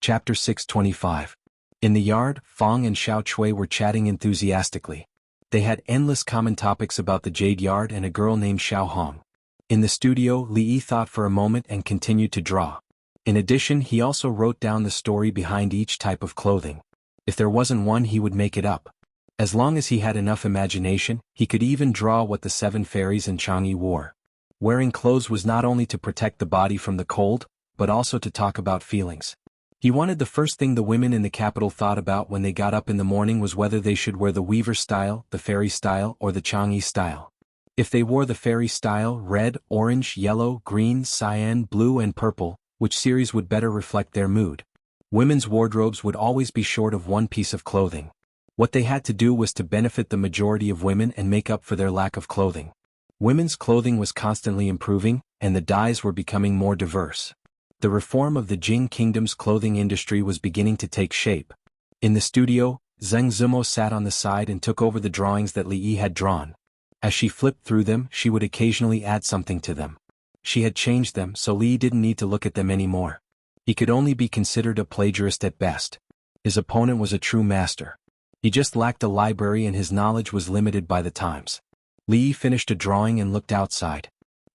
Chapter 625. In the yard, Fang and Xiao Chui were chatting enthusiastically. They had endless common topics about the Jade Yard and a girl named Xiao Hong. In the studio, Li Yi thought for a moment and continued to draw. In addition, he also wrote down the story behind each type of clothing. If there wasn't one, he would make it up. As long as he had enough imagination, he could even draw what the 7 fairies in Jianghu wore. Wearing clothes was not only to protect the body from the cold, but also to talk about feelings. He wanted the first thing the women in the capital thought about when they got up in the morning was whether they should wear the weaver style, the fairy style, or the Jianghu style. If they wore the fairy style, red, orange, yellow, green, cyan, blue and purple, which series would better reflect their mood? Women's wardrobes would always be short of one piece of clothing. What they had to do was to benefit the majority of women and make up for their lack of clothing. Women's clothing was constantly improving, and the dyes were becoming more diverse. The reform of the Jing Kingdom's clothing industry was beginning to take shape. In the studio, Zheng Zimo sat on the side and took over the drawings that Li Yi had drawn. As she flipped through them, she would occasionally add something to them. She had changed them, so Li Yi didn't need to look at them anymore. He could only be considered a plagiarist at best. His opponent was a true master. He just lacked a library and his knowledge was limited by the times. Li Yi finished a drawing and looked outside.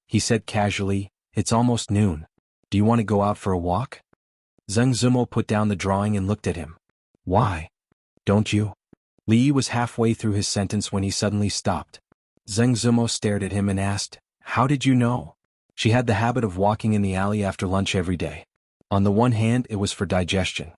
He said casually, "It's almost noon. Do you want to go out for a walk?" Zheng Zimo put down the drawing and looked at him. "Why? Don't you?" Li Yi was halfway through his sentence when he suddenly stopped. Zheng Zimo stared at him and asked, "How did you know?" She had the habit of walking in the alley after lunch every day. On the one hand, it was for digestion.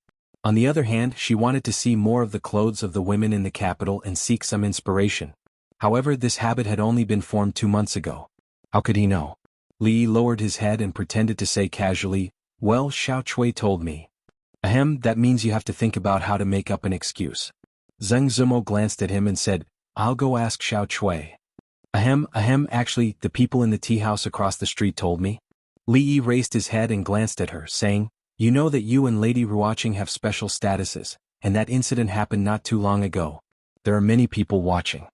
On the other hand, she wanted to see more of the clothes of the women in the capital and seek some inspiration. However, this habit had only been formed 2 months ago. How could he know? Li Yi lowered his head and pretended to say casually, "Well, Xiao Chui told me." "Ahem, that means you have to think about how to make up an excuse." Zheng Zimo glanced at him and said, "I'll go ask Xiao Chui." Ahem, actually, the people in the tea house across the street told me." Li Yi raised his head and glanced at her, saying, "You know that you and Lady Ruoqing have special statuses, and that incident happened not too long ago. There are many people watching."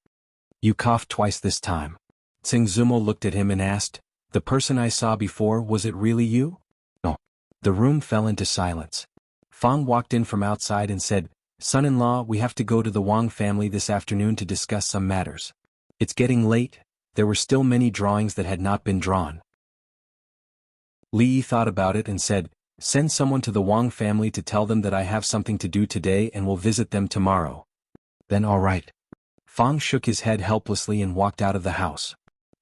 "You coughed twice this time." Zheng Zimo looked at him and asked, "The person I saw before, was it really you?" "No." The room fell into silence. Fang walked in from outside and said, "Son-in-law, we have to go to the Wang family this afternoon to discuss some matters. It's getting late." There were still many drawings that had not been drawn. Li Yi thought about it and said, "Send someone to the Wang family to tell them that I have something to do today and will visit them tomorrow." "Then all right." Fang shook his head helplessly and walked out of the house.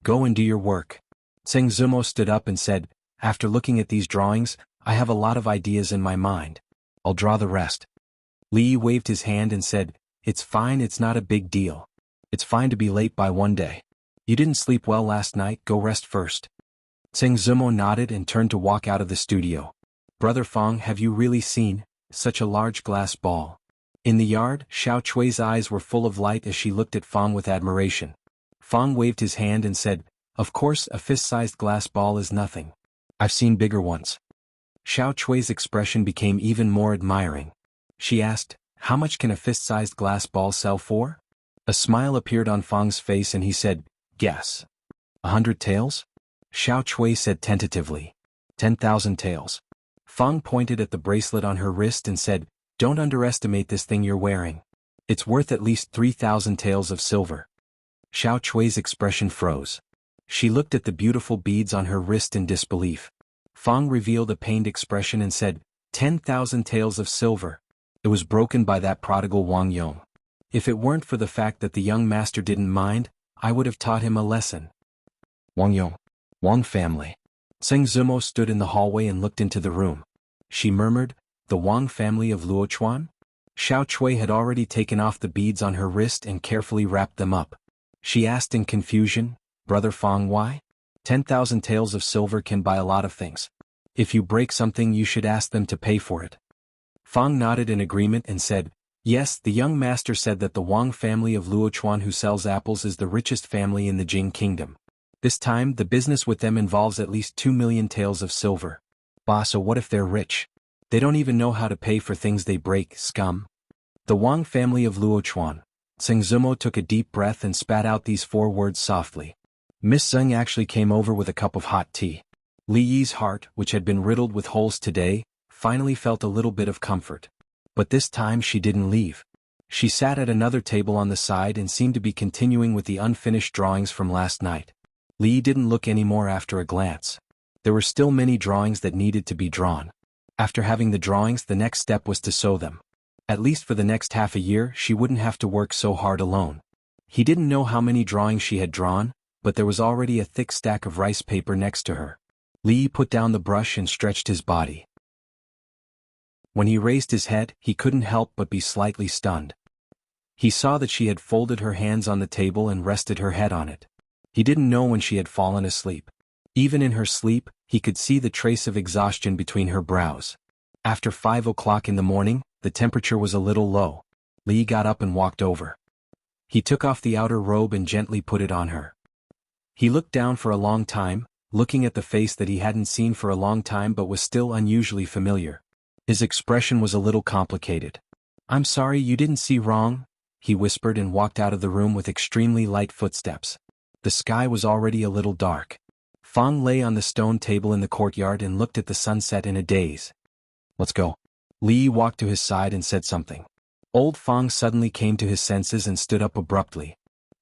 "Go and do your work." Zheng Zimo stood up and said, "After looking at these drawings, I have a lot of ideas in my mind. I'll draw the rest." Li Yi waved his hand and said, "It's fine, it's not a big deal. It's fine to be late by one day. You didn't sleep well last night, go rest first." Zheng Zimo nodded and turned to walk out of the studio. "Brother Fang, have you really seen such a large glass ball?" In the yard, Xiao Chui's eyes were full of light as she looked at Fang with admiration. Fang waved his hand and said, "Of course, a fist-sized glass ball is nothing. I've seen bigger ones." Xiao Chui's expression became even more admiring. She asked, "How much can a fist-sized glass ball sell for?" A smile appeared on Fang's face and he said, "Guess. 100 taels?" Xiao Chui said tentatively, 10,000 taels. Fang pointed at the bracelet on her wrist and said, "Don't underestimate this thing you're wearing. It's worth at least 3,000 taels of silver." Xiao Chui's expression froze. She looked at the beautiful beads on her wrist in disbelief. Fang revealed a pained expression and said, 10,000 taels of silver. It was broken by that prodigal Wang Yong. If it weren't for the fact that the young master didn't mind, I would have taught him a lesson. Wang Yong. Wang family. Zheng Zimo stood in the hallway and looked into the room. She murmured, "The Wang family of Luochuan?" Xiao Chui had already taken off the beads on her wrist and carefully wrapped them up. She asked in confusion, "Brother Fang, why? 10,000 taels of silver can buy a lot of things. If you break something, you should ask them to pay for it." Fang nodded in agreement and said, "Yes, the young master said that the Wang family of Luochuan who sells apples is the richest family in the Jing Kingdom. This time, the business with them involves at least 2 million taels of silver. Bah, so what if they're rich? They don't even know how to pay for things they break, scum." The Wang family of Luochuan. Zheng Zimo took a deep breath and spat out these 4 words softly. Miss Zheng actually came over with a cup of hot tea. Li Yi's heart, which had been riddled with holes today, finally felt a little bit of comfort. But this time she didn't leave. She sat at another table on the side and seemed to be continuing with the unfinished drawings from last night. Li didn't look anymore after a glance. There were still many drawings that needed to be drawn. After having the drawings, the next step was to sew them. At least for the next half a year, she wouldn't have to work so hard alone. He didn't know how many drawings she had drawn, but there was already a thick stack of rice paper next to her. Li put down the brush and stretched his body. When he raised his head, he couldn't help but be slightly stunned. He saw that she had folded her hands on the table and rested her head on it. He didn't know when she had fallen asleep. Even in her sleep, he could see the trace of exhaustion between her brows. After 5 o'clock in the morning, the temperature was a little low. Li got up and walked over. He took off the outer robe and gently put it on her. He looked down for a long time, looking at the face that he hadn't seen for a long time but was still unusually familiar. His expression was a little complicated. "I'm sorry, you didn't see wrong," he whispered and walked out of the room with extremely light footsteps. The sky was already a little dark. Fang lay on the stone table in the courtyard and looked at the sunset in a daze. "Let's go." Li walked to his side and said something. Old Fang suddenly came to his senses and stood up abruptly.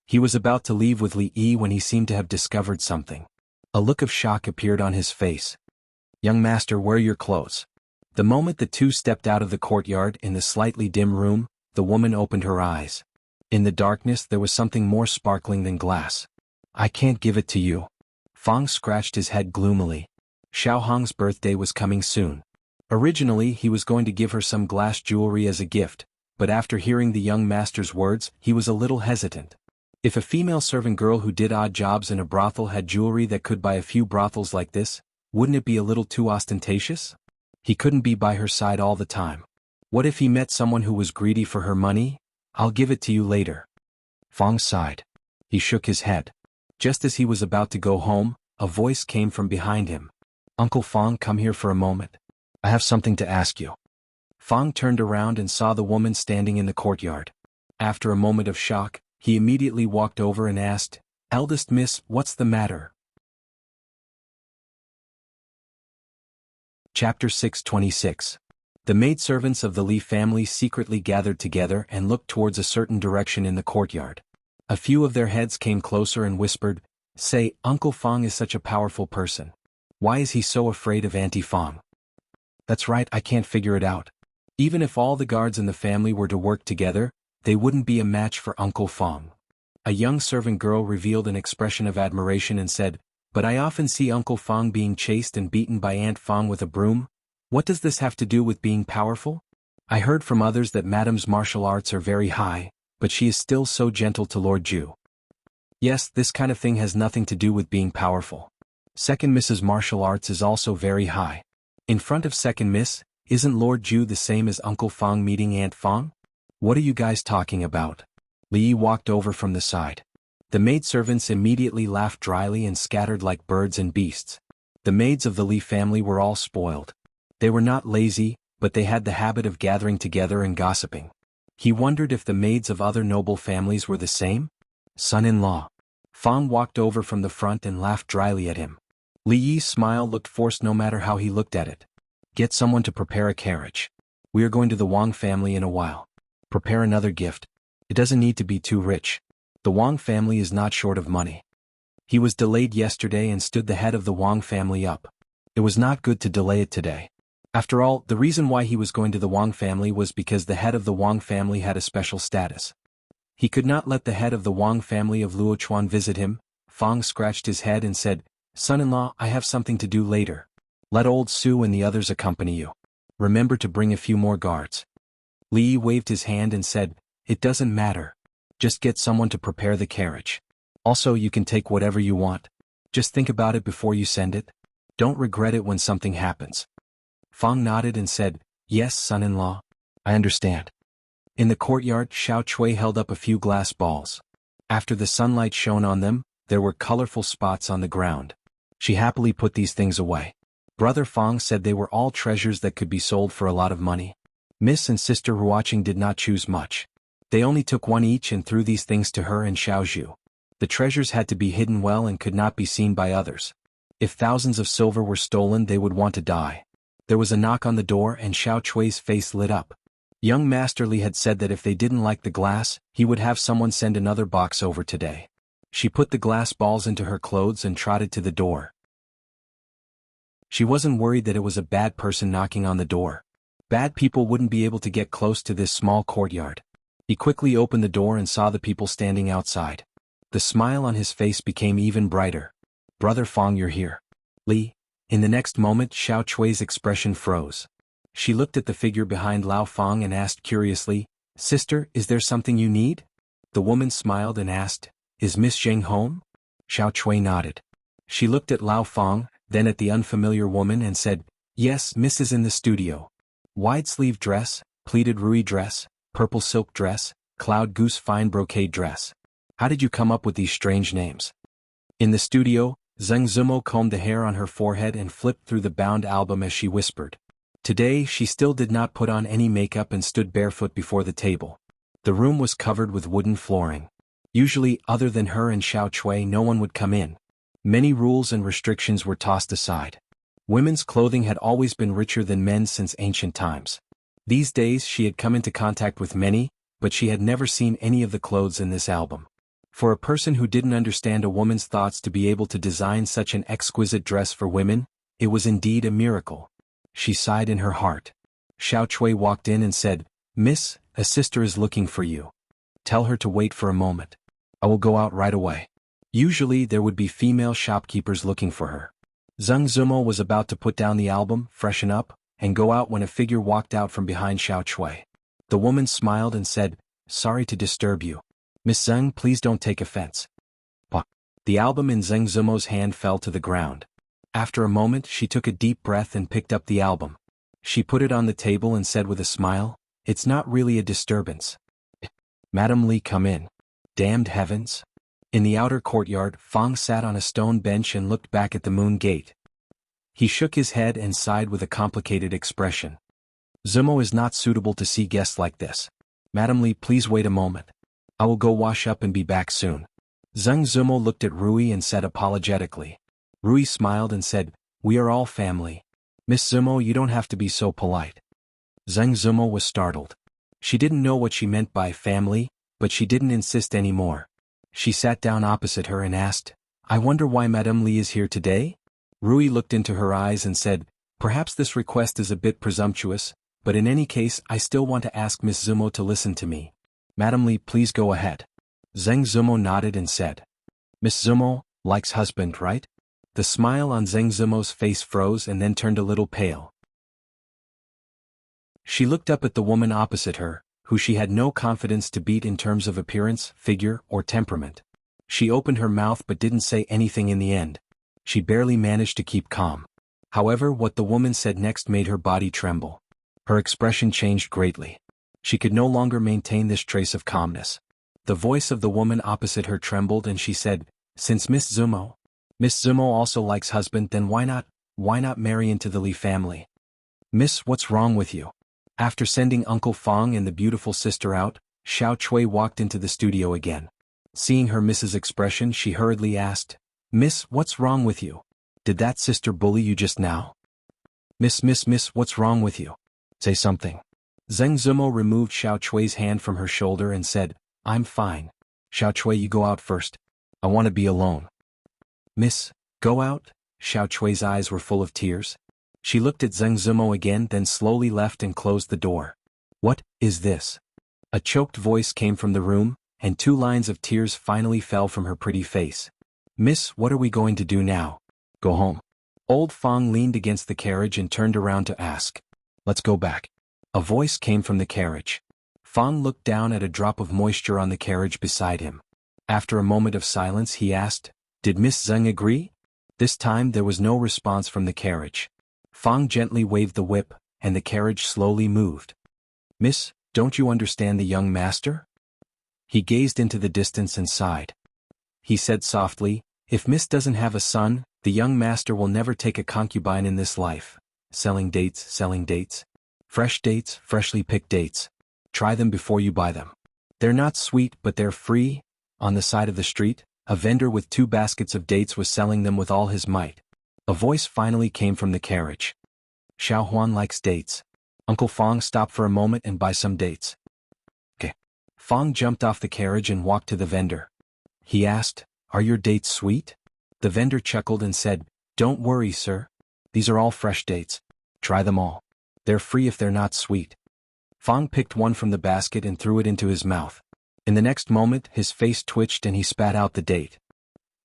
He was about to leave with Li Yi when he seemed to have discovered something. A look of shock appeared on his face. "Young master, where are your clothes?" The moment the two stepped out of the courtyard in the slightly dim room, the woman opened her eyes. In the darkness there was something more sparkling than glass. "I can't give it to you." Fang scratched his head gloomily. Xiaohong's birthday was coming soon. Originally he was going to give her some glass jewelry as a gift, but after hearing the young master's words, he was a little hesitant. If a female servant girl who did odd jobs in a brothel had jewelry that could buy a few brothels like this, wouldn't it be a little too ostentatious? He couldn't be by her side all the time. What if he met someone who was greedy for her money? "I'll give it to you later." Fang sighed. He shook his head. Just as he was about to go home, a voice came from behind him. "Uncle Fang, come here for a moment. I have something to ask you." Fang turned around and saw the woman standing in the courtyard. After a moment of shock, he immediately walked over and asked, "Eldest miss, what's the matter?" Chapter 626. The maidservants of the Li family secretly gathered together and looked towards a certain direction in the courtyard. A few of their heads came closer and whispered, "Say, Uncle Fang is such a powerful person. Why is he so afraid of Auntie Fang?" "That's right, I can't figure it out. Even if all the guards in the family were to work together, they wouldn't be a match for Uncle Fang." A young servant girl revealed an expression of admiration and said, "But I often see Uncle Fang being chased and beaten by Aunt Fang with a broom. What does this have to do with being powerful? I heard from others that Madame's martial arts are very high, but she is still so gentle to Lord Ju." "Yes, this kind of thing has nothing to do with being powerful. Second Miss's martial arts is also very high. In front of Second Miss, isn't Lord Ju the same as Uncle Fang meeting Aunt Fang? What are you guys talking about?" Li walked over from the side. The maidservants immediately laughed dryly and scattered like birds and beasts. The maids of the Li family were all spoiled. They were not lazy, but they had the habit of gathering together and gossiping. He wondered if the maids of other noble families were the same? "Son-in-law." Fang walked over from the front and laughed dryly at him. Li Yi's smile looked forced no matter how he looked at it. "Get someone to prepare a carriage. We are going to the Wang family in a while. Prepare another gift. It doesn't need to be too rich. The Wang family is not short of money." He was delayed yesterday and stood the head of the Wang family up. It was not good to delay it today. After all, the reason why he was going to the Wang family was because the head of the Wang family had a special status. He could not let the head of the Wang family of Luochuan visit him. Fang scratched his head and said, "Son-in-law, I have something to do later. Let old Su and the others accompany you. Remember to bring a few more guards." Li waved his hand and said, "It doesn't matter. Just get someone to prepare the carriage. Also, you can take whatever you want. Just think about it before you send it. Don't regret it when something happens." Fang nodded and said, "Yes, son-in-law. I understand." In the courtyard, Xiao Chui held up a few glass balls. After the sunlight shone on them, there were colorful spots on the ground. She happily put these things away. Brother Fang said they were all treasures that could be sold for a lot of money. Miss and Sister Ruoqing did not choose much. They only took one each and threw these things to her and Xiaozhu. The treasures had to be hidden well and could not be seen by others. If thousands of silver were stolen, they would want to die. There was a knock on the door and Xiao Chui's face lit up. Young Master Li had said that if they didn't like the glass, he would have someone send another box over today. She put the glass balls into her clothes and trotted to the door. She wasn't worried that it was a bad person knocking on the door. Bad people wouldn't be able to get close to this small courtyard. He quickly opened the door and saw the people standing outside. The smile on his face became even brighter. "Brother Fong, you're here." "Li." In the next moment, Xiao Chui's expression froze. She looked at the figure behind Lao Fong and asked curiously, "Sister, is there something you need?" The woman smiled and asked, "Is Miss Zheng home?" Xiao Chui nodded. She looked at Lao Fong, then at the unfamiliar woman and said, "Yes, Miss is in the studio. Wide-sleeve dress, pleated rui dress, purple silk dress, cloud goose fine brocade dress. How did you come up with these strange names?" In the studio, Zheng Zumo combed the hair on her forehead and flipped through the bound album as she whispered. Today she still did not put on any makeup and stood barefoot before the table. The room was covered with wooden flooring. Usually, other than her and Xiao Chui, no one would come in. Many rules and restrictions were tossed aside. Women's clothing had always been richer than men's since ancient times. These days she had come into contact with many, but she had never seen any of the clothes in this album. For a person who didn't understand a woman's thoughts to be able to design such an exquisite dress for women, it was indeed a miracle. She sighed in her heart. Xiao Chui walked in and said, "Miss, a sister is looking for you. Tell her to wait for a moment. I will go out right away." Usually there would be female shopkeepers looking for her. Zheng Zumo was about to put down the album, freshen up, and go out when a figure walked out from behind Xiao Chui. The woman smiled and said, "Sorry to disturb you. Miss Zheng, please don't take offense." The album in Zheng Zumo's hand fell to the ground. After a moment she took a deep breath and picked up the album. She put it on the table and said with a smile, "It's not really a disturbance." "Madam Li, come in." Damned heavens. In the outer courtyard, Fong sat on a stone bench and looked back at the moon gate. He shook his head and sighed with a complicated expression. "Zumo is not suitable to see guests like this. Madam Li, please wait a moment. I will go wash up and be back soon." Zheng Zumo looked at Rui and said apologetically. Rui smiled and said, "We are all family. Miss Zumo, you don't have to be so polite." Zheng Zumo was startled. She didn't know what she meant by family, but she didn't insist anymore. She sat down opposite her and asked, "I wonder why Madame Li is here today?" Rui looked into her eyes and said, "Perhaps this request is a bit presumptuous, but in any case I still want to ask Miss Zumo to listen to me. Madame Li, please go ahead." Zheng Zumo nodded and said, "Miss Zumo likes husband, right?" The smile on Zheng Zumo's face froze and then turned a little pale. She looked up at the woman opposite her, who she had no confidence to beat in terms of appearance, figure, or temperament. She opened her mouth but didn't say anything in the end. She barely managed to keep calm. However, what the woman said next made her body tremble. Her expression changed greatly. She could no longer maintain this trace of calmness. The voice of the woman opposite her trembled and she said, "Since Miss Zumo also likes husband, then why not marry into the Li family?" "Miss, what's wrong with you?" After sending Uncle Fong and the beautiful sister out, Xiao Chui walked into the studio again. Seeing her Miss's expression, she hurriedly asked, "Miss, what's wrong with you? Did that sister bully you just now?" Miss, what's wrong with you? Say something." Zheng Zumo removed Xiao Chui's hand from her shoulder and said, "I'm fine. Xiao Chui, you go out first. I want to be alone." "Miss, go out?" Xiao Chui's eyes were full of tears. She looked at Zheng Zumo again, then slowly left and closed the door. "What is this?" A choked voice came from the room, and 2 lines of tears finally fell from her pretty face. "Miss, what are we going to do now?" "Go home." Old Fong leaned against the carriage and turned around to ask, "Let's go back." A voice came from the carriage. Fong looked down at a drop of moisture on the carriage beside him. After a moment of silence he asked, "Did Miss Zheng agree?" This time there was no response from the carriage. Fong gently waved the whip, and the carriage slowly moved. "Miss, don't you understand the young master?" He gazed into the distance and sighed. He said softly, "If Miss doesn't have a son, the young master will never take a concubine in this life. Selling dates. Fresh dates, freshly picked dates. Try them before you buy them. They're not sweet but they're free." On the side of the street, a vendor with 2 baskets of dates was selling them with all his might. A voice finally came from the carriage. Xiao Huan likes dates. Uncle Fong stopped for a moment and buy some dates. Okay. Fong jumped off the carriage and walked to the vendor. He asked, "Are your dates sweet?" The vendor chuckled and said, "Don't worry, sir. These are all fresh dates. Try them all. They're free if they're not sweet." Fong picked one from the basket and threw it into his mouth. In the next moment, his face twitched and he spat out the date.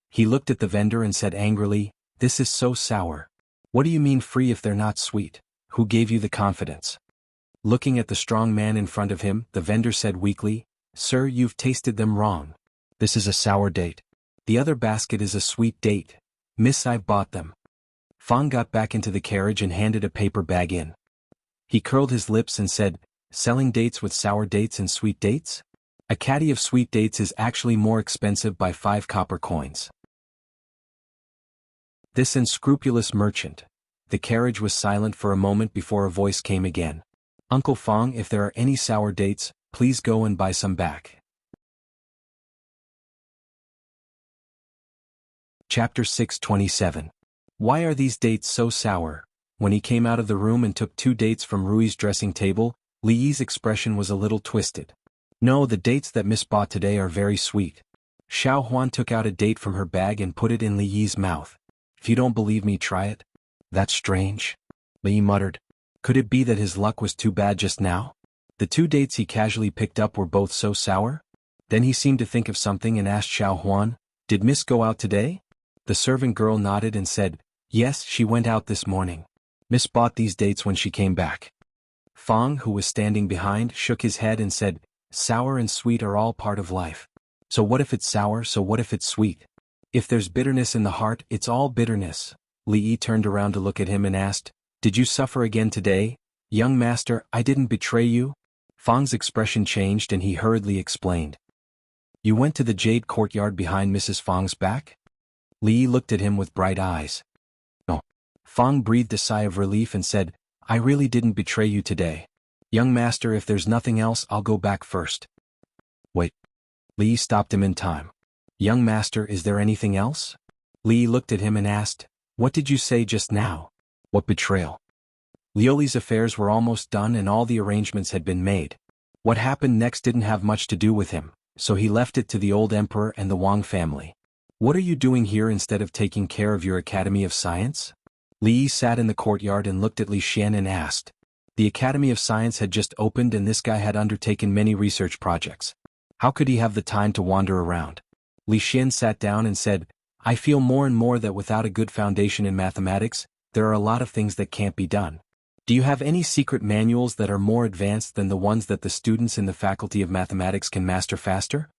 He looked at the vendor and said angrily, "This is so sour. What do you mean free if they're not sweet? Who gave you the confidence?" Looking at the strong man in front of him, the vendor said weakly, "Sir, you've tasted them wrong. This is a sour date. The other basket is a sweet date. Miss, I've bought them." Fong got back into the carriage and handed a paper bag in. He curled his lips and said, "Selling dates with sour dates and sweet dates? A caddy of sweet dates is actually more expensive by 5 copper coins." This unscrupulous merchant. The carriage was silent for a moment before a voice came again. "Uncle Fong, if there are any sour dates, please go and buy some back." Chapter 627. Why are these dates so sour? When he came out of the room and took 2 dates from Rui's dressing table, Li Yi's expression was a little twisted. "No, the dates that Miss bought today are very sweet." Xiao Huan took out a date from her bag and put it in Li Yi's mouth. "If you don't believe me, try it." "That's strange," Li Yi muttered. Could it be that his luck was too bad just now? The 2 dates he casually picked up were both so sour? Then he seemed to think of something and asked Xiao Huan, "Did Miss go out today?" The servant girl nodded and said, "Yes, she went out this morning. Miss bought these dates when she came back." Fong, who was standing behind, shook his head and said, "Sour and sweet are all part of life. So what if it's sour, so what if it's sweet? If there's bitterness in the heart, it's all bitterness." Li Yi turned around to look at him and asked, "Did you suffer again today? Young master, I didn't betray you?" Fong's expression changed and he hurriedly explained. "You went to the jade courtyard behind Mrs. Fong's back?" Li Yi looked at him with bright eyes. "No." Fong breathed a sigh of relief and said, "I really didn't betray you today. Young master, if there's nothing else, I'll go back first." "Wait." Li Yi stopped him in time. "Young master, is there anything else?" Li Yi looked at him and asked, "What did you say just now? What betrayal?" Liuli's affairs were almost done and all the arrangements had been made. What happened next didn't have much to do with him, so he left it to the old emperor and the Wang family. "What are you doing here instead of taking care of your Academy of Science?" Li Yi sat in the courtyard and looked at Li Xian and asked. The Academy of Science had just opened and this guy had undertaken many research projects. How could he have the time to wander around? Li Xian sat down and said, "I feel more and more that without a good foundation in mathematics, there are a lot of things that can't be done. Do you have any secret manuals that are more advanced than the ones that the students in the Faculty of Mathematics can master faster?"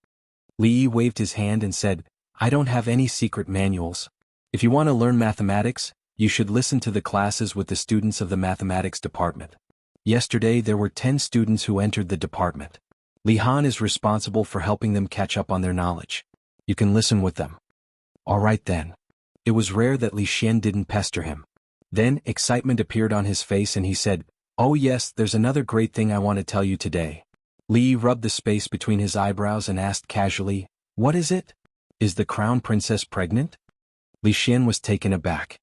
Li Yi waved his hand and said, "I don't have any secret manuals. If you want to learn mathematics, you should listen to the classes with the students of the mathematics department. Yesterday there were 10 students who entered the department. Li Han is responsible for helping them catch up on their knowledge. You can listen with them." "All right then." It was rare that Li Xian didn't pester him. Then, excitement appeared on his face and he said, "Oh yes, there's another great thing I want to tell you today." Li Yi rubbed the space between his eyebrows and asked casually, "What is it? Is the crown princess pregnant?" Li Xian was taken aback.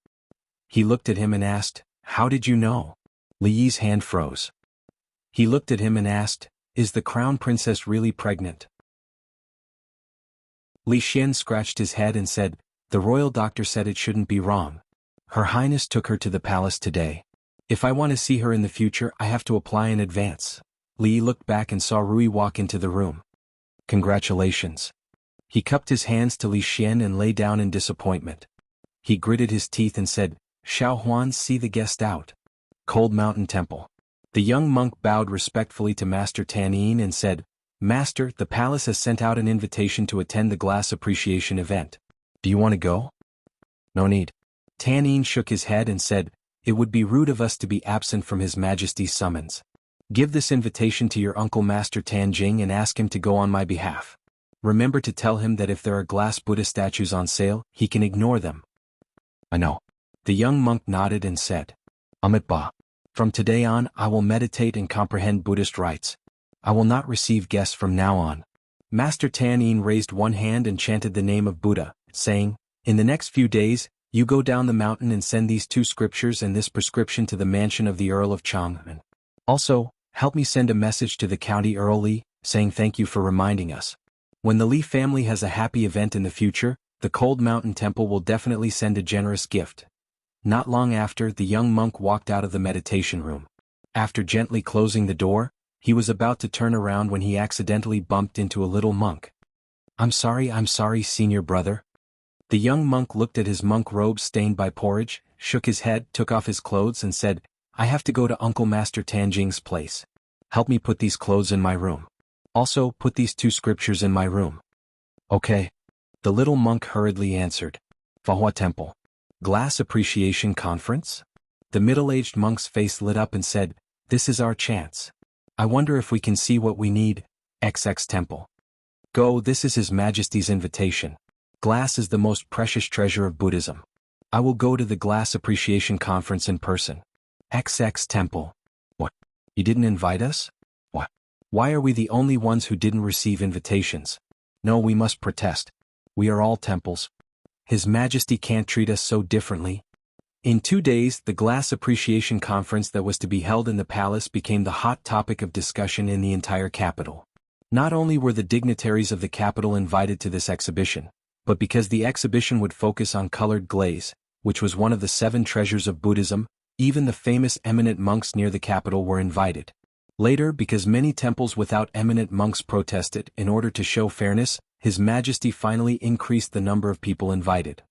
He looked at him and asked, "How did you know?" Li Yi's hand froze. He looked at him and asked, "Is the crown princess really pregnant?" Li Xian scratched his head and said, "The royal doctor said it shouldn't be wrong. Her Highness took her to the palace today. If I want to see her in the future, I have to apply in advance." Li Yi looked back and saw Rui walk into the room. "Congratulations." He cupped his hands to Li Xian and lay down in disappointment. He gritted his teeth and said, "Xiao Huan, see the guest out." Cold Mountain Temple. The young monk bowed respectfully to Master Tan Yin and said, "Master, the palace has sent out an invitation to attend the glass appreciation event. Do you want to go?" "No need." Tan Yin shook his head and said, "It would be rude of us to be absent from His Majesty's summons. Give this invitation to your uncle Master Tan Jing and ask him to go on my behalf. Remember to tell him that if there are glass Buddha statues on sale, he can ignore them." "I know." The young monk nodded and said, "Amit Ba. From today on, I will meditate and comprehend Buddhist rites. I will not receive guests from now on." Master Tan Yin raised one hand and chanted the name of Buddha, saying, "In the next few days, You go down the mountain and send these 2 scriptures and this prescription to the mansion of the Earl of Jianghu. Also, help me send a message to the county Earl Li, saying thank you for reminding us. When the Li family has a happy event in the future, the Cold Mountain Temple will definitely send a generous gift. Not long after, the young monk walked out of the meditation room. After gently closing the door, he was about to turn around when he accidentally bumped into a little monk. I'm sorry, senior brother. The young monk looked at his monk robe stained by porridge, shook his head, took off his clothes and said, I have to go to Uncle Master Tanjing's place. Help me put these clothes in my room. Also, put these 2 scriptures in my room. Okay. The little monk hurriedly answered. Fahua Temple. Glass Appreciation Conference? The middle-aged monk's face lit up and said, This is our chance. I wonder if we can see what we need. XX Temple. Go, this is His Majesty's invitation. Glass is the most precious treasure of Buddhism. I will go to the Glass Appreciation Conference in person. XX Temple. What? You didn't invite us? What? Why are we the only ones who didn't receive invitations? No, we must protest. We are all temples. His Majesty can't treat us so differently. In 2 days, the Glass Appreciation Conference that was to be held in the palace became the hot topic of discussion in the entire capital. Not only were the dignitaries of the capital invited to this exhibition, but because the exhibition would focus on colored glaze, which was one of the 7 treasures of Buddhism, even the famous eminent monks near the capital were invited. Later, because many temples without eminent monks protested, in order to show fairness, His Majesty finally increased the number of people invited.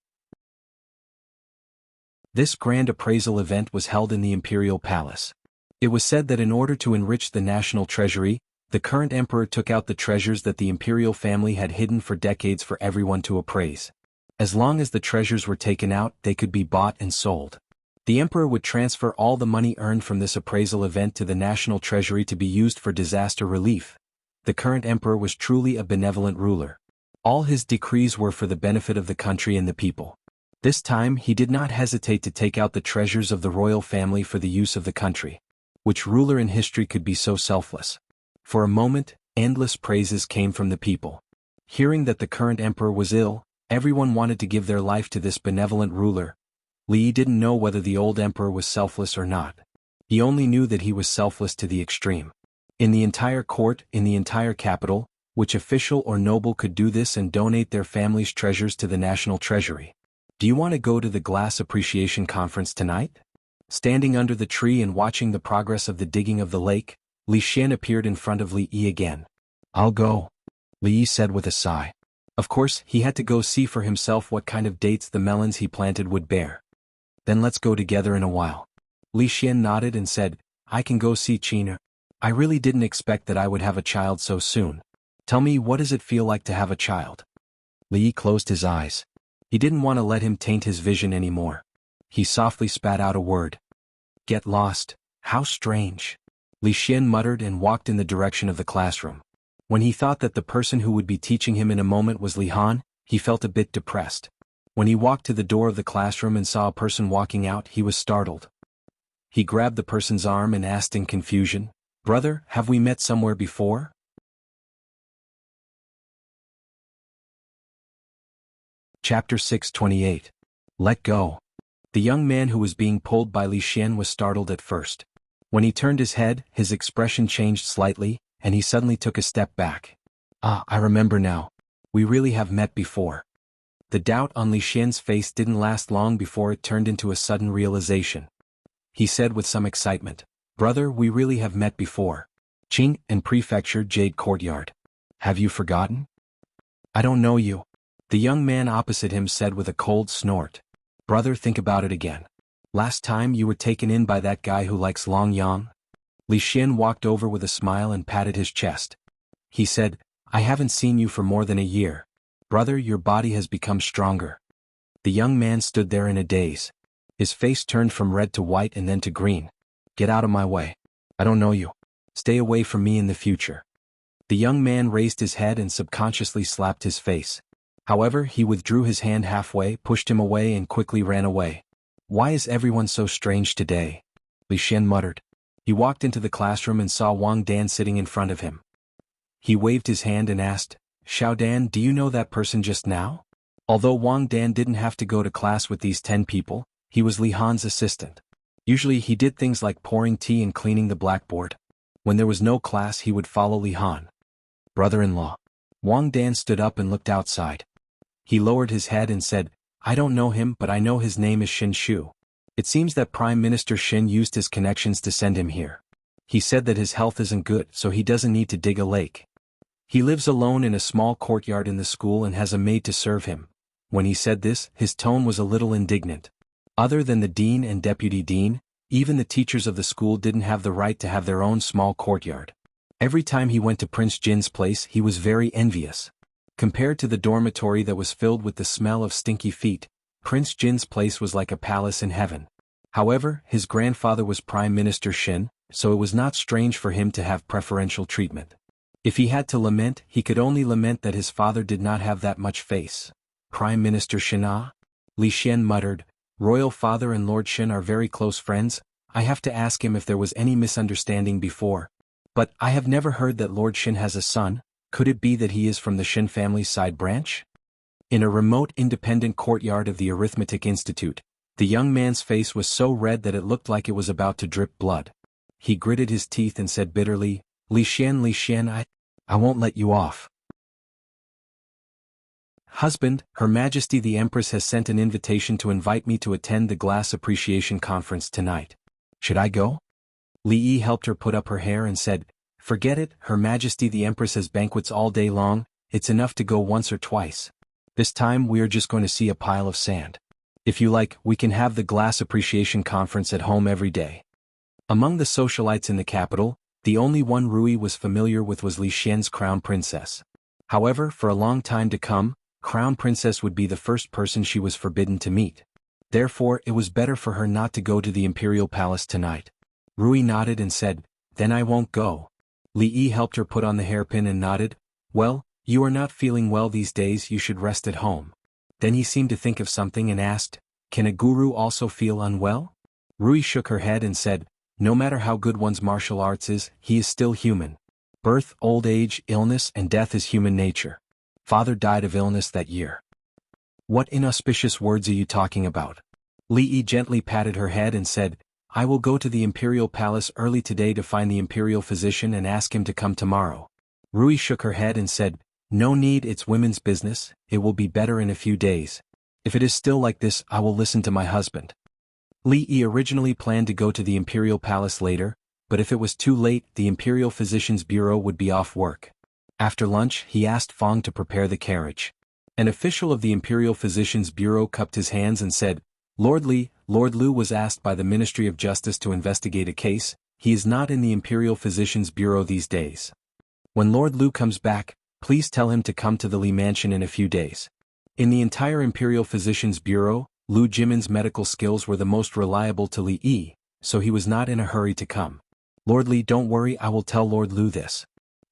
This grand appraisal event was held in the imperial palace. It was said that in order to enrich the national treasury, the current emperor took out the treasures that the imperial family had hidden for decades for everyone to appraise. As long as the treasures were taken out, they could be bought and sold. The emperor would transfer all the money earned from this appraisal event to the national treasury to be used for disaster relief. The current emperor was truly a benevolent ruler. All his decrees were for the benefit of the country and the people. This time he did not hesitate to take out the treasures of the royal family for the use of the country. Which ruler in history could be so selfless? For a moment, endless praises came from the people. Hearing that the current emperor was ill, everyone wanted to give their life to this benevolent ruler. Li didn't know whether the old emperor was selfless or not. He only knew that he was selfless to the extreme. In the entire court, in the entire capital, which official or noble could do this and donate their family's treasures to the national treasury? Do you want to go to the Glass Appreciation Conference tonight? Standing under the tree and watching the progress of the digging of the lake, Li Xian appeared in front of Li Yi again. I'll go, Li Yi said with a sigh. Of course, he had to go see for himself what kind of dates the melons he planted would bear. Then let's go together in a while. Li Xian nodded and said, I can go see China. I really didn't expect that I would have a child so soon. Tell me, what does it feel like to have a child? Li Yi closed his eyes. He didn't want to let him taint his vision anymore. He softly spat out a word. Get lost. How strange. Li Xian muttered and walked in the direction of the classroom. When he thought that the person who would be teaching him in a moment was Li Han, he felt a bit depressed. When he walked to the door of the classroom and saw a person walking out, he was startled. He grabbed the person's arm and asked in confusion, Brother, have we met somewhere before? Chapter 628. Let go. The young man who was being pulled by Li Xian was startled at first. When he turned his head, his expression changed slightly, and he suddenly took a step back. Ah, I remember now. We really have met before. The doubt on Li Xian's face didn't last long before it turned into a sudden realization. He said with some excitement, Brother, we really have met before. Qing and Prefecture Jade Courtyard. Have you forgotten? I don't know you. The young man opposite him said with a cold snort. Brother, think about it again. Last time you were taken in by that guy who likes Long Yang? Li Xian walked over with a smile and patted his chest. He said, I haven't seen you for more than a year. Brother, your body has become stronger. The young man stood there in a daze. His face turned from red to white and then to green. Get out of my way. I don't know you. Stay away from me in the future. The young man raised his head and subconsciously slapped his face. However, he withdrew his hand halfway, pushed him away and quickly ran away. Why is everyone so strange today? Li Xian muttered. He walked into the classroom and saw Wang Dan sitting in front of him. He waved his hand and asked, Xiao Dan, do you know that person just now? Although Wang Dan didn't have to go to class with these 10 people, he was Li Han's assistant. Usually he did things like pouring tea and cleaning the blackboard. When there was no class he would follow Li Han. Brother-in-law. Wang Dan stood up and looked outside. He lowered his head and said, I don't know him but I know his name is Xin Shu. It seems that Prime Minister Xin used his connections to send him here. He said that his health isn't good so he doesn't need to dig a lake. He lives alone in a small courtyard in the school and has a maid to serve him. When he said this, his tone was a little indignant. Other than the dean and deputy dean, even the teachers of the school didn't have the right to have their own small courtyard. Every time he went to Prince Jin's place he was very envious. Compared to the dormitory that was filled with the smell of stinky feet, Prince Jin's place was like a palace in heaven. However, his grandfather was Prime Minister Xin, so it was not strange for him to have preferential treatment. If he had to lament, he could only lament that his father did not have that much face. Prime Minister Xin? Li Xian muttered, Royal Father and Lord Xin are very close friends. I have to ask him if there was any misunderstanding before. But I have never heard that Lord Xin has a son. Could it be that he is from the Xin family's side branch? In a remote independent courtyard of the Arithmetic Institute, the young man's face was so red that it looked like it was about to drip blood. He gritted his teeth and said bitterly, Li Xian, I won't let you off. Husband, Her Majesty the Empress has sent an invitation to invite me to attend the Glass Appreciation Conference tonight. Should I go? Li Yi helped her put up her hair and said, Forget it, Her Majesty the Empress has banquets all day long, it's enough to go once or twice. This time we are just going to see a pile of sand. If you like, we can have the Glass Appreciation Conference at home every day. Among the socialites in the capital, the only one Rui was familiar with was Li Xian's crown princess. However, for a long time to come, Crown Princess would be the first person she was forbidden to meet. Therefore, it was better for her not to go to the Imperial Palace tonight. Rui nodded and said, Then I won't go. Li Yi helped her put on the hairpin and nodded, Well, you are not feeling well these days, you should rest at home. Then he seemed to think of something and asked, Can a guru also feel unwell? Rui shook her head and said, No matter how good one's martial arts is, he is still human. Birth, old age, illness and death is human nature. Father died of illness that year. What inauspicious words are you talking about? Li Yi gently patted her head and said, I will go to the Imperial Palace early today to find the Imperial physician and ask him to come tomorrow. Rui shook her head and said, No need, it's women's business, it will be better in a few days. If it is still like this, I will listen to my husband. Li Yi originally planned to go to the Imperial Palace later, but if it was too late, the Imperial Physician's Bureau would be off work. After lunch, he asked Fong to prepare the carriage. An official of the Imperial Physician's Bureau cupped his hands and said, Lord Lu was asked by the Ministry of Justice to investigate a case. He is not in the Imperial Physician's Bureau these days. When Lord Lu comes back, please tell him to come to the Li Mansion in a few days. In the entire Imperial Physician's Bureau, Lu Jimin's medical skills were the most reliable to Li Yi, so he was not in a hurry to come. Lord Li, don't worry, I will tell Lord Lu this.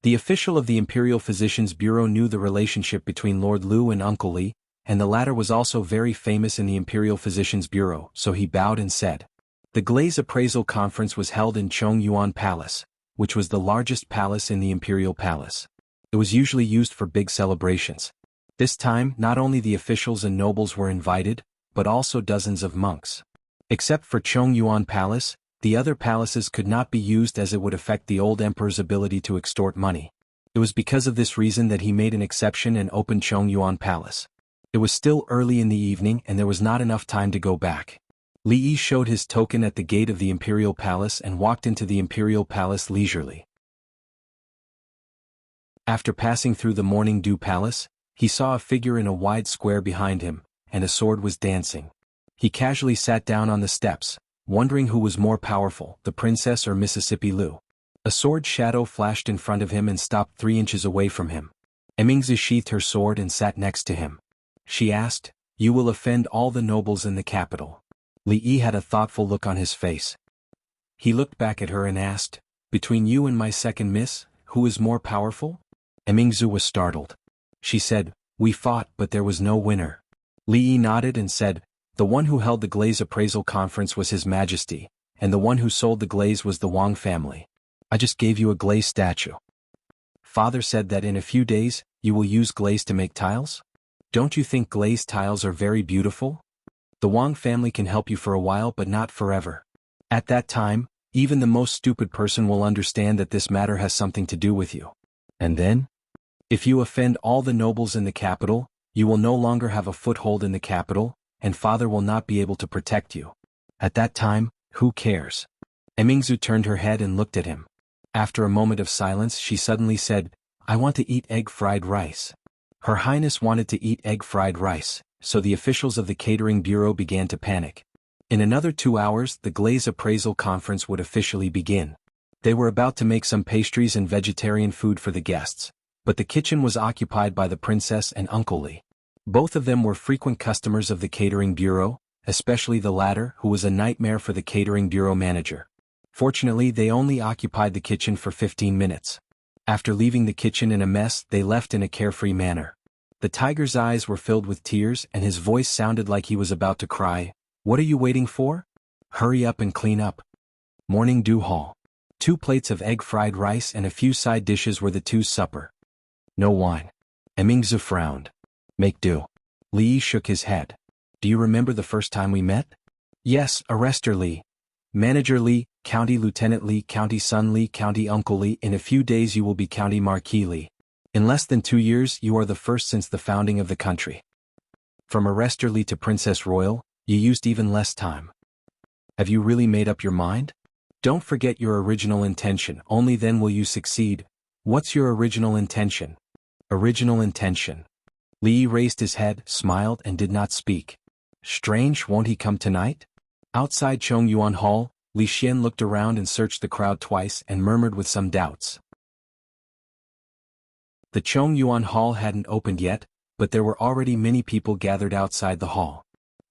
The official of the Imperial Physician's Bureau knew the relationship between Lord Lu and Uncle Li, and the latter was also very famous in the Imperial Physician's Bureau, so he bowed and said. The Glaze Appraisal Conference was held in Chongyuan Palace, which was the largest palace in the Imperial Palace. It was usually used for big celebrations. This time, not only the officials and nobles were invited, but also dozens of monks. Except for Chongyuan Palace, the other palaces could not be used as it would affect the old emperor's ability to extort money. It was because of this reason that he made an exception and opened Chongyuan Palace. It was still early in the evening and there was not enough time to go back. Li Yi showed his token at the gate of the Imperial Palace and walked into the Imperial Palace leisurely. After passing through the Morning Dew Palace, he saw a figure in a wide square behind him, and a sword was dancing. He casually sat down on the steps, wondering who was more powerful, the princess or Mississippi Lu. A sword shadow flashed in front of him and stopped 3 inches away from him. Emingzi sheathed her sword and sat next to him. She asked, You will offend all the nobles in the capital. Li Yi had a thoughtful look on his face. He looked back at her and asked, Between you and my second miss, who is more powerful? Emingzi was startled. She said, We fought but there was no winner. Li Yi nodded and said, The one who held the glaze appraisal conference was His Majesty, and the one who sold the glaze was the Wang family. I just gave you a glaze statue. Father said that in a few days, you will use glaze to make tiles? Don't you think glazed tiles are very beautiful? The Wang family can help you for a while but not forever. At that time, even the most stupid person will understand that this matter has something to do with you. And then? If you offend all the nobles in the capital, you will no longer have a foothold in the capital, and father will not be able to protect you. At that time, who cares? Emingzu turned her head and looked at him. After a moment of silence she suddenly said, I want to eat egg fried rice. Her Highness wanted to eat egg fried rice, so the officials of the catering bureau began to panic. In another 2 hours the glaze appraisal conference would officially begin. They were about to make some pastries and vegetarian food for the guests, but the kitchen was occupied by the princess and Uncle Li. Both of them were frequent customers of the catering bureau, especially the latter, who was a nightmare for the catering bureau manager. Fortunately they only occupied the kitchen for 15 minutes. After leaving the kitchen in a mess they left in a carefree manner. The tiger's eyes were filled with tears and his voice sounded like he was about to cry. What are you waiting for? Hurry up and clean up. Morning dew hall. 2 plates of egg fried rice and a few side dishes were the two's supper. No wine. Emingzu frowned. Make do. Li shook his head. Do you remember the first time we met? Yes, Arrestor Li. Manager Li, County Lieutenant Li, County Son Li, County Uncle Li. In a few days you will be County Marquis Li. In less than 2 years you are the first since the founding of the country. From Arrestor Li to Princess Royal, you used even less time. Have you really made up your mind? Don't forget your original intention, only then will you succeed. What's your original intention? Original intention. Li raised his head, smiled and did not speak. Strange, won't he come tonight? Outside Chongyuan Hall, Li Xian looked around and searched the crowd twice and murmured with some doubts. The Chongyuan Hall hadn't opened yet, but there were already many people gathered outside the hall.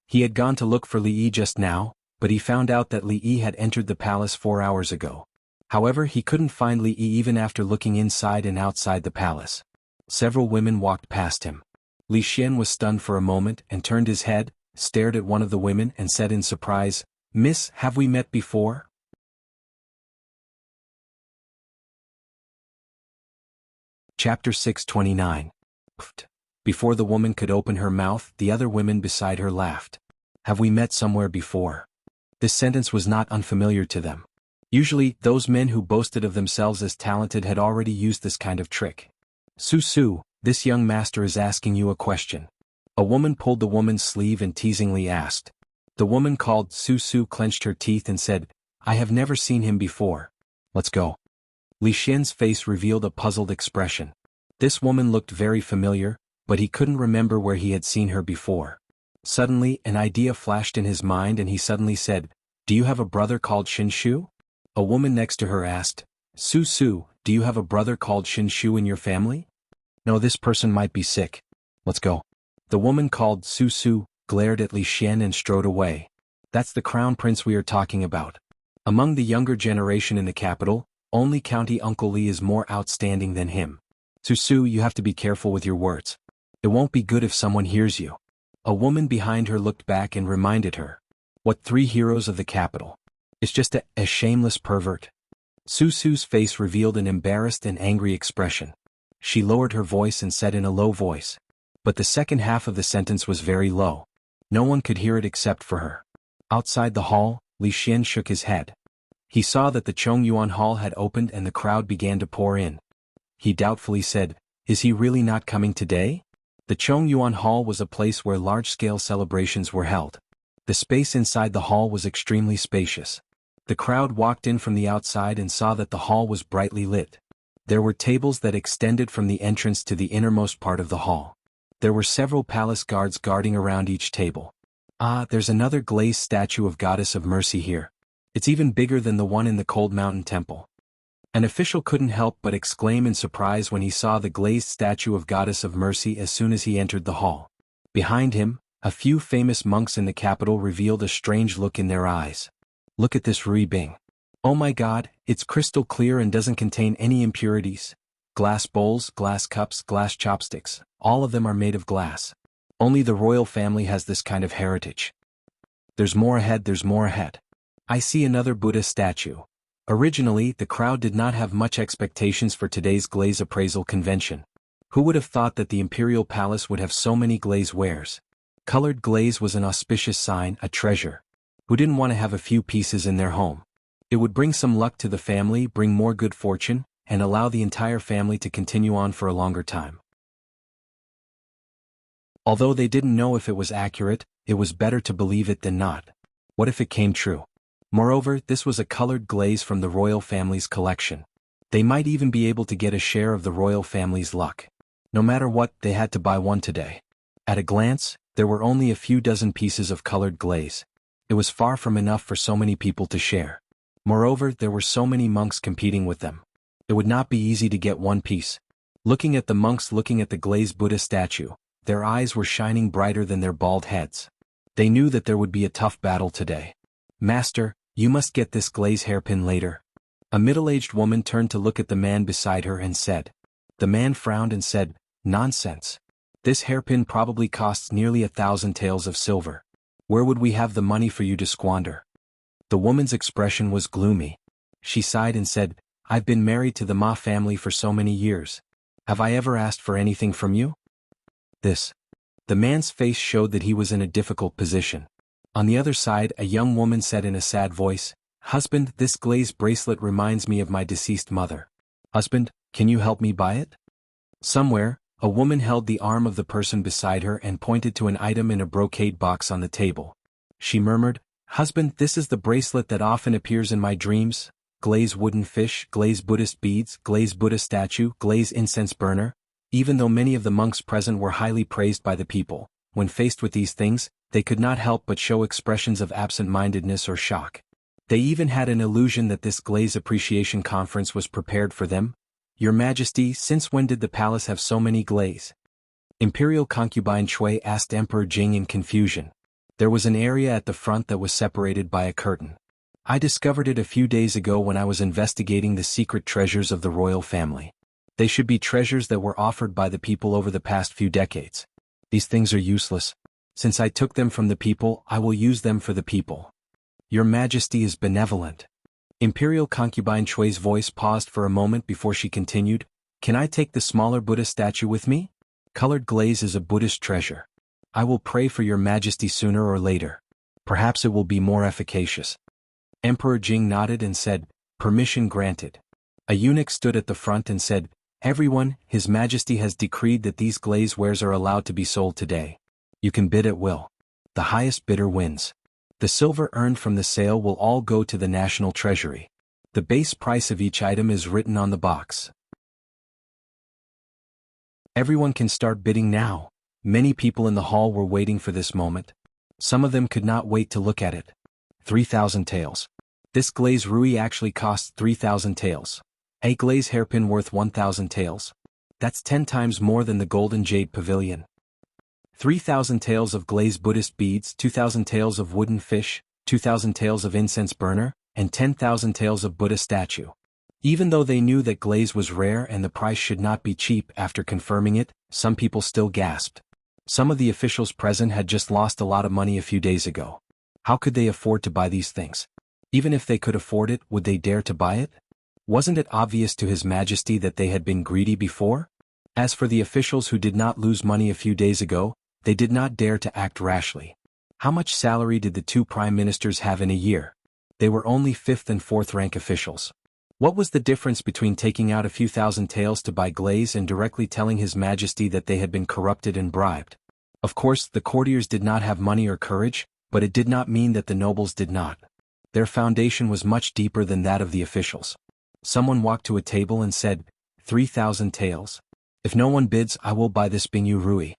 He had gone to look for Li Yi just now, but he found out that Li Yi had entered the palace 4 hours ago. However, he couldn't find Li Yi even after looking inside and outside the palace. Several women walked past him. Li Xian was stunned for a moment and turned his head, stared at one of the women and said in surprise, Miss, have we met before? Chapter 629. Before the woman could open her mouth, the other women beside her laughed. Have we met somewhere before? This sentence was not unfamiliar to them. Usually, those men who boasted of themselves as talented had already used this kind of trick. Su, this young master is asking you a question. A woman pulled the woman's sleeve and teasingly asked. The woman called Su clenched her teeth and said, I have never seen him before. Let's go. Li Xian's face revealed a puzzled expression. This woman looked very familiar, but he couldn't remember where he had seen her before. Suddenly, an idea flashed in his mind and he suddenly said, Do you have a brother called Shinshu? A woman next to her asked, Su, do you have a brother called Shinshu in your family? No, this person might be sick. Let's go. The woman called Su glared at Li Xian and strode away. That's the crown prince we are talking about. Among the younger generation in the capital, only County Uncle Li is more outstanding than him. Su, you have to be careful with your words. It won't be good if someone hears you. A woman behind her looked back and reminded her. What 3 heroes of the capital? It's just a shameless pervert. Su's face revealed an embarrassed and angry expression. She lowered her voice and said in a low voice. But the second half of the sentence was very low. No one could hear it except for her. Outside the hall, Li Xian shook his head. He saw that the Chongyuan Hall had opened and the crowd began to pour in. He doubtfully said, Is he really not coming today? The Chongyuan Hall was a place where large-scale celebrations were held. The space inside the hall was extremely spacious. The crowd walked in from the outside and saw that the hall was brightly lit. There were tables that extended from the entrance to the innermost part of the hall. There were several palace guards guarding around each table. Ah, there's another glazed statue of Goddess of Mercy here. It's even bigger than the one in the Cold Mountain Temple. An official couldn't help but exclaim in surprise when he saw the glazed statue of Goddess of Mercy as soon as he entered the hall. Behind him, a few famous monks in the capital revealed a strange look in their eyes. Look at this Ri Bing. Oh my god, it's crystal clear and doesn't contain any impurities. Glass bowls, glass cups, glass chopsticks, all of them are made of glass. Only the royal family has this kind of heritage. There's more ahead. I see another Buddha statue. Originally, the crowd did not have much expectations for today's glaze appraisal convention. Who would have thought that the imperial palace would have so many glaze wares? Colored glaze was an auspicious sign, a treasure. Who didn't want to have a few pieces in their home? It would bring some luck to the family, bring more good fortune, and allow the entire family to continue on for a longer time. Although they didn't know if it was accurate, it was better to believe it than not. What if it came true? Moreover, this was a colored glaze from the royal family's collection. They might even be able to get a share of the royal family's luck. No matter what, they had to buy one today. At a glance, there were only a few dozen pieces of colored glaze. It was far from enough for so many people to share. Moreover, there were so many monks competing with them. It would not be easy to get one piece. Looking at the monks looking at the glazed Buddha statue, their eyes were shining brighter than their bald heads. They knew that there would be a tough battle today. Master, you must get this glaze hairpin later. A middle-aged woman turned to look at the man beside her and said. The man frowned and said, Nonsense. This hairpin probably costs nearly 1,000 taels of silver. Where would we have the money for you to squander? The woman's expression was gloomy. She sighed and said, I've been married to the Ma family for so many years. Have I ever asked for anything from you? This. The man's face showed that he was in a difficult position. On the other side, a young woman said in a sad voice, Husband, this glazed bracelet reminds me of my deceased mother. Husband, can you help me buy it? Somewhere, a woman held the arm of the person beside her and pointed to an item in a brocade box on the table. She murmured, Husband, this is the bracelet that often appears in my dreams. Glazed wooden fish, glazed Buddhist beads, glazed Buddha statue, glazed incense burner. Even though many of the monks present were highly praised by the people, when faced with these things, they could not help but show expressions of absent-mindedness or shock. They even had an illusion that this glaze appreciation conference was prepared for them. Your Majesty, since when did the palace have so many glaze? Imperial concubine Shui asked Emperor Jing in confusion. There was an area at the front that was separated by a curtain. I discovered it a few days ago when I was investigating the secret treasures of the royal family. They should be treasures that were offered by the people over the past few decades. These things are useless. Since I took them from the people, I will use them for the people. Your Majesty is benevolent. Imperial concubine Shui's voice paused for a moment before she continued, Can I take the smaller Buddha statue with me? Colored glaze is a Buddhist treasure. I will pray for your Majesty sooner or later. Perhaps it will be more efficacious. Emperor Jing nodded and said, Permission granted. A eunuch stood at the front and said, Everyone, His Majesty has decreed that these glaze wares are allowed to be sold today. You can bid at will. The highest bidder wins. The silver earned from the sale will all go to the national treasury. The base price of each item is written on the box. Everyone can start bidding now. Many people in the hall were waiting for this moment. Some of them could not wait to look at it. 3,000 taels. This glaze rui actually costs 3,000 taels. A glaze hairpin worth 1,000 taels. That's 10 times more than the golden jade pavilion. 3,000 taels of glazed Buddhist beads, 2,000 taels of wooden fish, 2,000 taels of incense burner, and 10,000 taels of Buddha statue. Even though they knew that glaze was rare and the price should not be cheap after confirming it, some people still gasped. Some of the officials present had just lost a lot of money a few days ago. How could they afford to buy these things? Even if they could afford it, would they dare to buy it? Wasn't it obvious to His Majesty that they had been greedy before? As for the officials who did not lose money a few days ago, they did not dare to act rashly. How much salary did the two prime ministers have in a year? They were only 5th and 4th rank officials. What was the difference between taking out a few thousand taels to buy glaze and directly telling His Majesty that they had been corrupted and bribed? Of course, the courtiers did not have money or courage, but it did not mean that the nobles did not. Their foundation was much deeper than that of the officials. Someone walked to a table and said, 3,000 taels. If no one bids, I will buy this Bingyu Rui.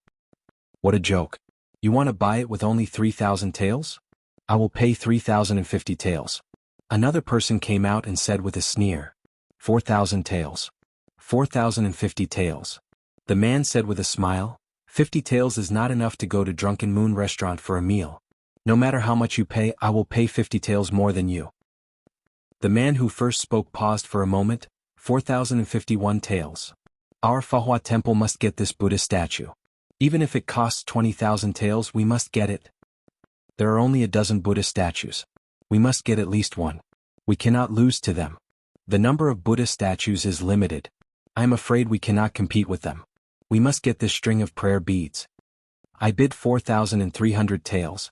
What a joke. You want to buy it with only 3,000 taels? I will pay 3,050 taels. Another person came out and said with a sneer, 4,000 taels. 4,050 taels. The man said with a smile, 50 taels is not enough to go to Drunken Moon restaurant for a meal. No matter how much you pay, I will pay 50 taels more than you. The man who first spoke paused for a moment, 4,051 taels. Our Fahua temple must get this Buddha statue. Even if it costs 20,000 taels, we must get it. There are only a dozen Buddha statues. We must get at least one. We cannot lose to them. The number of Buddha statues is limited. I am afraid we cannot compete with them. We must get this string of prayer beads. I bid 4,300 taels.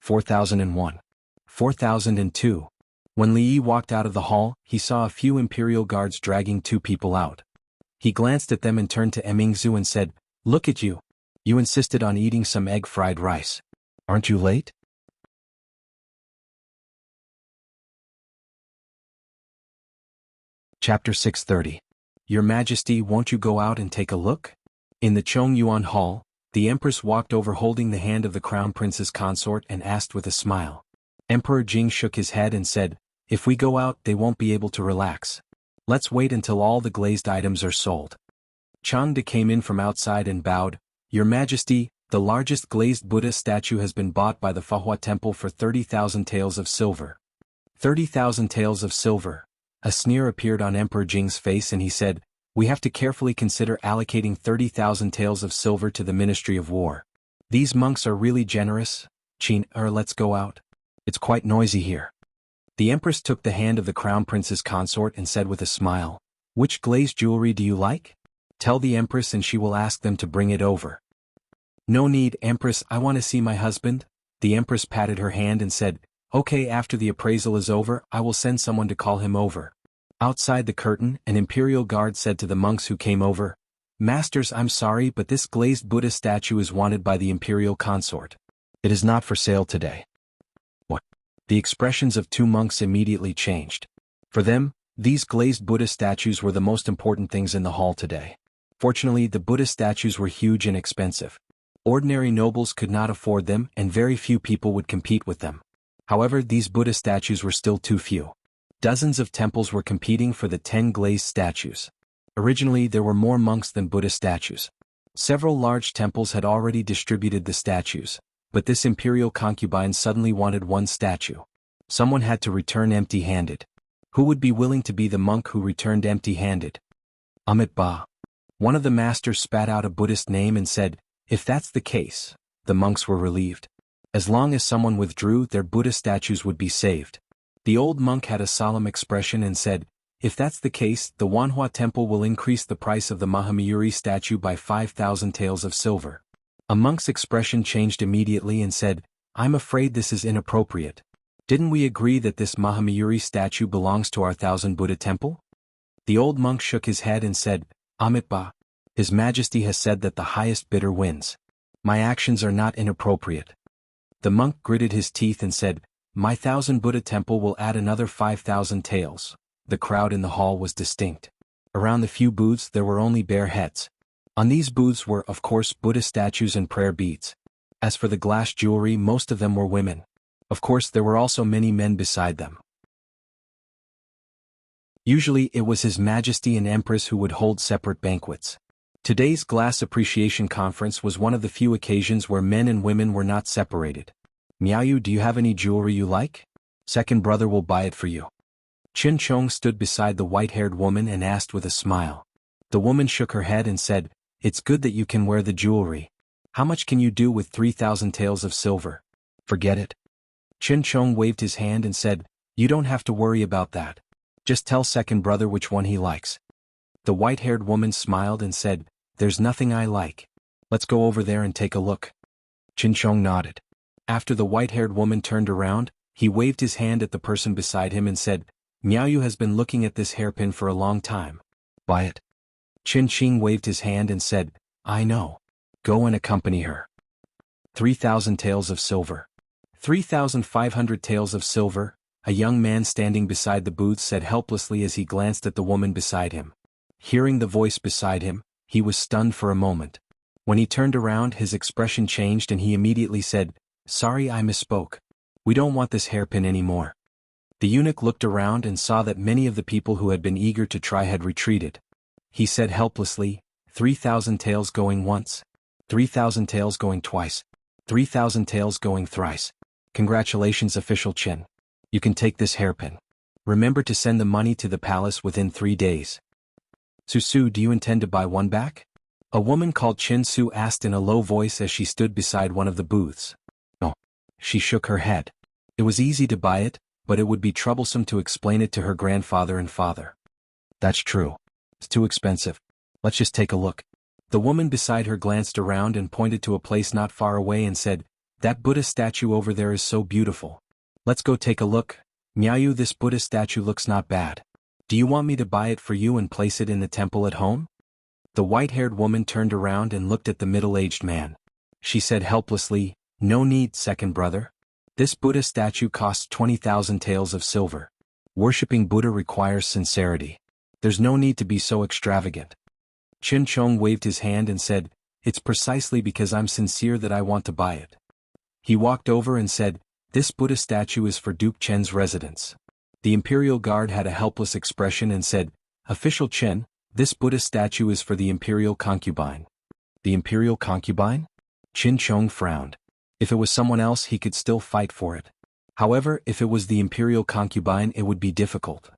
4,001. 4,002. When Li Yi walked out of the hall, he saw a few imperial guards dragging two people out. He glanced at them and turned to Emingzu and said, "Look at you. You insisted on eating some egg fried rice. Aren't you late?" Chapter 630. Your Majesty, won't you go out and take a look? In the Chongyuan Hall, the Empress walked over holding the hand of the Crown Prince's consort and asked with a smile. Emperor Jing shook his head and said, "If we go out, they won't be able to relax. Let's wait until all the glazed items are sold." Changde came in from outside and bowed. "Your Majesty, the largest glazed Buddha statue has been bought by the Fahua Temple for 30,000 taels of silver." 30,000 taels of silver. A sneer appeared on Emperor Jing's face and he said, "We have to carefully consider allocating 30,000 taels of silver to the Ministry of War. These monks are really generous. Let's go out. It's quite noisy here." The Empress took the hand of the Crown Prince's consort and said with a smile, "Which glazed jewelry do you like? Tell the Empress and she will ask them to bring it over." "No need, Empress, I want to see my husband." The Empress patted her hand and said, "Okay, after the appraisal is over, I will send someone to call him over." Outside the curtain, an imperial guard said to the monks who came over, "Masters, I'm sorry, but this glazed Buddha statue is wanted by the imperial consort. It is not for sale today." What? The expressions of two monks immediately changed. For them, these glazed Buddha statues were the most important things in the hall today. Fortunately, the Buddha statues were huge and expensive. Ordinary nobles could not afford them and very few people would compete with them. However, these Buddha statues were still too few. Dozens of temples were competing for the 10 glazed statues. Originally, there were more monks than Buddha statues. Several large temples had already distributed the statues, but this imperial concubine suddenly wanted one statue. Someone had to return empty-handed. Who would be willing to be the monk who returned empty-handed? Amit Ba. One of the masters spat out a Buddhist name and said, "If that's the case," the monks were relieved. As long as someone withdrew, their Buddha statues would be saved. The old monk had a solemn expression and said, "If that's the case, the Wanhua Temple will increase the price of the Mahamayuri statue by 5,000 taels of silver." A monk's expression changed immediately and said, "I'm afraid this is inappropriate. Didn't we agree that this Mahamayuri statue belongs to our 1,000 Buddha temple?" The old monk shook his head and said, "Amit Ba, His Majesty has said that the highest bidder wins. My actions are not inappropriate." The monk gritted his teeth and said, "My 1,000 Buddha temple will add another 5,000 taels." The crowd in the hall was distinct. Around the few booths there were only bare heads. On these booths were, of course, Buddha statues and prayer beads. As for the glass jewelry, most of them were women. Of course, there were also many men beside them. Usually it was His Majesty and Empress who would hold separate banquets. Today's Glass Appreciation Conference was one of the few occasions where men and women were not separated. "Miaoyu, do you have any jewelry you like? Second brother will buy it for you." Qin Chong stood beside the white-haired woman and asked with a smile. The woman shook her head and said, "It's good that you can wear the jewelry. How much can you do with 3,000 taels of silver?" "Forget it." Qin Chong waved his hand and said, "You don't have to worry about that. Just tell second brother which one he likes." The white-haired woman smiled and said, "There's nothing I like. Let's go over there and take a look." Qin Chong nodded. After the white-haired woman turned around, he waved his hand at the person beside him and said, "Miaoyu has been looking at this hairpin for a long time. Buy it." Qin Qing waved his hand and said, "I know. Go and accompany her." 3,000 taels of silver. 3,500 taels of silver, a young man standing beside the booth said helplessly as he glanced at the woman beside him. Hearing the voice beside him, he was stunned for a moment. When he turned around, his expression changed and he immediately said, "Sorry, I misspoke. We don't want this hairpin anymore." The eunuch looked around and saw that many of the people who had been eager to try had retreated. He said helplessly, 3,000 taels going once. 3,000 taels going twice. 3,000 taels going thrice. Congratulations, official Qin. You can take this hairpin. Remember to send the money to the palace within 3 days. Susu, do you intend to buy one back? A woman called Qin Su asked in a low voice as she stood beside one of the booths. No. She shook her head. It was easy to buy it, but it would be troublesome to explain it to her grandfather and father. That's true. It's too expensive. Let's just take a look. The woman beside her glanced around and pointed to a place not far away and said, "That Buddha statue over there is so beautiful. Let's go take a look." "Miaoyu, this Buddha statue looks not bad. Do you want me to buy it for you and place it in the temple at home?" The white-haired woman turned around and looked at the middle-aged man. She said helplessly, "No need, second brother. This Buddha statue costs 20,000 taels of silver. Worshipping Buddha requires sincerity. There's no need to be so extravagant." Qin Chong waved his hand and said, "It's precisely because I'm sincere that I want to buy it." He walked over and said, "This Buddha statue is for Duke Chen's residence." The imperial guard had a helpless expression and said, "Official Chen, this Buddha statue is for the imperial concubine." "The imperial concubine?" Qin Chong frowned. If it was someone else he could still fight for it. However, if it was the imperial concubine it would be difficult.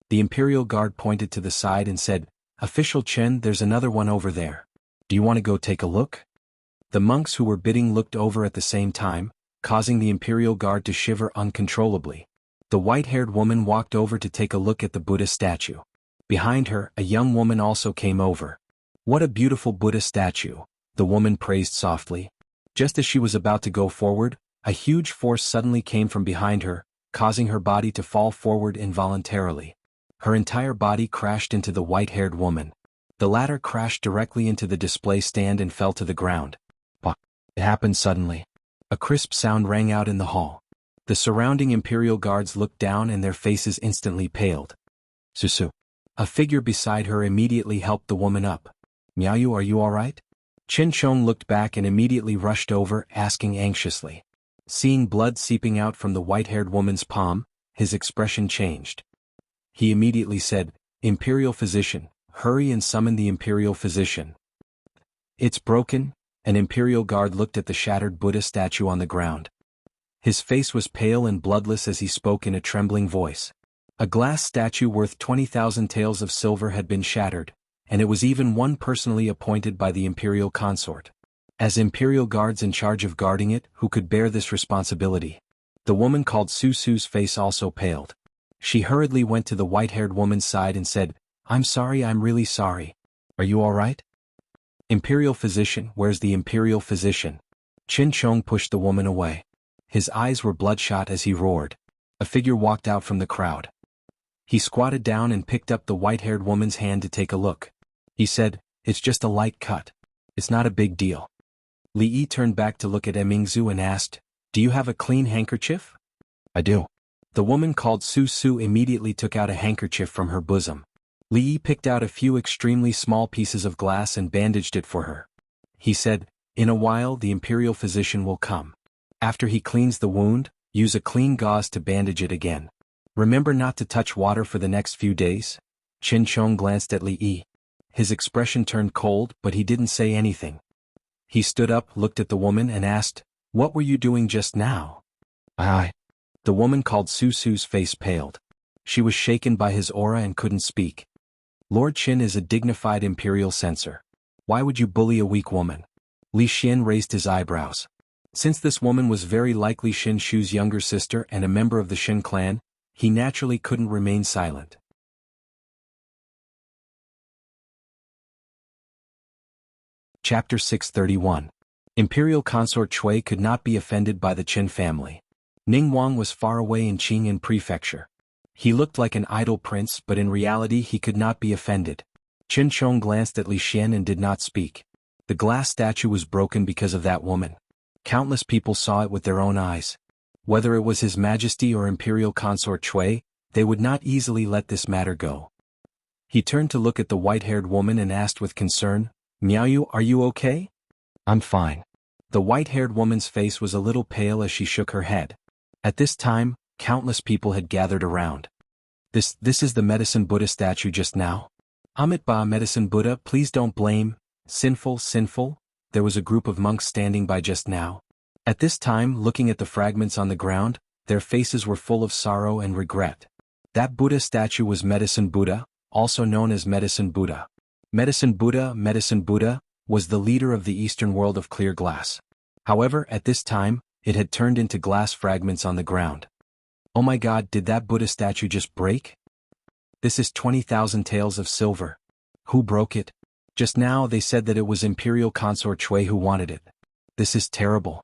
The imperial guard pointed to the side and said, "Official Chen, there's another one over there. Do you want to go take a look?" The monks who were bidding looked over at the same time, causing the imperial guard to shiver uncontrollably. The white-haired woman walked over to take a look at the Buddha statue. Behind her, a young woman also came over. "What a beautiful Buddha statue," the woman praised softly. Just as she was about to go forward, a huge force suddenly came from behind her, causing her body to fall forward involuntarily. Her entire body crashed into the white-haired woman. The latter crashed directly into the display stand and fell to the ground. It happened suddenly. A crisp sound rang out in the hall. The surrounding imperial guards looked down and their faces instantly paled. "Susu." A figure beside her immediately helped the woman up. "Miaoyu, are you all right?" Qin Chong looked back and immediately rushed over, asking anxiously. Seeing blood seeping out from the white-haired woman's palm, his expression changed. He immediately said, "Imperial physician, hurry and summon the imperial physician." "It's broken." An imperial guard looked at the shattered Buddha statue on the ground. His face was pale and bloodless as he spoke in a trembling voice. A glass statue worth 20,000 taels of silver had been shattered, and it was even one personally appointed by the imperial consort. As imperial guards in charge of guarding it, who could bear this responsibility? The woman called Susu's face also paled. She hurriedly went to the white-haired woman's side and said, "I'm sorry, I'm really sorry. Are you all right?" "Imperial physician, where's the imperial physician?" Qin Chong pushed the woman away. His eyes were bloodshot as he roared. A figure walked out from the crowd. He squatted down and picked up the white-haired woman's hand to take a look. He said, "It's just a light cut. It's not a big deal." Li Yi turned back to look at Emingzu and asked, "Do you have a clean handkerchief?" "I do." The woman called Su Su immediately took out a handkerchief from her bosom. Li Yi picked out a few extremely small pieces of glass and bandaged it for her. He said, "In a while the imperial physician will come. After he cleans the wound, use a clean gauze to bandage it again. Remember not to touch water for the next few days." Qin Chong glanced at Li Yi. His expression turned cold, but he didn't say anything. He stood up, looked at the woman and asked, "What were you doing just now?" The woman called Su Su's face paled. She was shaken by his aura and couldn't speak. "Lord Qin is a dignified imperial censor. Why would you bully a weak woman?" Li Xian raised his eyebrows. Since this woman was very likely Xin Shu's younger sister and a member of the Xin clan, he naturally couldn't remain silent. Chapter 631. Imperial consort Cui could not be offended by the Qin family. Ning Wang was far away in Qing'an Prefecture. He looked like an idle prince, but in reality he could not be offended. Qin Chong glanced at Li Xian and did not speak. The glass statue was broken because of that woman. Countless people saw it with their own eyes. Whether it was His Majesty or Imperial Consort Cui, they would not easily let this matter go. He turned to look at the white-haired woman and asked with concern, "Miaoyu, are you okay?" "I'm fine." The white-haired woman's face was a little pale as she shook her head. At this time, countless people had gathered around. This is the medicine Buddha statue just now? Amit Ba medicine Buddha, please don't blame. Sinful. There was a group of monks standing by just now. At this time, looking at the fragments on the ground, their faces were full of sorrow and regret. That Buddha statue was Medicine Buddha, also known as Medicine Buddha. Medicine Buddha, was the leader of the eastern world of clear glass. However, at this time, it had turned into glass fragments on the ground. Oh my God, did that Buddha statue just break? This is 20,000 taels of silver. Who broke it? Just now they said that it was Imperial Consort Chui who wanted it. This is terrible.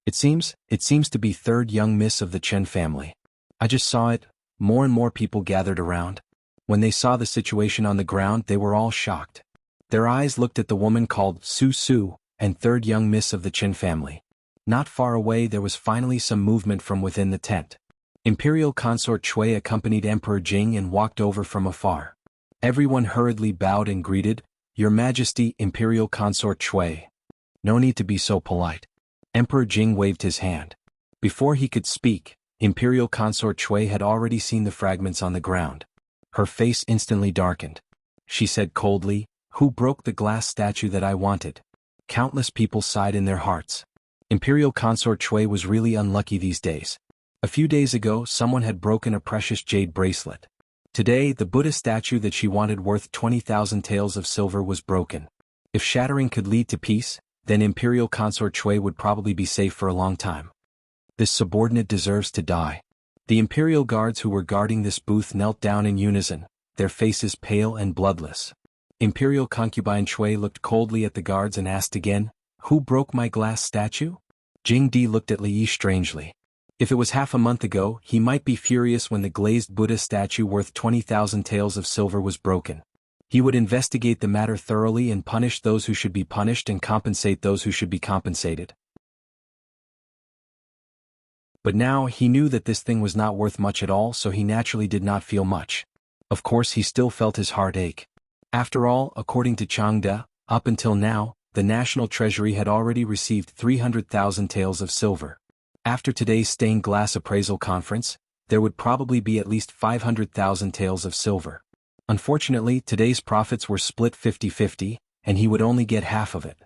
It seems to be third young miss of the Chen family. I just saw it. More and more people gathered around. When they saw the situation on the ground, they were all shocked. Their eyes looked at the woman called Su Su, and third young miss of the Chen family. Not far away there was finally some movement from within the tent. Imperial Consort Chui accompanied Emperor Jing and walked over from afar. Everyone hurriedly bowed and greeted, "Your Majesty, Imperial Consort Chui." No need to be so polite. Emperor Jing waved his hand. Before he could speak, Imperial Consort Chui had already seen the fragments on the ground. Her face instantly darkened. She said coldly, "Who broke the glass statue that I wanted?" Countless people sighed in their hearts. Imperial Consort Chui was really unlucky these days. A few days ago, someone had broken a precious jade bracelet. Today, the Buddha statue that she wanted worth 20,000 taels of silver was broken. If shattering could lead to peace, then Imperial Consort Chui would probably be safe for a long time. This subordinate deserves to die. The Imperial guards who were guarding this booth knelt down in unison, their faces pale and bloodless. Imperial concubine Chui looked coldly at the guards and asked again, "Who broke my glass statue?" Jing Di looked at Li Yi strangely. If it was half a month ago, he might be furious when the glazed Buddha statue worth 20,000 taels of silver was broken. He would investigate the matter thoroughly and punish those who should be punished and compensate those who should be compensated. But now he knew that this thing was not worth much at all, so he naturally did not feel much. Of course he still felt his heart ache. After all, according to Changde, up until now, the National Treasury had already received 300,000 taels of silver. After today's stained glass appraisal conference, there would probably be at least 500,000 taels of silver. Unfortunately, today's profits were split 50-50, and he would only get half of it.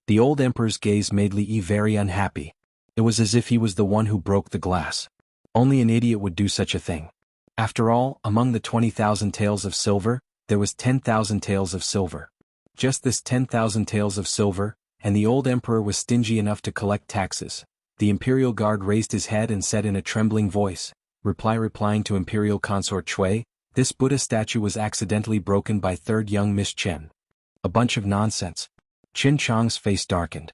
The old emperor's gaze made Li Yi very unhappy. It was as if he was the one who broke the glass. Only an idiot would do such a thing. After all, among the 20,000 taels of silver, there was 10,000 taels of silver. Just this 10,000 taels of silver, and the old emperor was stingy enough to collect taxes. The imperial guard raised his head and said in a trembling voice, replying to Imperial Consort Chui, "This Buddha statue was accidentally broken by third young Miss Chen." A bunch of nonsense. Qin Chang's face darkened.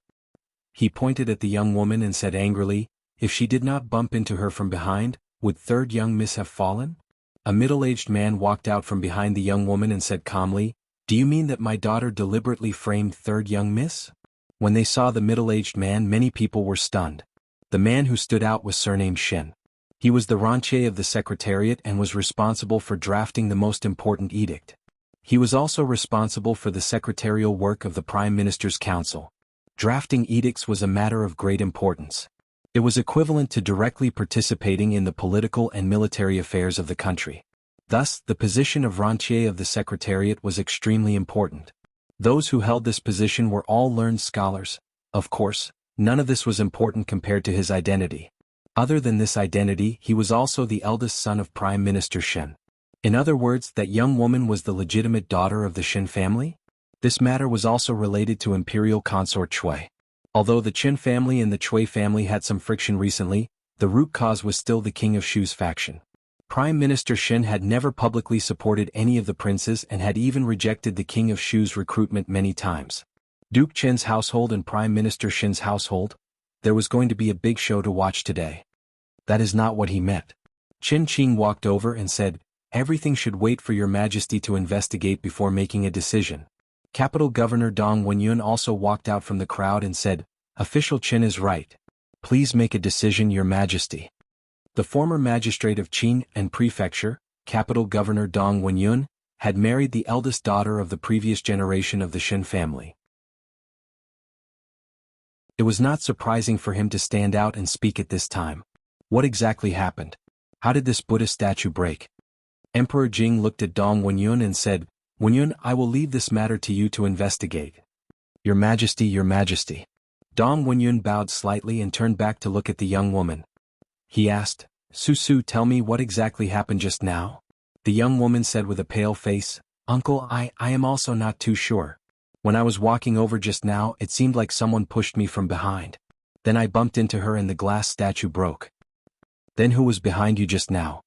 He pointed at the young woman and said angrily, "If she did not bump into her from behind, would third young Miss have fallen?" A middle-aged man walked out from behind the young woman and said calmly, "Do you mean that my daughter deliberately framed third young Miss?" When they saw the middle-aged man, many people were stunned. The man who stood out was surnamed Shen. He was the rentier of the Secretariat and was responsible for drafting the most important edict. He was also responsible for the secretarial work of the Prime Minister's Council. Drafting edicts was a matter of great importance. It was equivalent to directly participating in the political and military affairs of the country. Thus, the position of rentier of the Secretariat was extremely important. Those who held this position were all learned scholars. Of course, none of this was important compared to his identity. Other than this identity, he was also the eldest son of Prime Minister Shen. In other words, that young woman was the legitimate daughter of the Shen family? This matter was also related to Imperial Consort Chui. Although the Qin family and the Chui family had some friction recently, the root cause was still the King of Shu's faction. Prime Minister Shen had never publicly supported any of the princes and had even rejected the King of Shu's recruitment many times. Duke Qin's household and Prime Minister Shen's household? There was going to be a big show to watch today. That is not what he meant. Qin Qing walked over and said, "Everything should wait for your majesty to investigate before making a decision." Capital Governor Dong Wenyun also walked out from the crowd and said, "Official Qin is right. Please make a decision, your majesty." The former magistrate of Qin and Prefecture, Capital Governor Dong Wenyun, had married the eldest daughter of the previous generation of the Shen family. It was not surprising for him to stand out and speak at this time. What exactly happened? How did this Buddha statue break? Emperor Jing looked at Dong Wenyun and said, "Wenyun, I will leave this matter to you to investigate." Your majesty, your majesty." Dong Wenyun bowed slightly and turned back to look at the young woman. He asked, "Su, tell me what exactly happened just now?" The young woman said with a pale face, "Uncle, I am also not too sure. When I was walking over just now, it seemed like someone pushed me from behind. Then I bumped into her and the glass statue broke." "Then who was behind you just now?"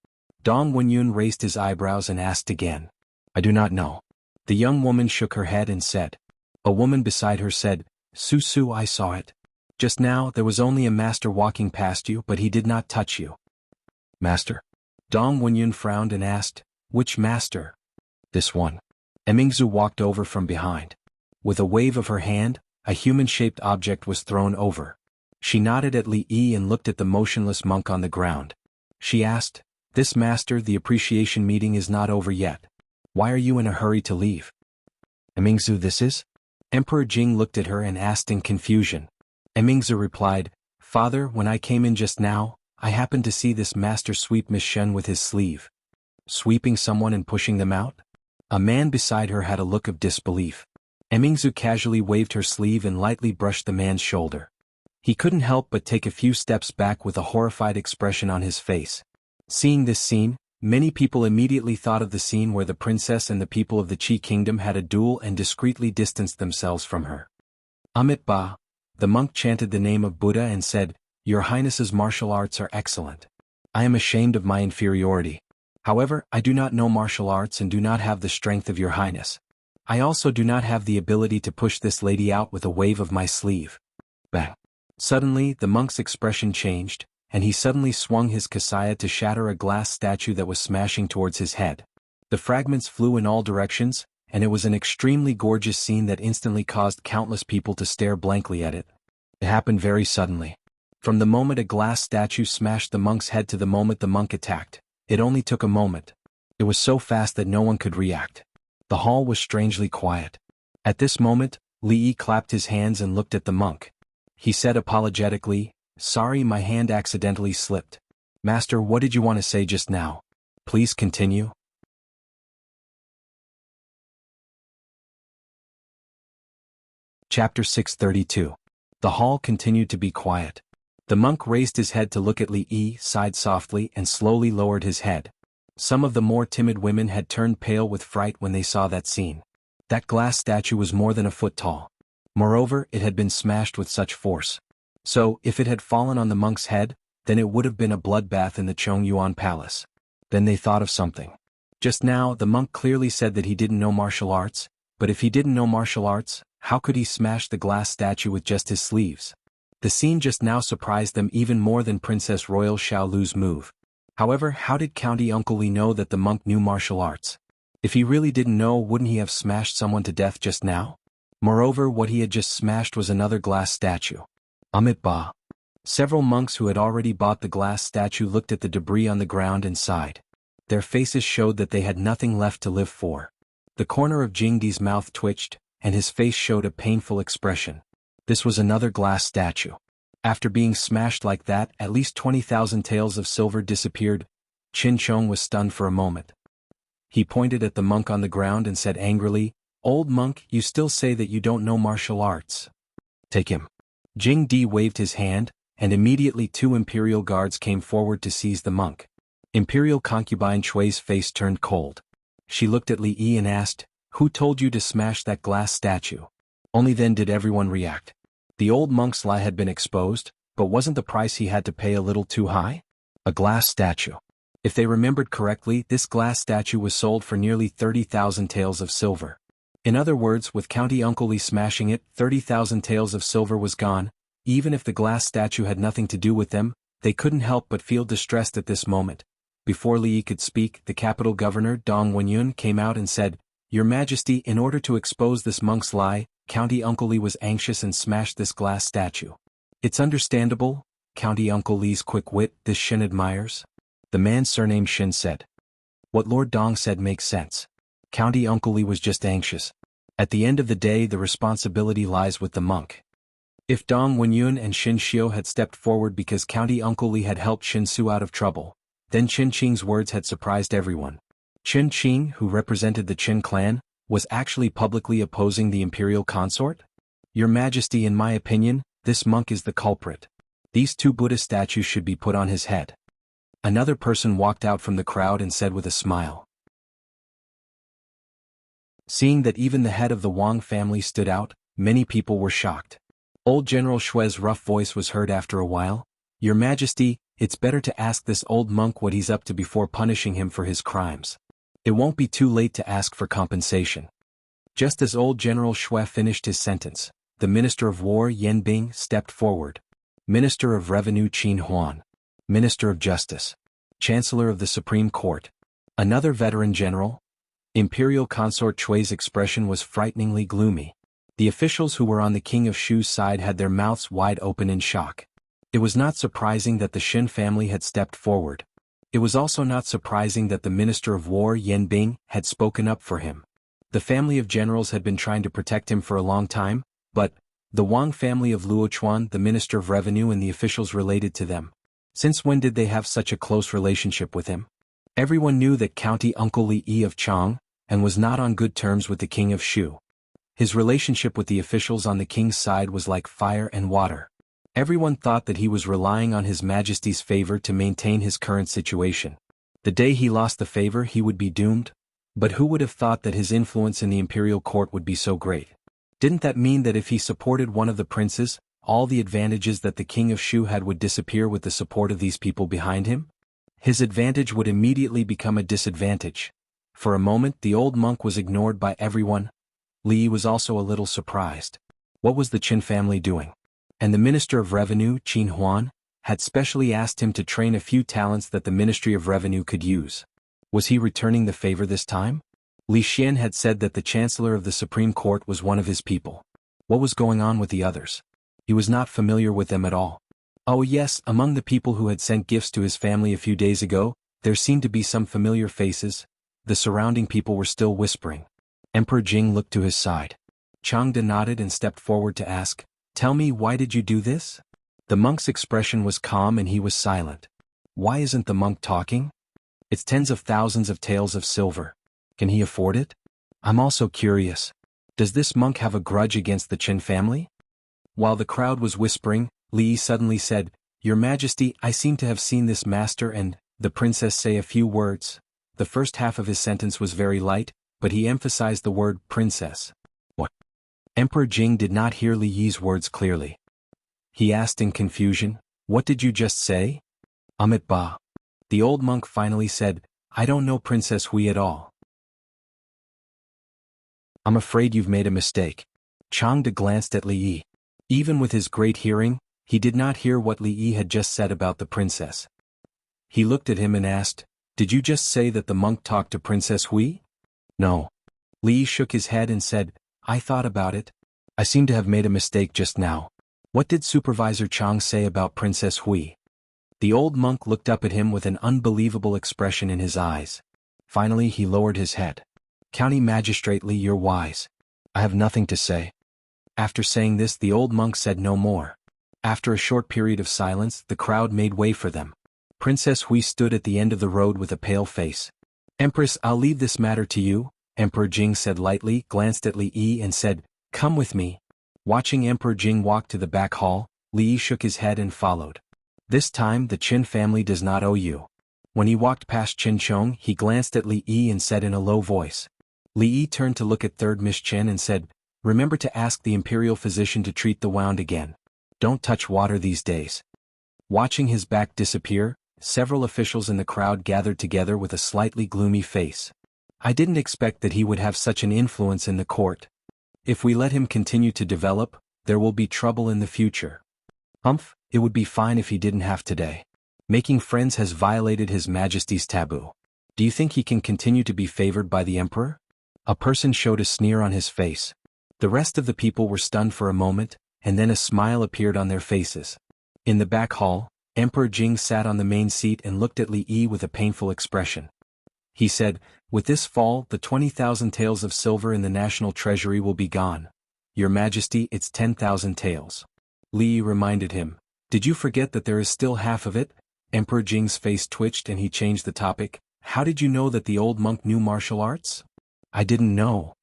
Dong Wenyun raised his eyebrows and asked again. "I do not know." The young woman shook her head and said. A woman beside her said, Su, I saw it. Just now there was only a master walking past you, but he did not touch you. Master? Dong Wenyun frowned and asked, which master? This one. Emingzu walked over from behind. With a wave of her hand, a human-shaped object was thrown over. She nodded at Li Yi and looked at the motionless monk on the ground. She asked, this master, the appreciation meeting is not over yet. Why are you in a hurry to leave? Emingzu, this is? Emperor Jing looked at her and asked in confusion. Emingzu replied, Father, when I came in just now, I happened to see this master sweep Miss Shen with his sleeve. Sweeping someone and pushing them out? A man beside her had a look of disbelief. Emingzu casually waved her sleeve and lightly brushed the man's shoulder. He couldn't help but take a few steps back with a horrified expression on his face. Seeing this scene, many people immediately thought of the scene where the princess and the people of the Qi kingdom had a duel and discreetly distanced themselves from her. Amit Ba. The monk chanted the name of Buddha and said, Your Highness's martial arts are excellent. I am ashamed of my inferiority. However, I do not know martial arts and do not have the strength of Your Highness. I also do not have the ability to push this lady out with a wave of my sleeve. Bang. Suddenly, the monk's expression changed, and he suddenly swung his kasaya to shatter a glass statue that was smashing towards his head. The fragments flew in all directions, and it was an extremely gorgeous scene that instantly caused countless people to stare blankly at it. It happened very suddenly. From the moment a glass statue smashed the monk's head to the moment the monk attacked, it only took a moment. It was so fast that no one could react. The hall was strangely quiet. At this moment, Li Yi clapped his hands and looked at the monk. He said apologetically, Sorry, my hand accidentally slipped. Master, what did you want to say just now? Please continue. Chapter 632. The hall continued to be quiet. The monk raised his head to look at Li Yi, sighed softly and slowly lowered his head. Some of the more timid women had turned pale with fright when they saw that scene. That glass statue was more than a foot tall. Moreover, it had been smashed with such force. So, if it had fallen on the monk's head, then it would have been a bloodbath in the Chongyuan palace. Then they thought of something. Just now, the monk clearly said that he didn't know martial arts, but if he didn't know martial arts, how could he smash the glass statue with just his sleeves? The scene just now surprised them even more than Princess Royal Xiaolu's move. However, how did County Uncle Li know that the monk knew martial arts? If he really didn't know, wouldn't he have smashed someone to death just now? Moreover, what he had just smashed was another glass statue. Amit Ba. Several monks who had already bought the glass statue looked at the debris on the ground and sighed. Their faces showed that they had nothing left to live for. The corner of Jingdi's mouth twitched, and his face showed a painful expression. This was another glass statue. After being smashed like that, at least 20,000 taels of silver disappeared. Qin Chong was stunned for a moment. He pointed at the monk on the ground and said angrily, Old monk, you still say that you don't know martial arts. Take him. Jingdi waved his hand, and immediately 2 imperial guards came forward to seize the monk. Imperial concubine Chui's face turned cold. She looked at Li Yi and asked, Who told you to smash that glass statue? Only then did everyone react. The old monk's lie had been exposed, but wasn't the price he had to pay a little too high? A glass statue. If they remembered correctly, this glass statue was sold for nearly 30,000 taels of silver. In other words, with County Uncle Li smashing it, 30,000 taels of silver was gone. Even if the glass statue had nothing to do with them, they couldn't help but feel distressed at this moment. Before Li Yi could speak, the capital governor Dong Wenyun came out and said, Your Majesty, in order to expose this monk's lie, County Uncle Li was anxious and smashed this glass statue. It's understandable, County Uncle Li's quick wit, this Shin admires. The man surnamed Shin said. What Lord Dong said makes sense. County Uncle Li was just anxious. At the end of the day, the responsibility lies with the monk. If Dong Wenyun and Shin Xiu had stepped forward because County Uncle Li had helped Shin Su out of trouble, then Qin Qing's words had surprised everyone. Qin Qing, who represented the Qin clan, was actually publicly opposing the imperial consort? Your Majesty, in my opinion, this monk is the culprit. These 2 Buddha statues should be put on his head. Another person walked out from the crowd and said with a smile. Seeing that even the head of the Wang family stood out, many people were shocked. Old General Shui's rough voice was heard after a while. Your Majesty, it's better to ask this old monk what he's up to before punishing him for his crimes. It won't be too late to ask for compensation. Just as old General Shui finished his sentence, the Minister of War Yan Bing stepped forward. Minister of Revenue Qin Huan. Minister of Justice. Chancellor of the Supreme Court. Another veteran general? Imperial Consort Chui's expression was frighteningly gloomy. The officials who were on the King of Shu's side had their mouths wide open in shock. It was not surprising that the Xin family had stepped forward. It was also not surprising that the Minister of War Yan Bing had spoken up for him. The family of generals had been trying to protect him for a long time, but the Wang family of Luochuan, the Minister of Revenue and the officials related to them. Since when did they have such a close relationship with him? Everyone knew that County Uncle Li Yi of Chang and was not on good terms with the King of Shu. His relationship with the officials on the king's side was like fire and water. Everyone thought that he was relying on His Majesty's favor to maintain his current situation. The day he lost the favor he would be doomed. But who would have thought that his influence in the imperial court would be so great? Didn't that mean that if he supported one of the princes, all the advantages that the King of Shu had would disappear with the support of these people behind him? His advantage would immediately become a disadvantage. For a moment the old monk was ignored by everyone. Li was also a little surprised. What was the Qin family doing? And the Minister of Revenue, Qin Huan, had specially asked him to train a few talents that the Ministry of Revenue could use. Was he returning the favor this time? Li Xian had said that the Chancellor of the Supreme Court was one of his people. What was going on with the others? He was not familiar with them at all. Oh yes, among the people who had sent gifts to his family a few days ago, there seemed to be some familiar faces. The surrounding people were still whispering. Emperor Jing looked to his side. Changde nodded and stepped forward to ask, "Tell me, why did you do this?" The monk's expression was calm and he was silent. Why isn't the monk talking? It's tens of thousands of taels of silver. Can he afford it? I'm also curious. Does this monk have a grudge against the Qin family? While the crowd was whispering, Li suddenly said, "Your Majesty, I seem to have seen this master and the princess say a few words." The first half of his sentence was very light, but he emphasized the word princess. What? Emperor Jing did not hear Li Yi's words clearly. He asked in confusion, "What did you just say?" Amit Ba. The old monk finally said, "I don't know Princess Hui at all." "I'm afraid you've made a mistake." Changde glanced at Li Yi. Even with his great hearing, he did not hear what Li Yi had just said about the princess. He looked at him and asked, "Did you just say that the monk talked to Princess Hui?" "No." Li Yi shook his head and said, "I thought about it. I seem to have made a mistake just now. What did Supervisor Chang say about Princess Hui?" The old monk looked up at him with an unbelievable expression in his eyes. Finally he lowered his head. "County Magistrate Li, you're wise. I have nothing to say." After saying this the old monk said no more. After a short period of silence the crowd made way for them. Princess Hui stood at the end of the road with a pale face. "Empress, I'll leave this matter to you," Emperor Jing said lightly, glanced at Li Yi and said, "Come with me." Watching Emperor Jing walk to the back hall, Li Yi shook his head and followed. "This time the Qin family does not owe you." When he walked past Qin Chong he glanced at Li Yi and said in a low voice. Li Yi turned to look at third Miss Chen and said, "Remember to ask the imperial physician to treat the wound again. Don't touch water these days." Watching his back disappear, several officials in the crowd gathered together with a slightly gloomy face. "I didn't expect that he would have such an influence in the court. If we let him continue to develop, there will be trouble in the future. Humph, it would be fine if he didn't have today. Making friends has violated His Majesty's taboo. Do you think he can continue to be favored by the emperor?" A person showed a sneer on his face. The rest of the people were stunned for a moment, and then a smile appeared on their faces. In the back hall, Emperor Jing sat on the main seat and looked at Li Yi with a painful expression. He said, "With this fall, the 20,000 taels of silver in the national treasury will be gone. Your Majesty, it's 10,000 taels." Li Yi reminded him, "Did you forget that there is still half of it?" Emperor Jing's face twitched and he changed the topic. "How did you know that the old monk knew martial arts?" "I didn't know."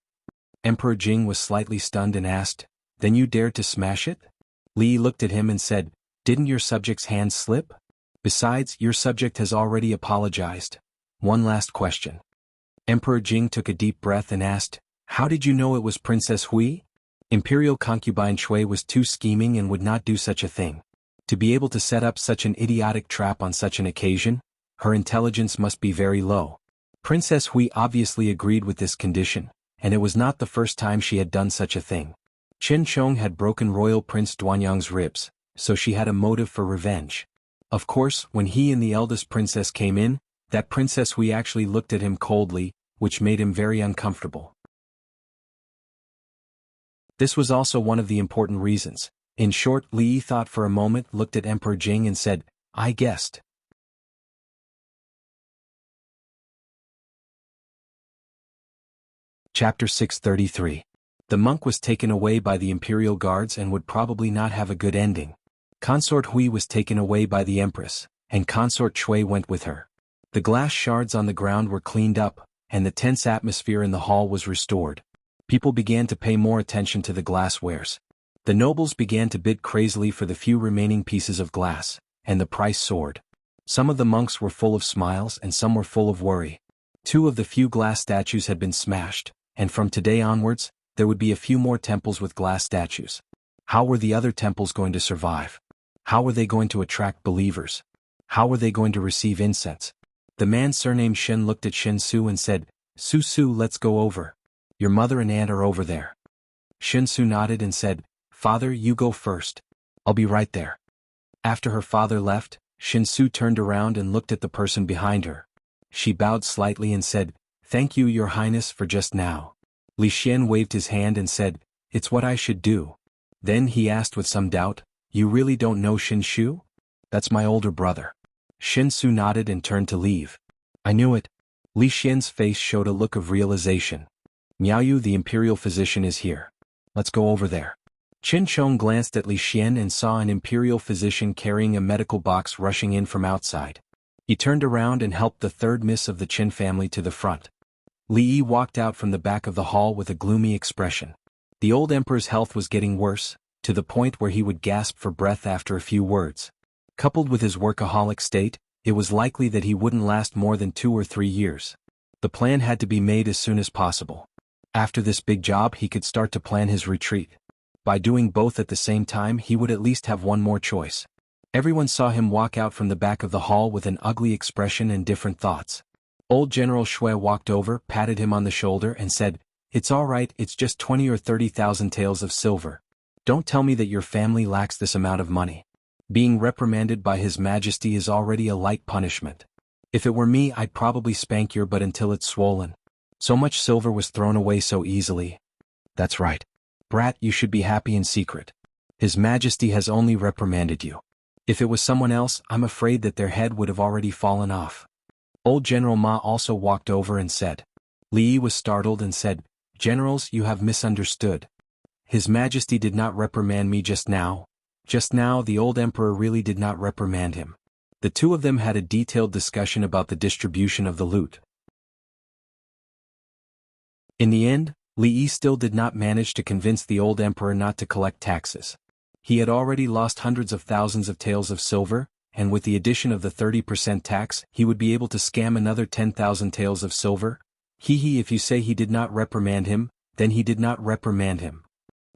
Emperor Jing was slightly stunned and asked, "Then you dared to smash it?" Li Yi looked at him and said, "Didn't your subject's hand slip? Besides, your subject has already apologized. One last question." Emperor Jing took a deep breath and asked, "How did you know it was Princess Hui?" Imperial concubine Shui was too scheming and would not do such a thing. To be able to set up such an idiotic trap on such an occasion, her intelligence must be very low. Princess Hui obviously agreed with this condition, and it was not the first time she had done such a thing. Chen Chong had broken Royal Prince Duanyang's ribs, so she had a motive for revenge. Of course, when he and the eldest princess came in, that Princess Hui actually looked at him coldly, which made him very uncomfortable. This was also one of the important reasons. In short, Li Yi thought for a moment, looked at Emperor Jing and said, "I guessed." Chapter 633. The monk was taken away by the imperial guards and would probably not have a good ending. Consort Hui was taken away by the empress, and Consort Shui went with her. The glass shards on the ground were cleaned up, and the tense atmosphere in the hall was restored. People began to pay more attention to the glasswares. The nobles began to bid crazily for the few remaining pieces of glass, and the price soared. Some of the monks were full of smiles and some were full of worry. 2 of the few glass statues had been smashed, and from today onwards, there would be a few more temples with glass statues. How were the other temples going to survive? How were they going to attract believers? How were they going to receive incense? The man surnamed Shen looked at Shen Su and said, "Su Su, let's go over. Your mother and aunt are over there." Shen Su nodded and said, "Father, you go first. I'll be right there." After her father left, Shen Su turned around and looked at the person behind her. She bowed slightly and said, "Thank you, Your Highness, for just now." Li Xian waved his hand and said, "It's what I should do." Then he asked with some doubt, "You really don't know Shen Shu?" "That's my older brother." Shen Su nodded and turned to leave. "I knew it." Li Xian's face showed a look of realization. "Miao Yu, the imperial physician, is here. Let's go over there." Chen Chong glanced at Li Xian and saw an imperial physician carrying a medical box rushing in from outside. He turned around and helped the third miss of the Chen family to the front. Li Yi walked out from the back of the hall with a gloomy expression. The old emperor's health was getting worse, to the point where he would gasp for breath after a few words. Coupled with his workaholic state, it was likely that he wouldn't last more than 2 or 3 years. The plan had to be made as soon as possible. After this big job, he could start to plan his retreat. By doing both at the same time, he would at least have one more choice. Everyone saw him walk out from the back of the hall with an ugly expression and different thoughts. Old General Shui walked over, patted him on the shoulder and said, "It's all right, it's just 20 or 30,000 taels of silver. Don't tell me that your family lacks this amount of money. Being reprimanded by His Majesty is already a light punishment. If it were me, I'd probably spank your butt until it's swollen. So much silver was thrown away so easily." "That's right. Brat, you should be happy in secret. His Majesty has only reprimanded you. If it was someone else, I'm afraid that their head would have already fallen off." Old General Ma also walked over and said. Li Yi was startled and said, "Generals, you have misunderstood. His Majesty did not reprimand me just now. Just now the old emperor really did not reprimand him." The 2 of them had a detailed discussion about the distribution of the loot. In the end, Li Yi still did not manage to convince the old emperor not to collect taxes. He had already lost hundreds of thousands of taels of silver, and with the addition of the 30% tax, he would be able to scam another 10,000 taels of silver. If you say he did not reprimand him, then he did not reprimand him.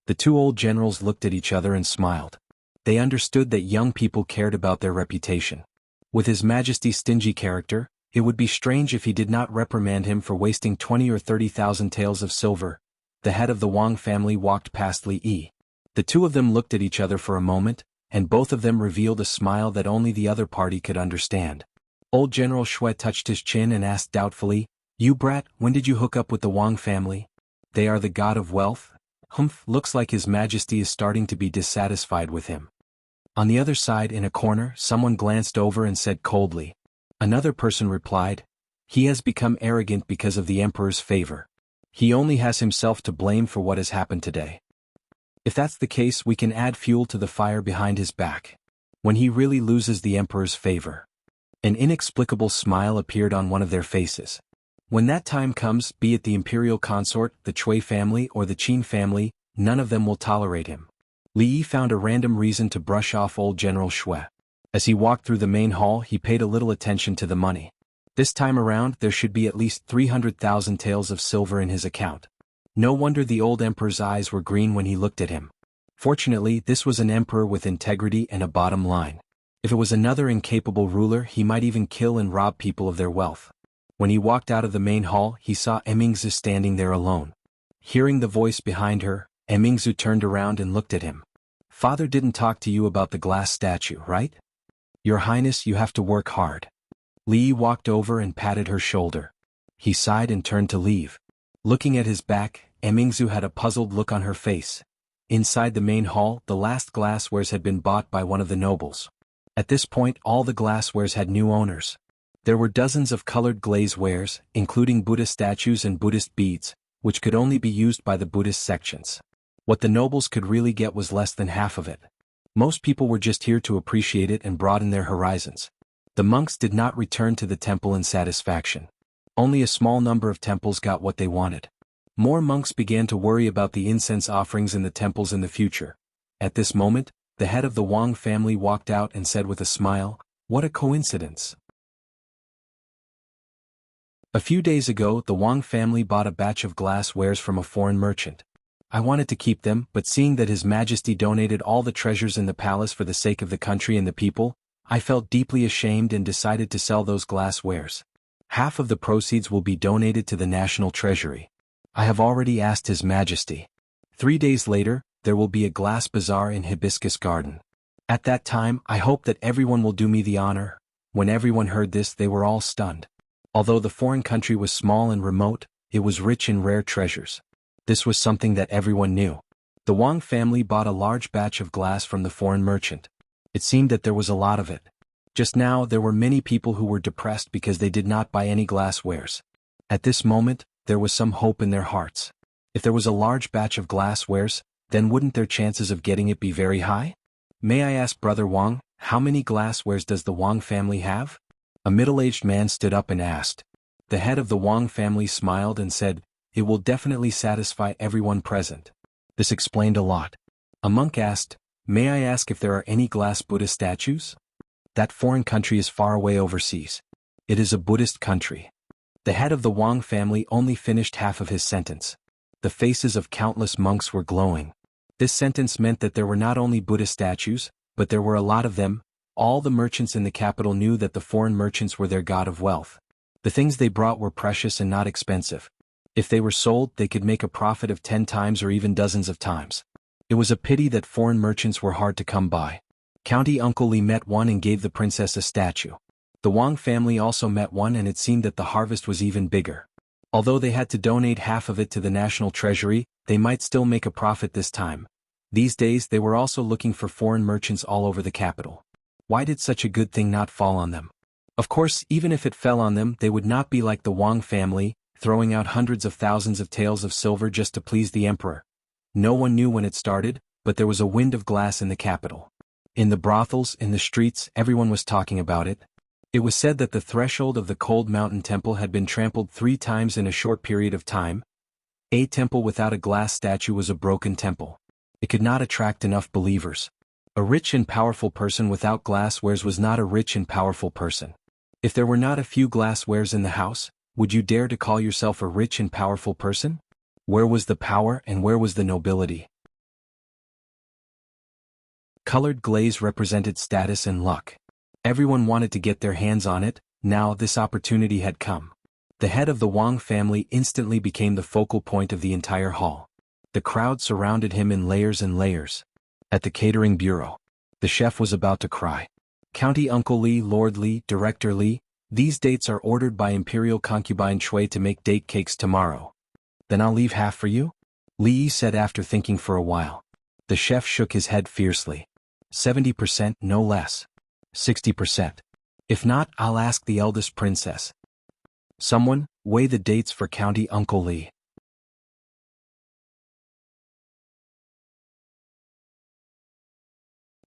The 2 old generals looked at each other and smiled. They understood that young people cared about their reputation. With His Majesty's stingy character, it would be strange if he did not reprimand him for wasting 20 or 30,000 taels of silver. The head of the Wang family walked past Li Yi. The 2 of them looked at each other for a moment, and both of them revealed a smile that only the other party could understand. Old General Shui touched his chin and asked doubtfully, "You brat, when did you hook up with the Wang family? They are the god of wealth?" "Humph, looks like His Majesty is starting to be dissatisfied with him." On the other side in a corner, someone glanced over and said coldly. Another person replied, "He has become arrogant because of the emperor's favor. He only has himself to blame for what has happened today. If that's the case, we can add fuel to the fire behind his back. When he really loses the emperor's favor." An inexplicable smile appeared on one of their faces. When that time comes, be it the imperial consort, the Chui family or the Qin family, none of them will tolerate him. Li Yi found a random reason to brush off old General Shui. As he walked through the main hall, he paid a little attention to the money. This time around, there should be at least 300,000 taels of silver in his account. No wonder the old emperor's eyes were green when he looked at him. Fortunately, this was an emperor with integrity and a bottom line. If it was another incapable ruler, he might even kill and rob people of their wealth. When he walked out of the main hall, he saw Emmingzi standing there alone. Hearing the voice behind her, Mingzu turned around and looked at him. Father didn't talk to you about the glass statue, right? Your Highness, you have to work hard. Li walked over and patted her shoulder. He sighed and turned to leave. Looking at his back, Mingzu had a puzzled look on her face. Inside the main hall, the last glasswares had been bought by one of the nobles. At this point, all the glasswares had new owners. There were dozens of colored glaze wares, including Buddha statues and Buddhist beads, which could only be used by the Buddhist sections. What the nobles could really get was less than half of it. Most people were just here to appreciate it and broaden their horizons. The monks did not return to the temple in satisfaction. Only a small number of temples got what they wanted. More monks began to worry about the incense offerings in the temples in the future. At this moment, the head of the Wang family walked out and said with a smile, "What a coincidence." A few days ago, the Wang family bought a batch of glass wares from a foreign merchant. I wanted to keep them, but seeing that His Majesty donated all the treasures in the palace for the sake of the country and the people, I felt deeply ashamed and decided to sell those glass wares. Half of the proceeds will be donated to the national treasury. I have already asked His Majesty. 3 days later, there will be a glass bazaar in Hibiscus Garden. At that time, I hope that everyone will do me the honor. When everyone heard this, they were all stunned. Although the foreign country was small and remote, it was rich in rare treasures. This was something that everyone knew. The Wang family bought a large batch of glass from the foreign merchant. It seemed that there was a lot of it. Just now, there were many people who were depressed because they did not buy any glasswares. At this moment, there was some hope in their hearts. If there was a large batch of glasswares, then wouldn't their chances of getting it be very high? May I ask Brother Wang, how many glasswares does the Wang family have? A middle-aged man stood up and asked. The head of the Wang family smiled and said, "It will definitely satisfy everyone present." This explained a lot. A monk asked, "May I ask if there are any glass Buddha statues?" That foreign country is far away overseas. It is a Buddhist country. The head of the Wang family only finished half of his sentence. The faces of countless monks were glowing. This sentence meant that there were not only Buddha statues, but there were a lot of them. All the merchants in the capital knew that the foreign merchants were their god of wealth. The things they brought were precious and not expensive. If they were sold, they could make a profit of 10 times or even dozens of times. It was a pity that foreign merchants were hard to come by. County Uncle Li met one and gave the princess a statue. The Wang family also met one, and it seemed that the harvest was even bigger. Although they had to donate half of it to the national treasury, they might still make a profit this time. These days they were also looking for foreign merchants all over the capital. Why did such a good thing not fall on them? Of course, even if it fell on them, they would not be like the Wang family, throwing out hundreds of thousands of taels of silver just to please the emperor. No one knew when it started, but there was a wind of glass in the capital. In the brothels, in the streets, everyone was talking about it. It was said that the threshold of the Cold Mountain Temple had been trampled 3 times in a short period of time. A temple without a glass statue was a broken temple. It could not attract enough believers. A rich and powerful person without glasswares was not a rich and powerful person. If there were not a few glasswares in the house, would you dare to call yourself a rich and powerful person? Where was the power and where was the nobility? Colored glaze represented status and luck. Everyone wanted to get their hands on it. Now this opportunity had come. The head of the Wang family instantly became the focal point of the entire hall. The crowd surrounded him in layers and layers. At the catering bureau, the chef was about to cry. County Uncle Li, Lord Li, Director Li, these dates are ordered by Imperial Concubine Chui to make date cakes tomorrow. Then I'll leave half for you? Li said after thinking for a while. The chef shook his head fiercely. 70%, no less. 60%. If not, I'll ask the eldest princess. Someone, weigh the dates for County Uncle Li.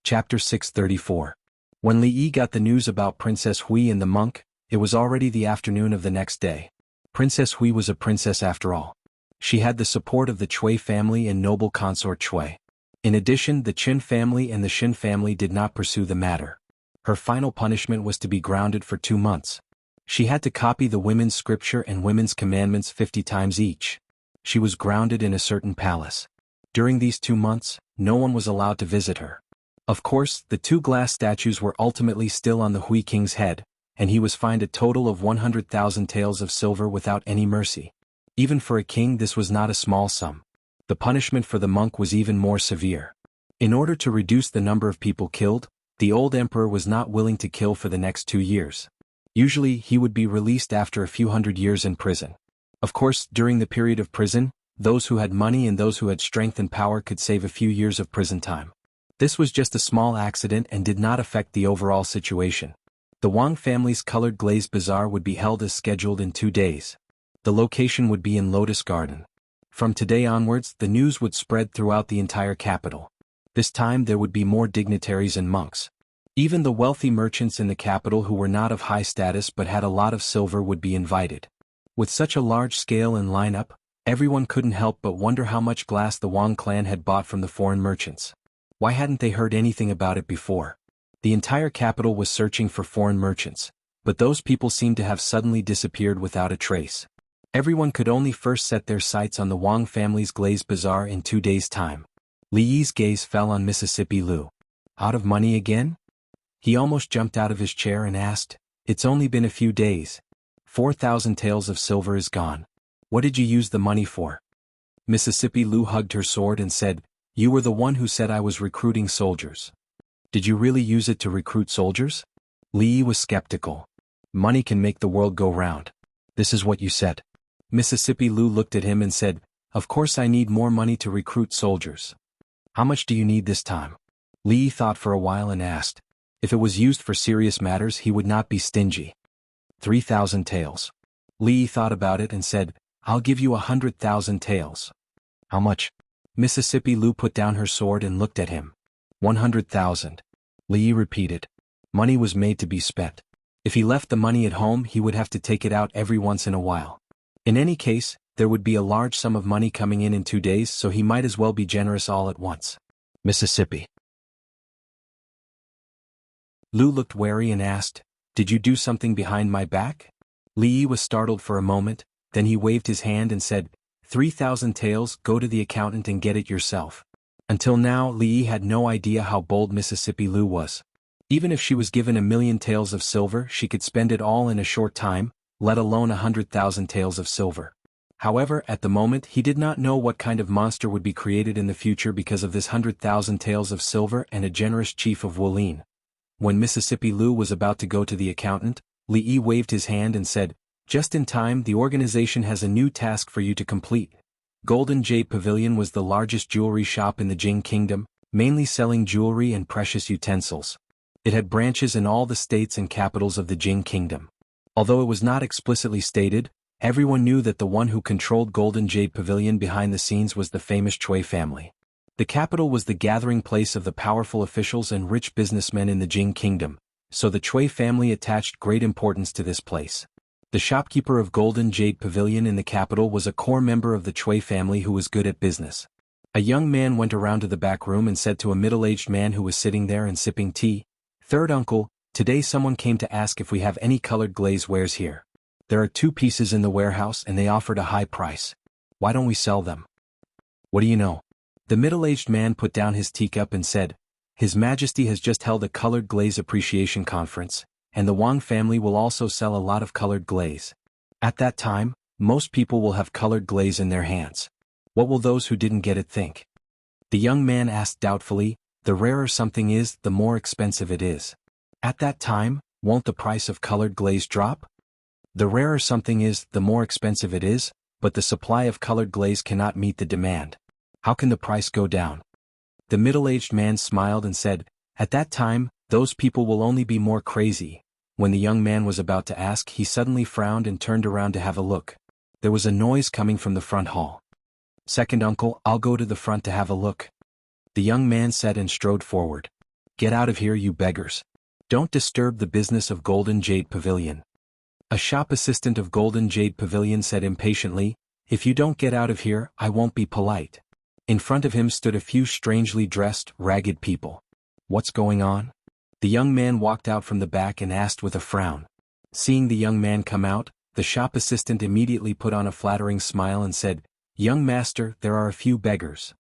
Chapter 634. When Li Yi got the news about Princess Hui and the monk, it was already the afternoon of the next day. Princess Hui was a princess after all. She had the support of the Chui family and noble consort Chui. In addition, the Qin family and the Xin family did not pursue the matter. Her final punishment was to be grounded for 2 months. She had to copy the women's scripture and women's commandments 50 times each. She was grounded in a certain palace. During these 2 months, no one was allowed to visit her. Of course, the 2 glass statues were ultimately still on the Hui King's head, and he was fined a total of 100,000 taels of silver without any mercy. Even for a king this was not a small sum. The punishment for the monk was even more severe. In order to reduce the number of people killed, the old emperor was not willing to kill for the next 2 years. Usually he would be released after a few hundred years in prison. Of course, during the period of prison, those who had money and those who had strength and power could save a few years of prison time. This was just a small accident and did not affect the overall situation. The Wang family's colored glaze bazaar would be held as scheduled in 2 days. The location would be in Lotus Garden. From today onwards, the news would spread throughout the entire capital. This time there would be more dignitaries and monks. Even the wealthy merchants in the capital who were not of high status but had a lot of silver would be invited. With such a large scale and lineup, everyone couldn't help but wonder how much glass the Wang clan had bought from the foreign merchants. Why hadn't they heard anything about it before? The entire capital was searching for foreign merchants, but those people seemed to have suddenly disappeared without a trace. Everyone could only first set their sights on the Wang family's glaze bazaar in 2 days' time. Li Yi's gaze fell on Mississippi Lu. Out of money again? He almost jumped out of his chair and asked, "It's only been a few days. 4,000 taels of silver is gone. What did you use the money for?" Mississippi Lu hugged her sword and said, "You were the one who said I was recruiting soldiers. Did you really use it to recruit soldiers?" Li Yi was skeptical. "Money can make the world go round. This is what you said." Mississippi Lu looked at him and said, "Of course I need more money to recruit soldiers. How much do you need this time?" Li Yi thought for a while and asked. If it was used for serious matters he would not be stingy. 3,000 taels. Li Yi thought about it and said, "I'll give you 100,000 taels." "How much?" Mississippi Lu put down her sword and looked at him. 100,000. Li Yi repeated. Money was made to be spent. If he left the money at home he would have to take it out every once in a while. In any case, there would be a large sum of money coming in 2 days, so he might as well be generous all at once. Mississippi Lu looked wary and asked, "Did you do something behind my back?" Li Yi was startled for a moment, then he waved his hand and said, 3,000 taels, go to the accountant and get it yourself. Until now Li Yi had no idea how bold Mississippi Lu was. Even if she was given 1,000,000 taels of silver she could spend it all in a short time, let alone 100,000 taels of silver. However, at the moment he did not know what kind of monster would be created in the future because of this 100,000 taels of silver and a generous chief of Wulin. When Mississippi Lu was about to go to the accountant, Li Yi waved his hand and said, "Just in time, the organization has a new task for you to complete." Golden Jade Pavilion was the largest jewelry shop in the Jing Kingdom, mainly selling jewelry and precious utensils. It had branches in all the states and capitals of the Jing Kingdom. Although it was not explicitly stated, everyone knew that the one who controlled Golden Jade Pavilion behind the scenes was the famous Cui family. The capital was the gathering place of the powerful officials and rich businessmen in the Jing Kingdom, so the Cui family attached great importance to this place. The shopkeeper of Golden Jade Pavilion in the capital was a core member of the Cui family who was good at business. A young man went around to the back room and said to a middle-aged man who was sitting there and sipping tea, "Third uncle, today someone came to ask if we have any colored glaze wares here. There are 2 pieces in the warehouse and they offered a high price. Why don't we sell them?" "What do you know?" The middle-aged man put down his teacup and said, "His Majesty has just held a colored glaze appreciation conference, and the Wang family will also sell a lot of colored glaze. At that time, most people will have colored glaze in their hands. What will those who didn't get it think?" The young man asked doubtfully, "The rarer something is, the more expensive it is. At that time, won't the price of colored glaze drop?" "The rarer something is, the more expensive it is, but the supply of colored glaze cannot meet the demand. How can the price go down?" The middle-aged man smiled and said, "At that time, those people will only be more crazy." When the young man was about to ask, he suddenly frowned and turned around to have a look. There was a noise coming from the front hall. "Second uncle, I'll go to the front to have a look," the young man said and strode forward. "Get out of here, you beggars. Don't disturb the business of Golden Jade Pavilion." A shop assistant of Golden Jade Pavilion said impatiently, "If you don't get out of here, I won't be polite." In front of him stood a few strangely dressed, ragged people. "What's going on?" The young man walked out from the back and asked with a frown. Seeing the young man come out, the shop assistant immediately put on a flattering smile and said, "Young master, there are a few beggars.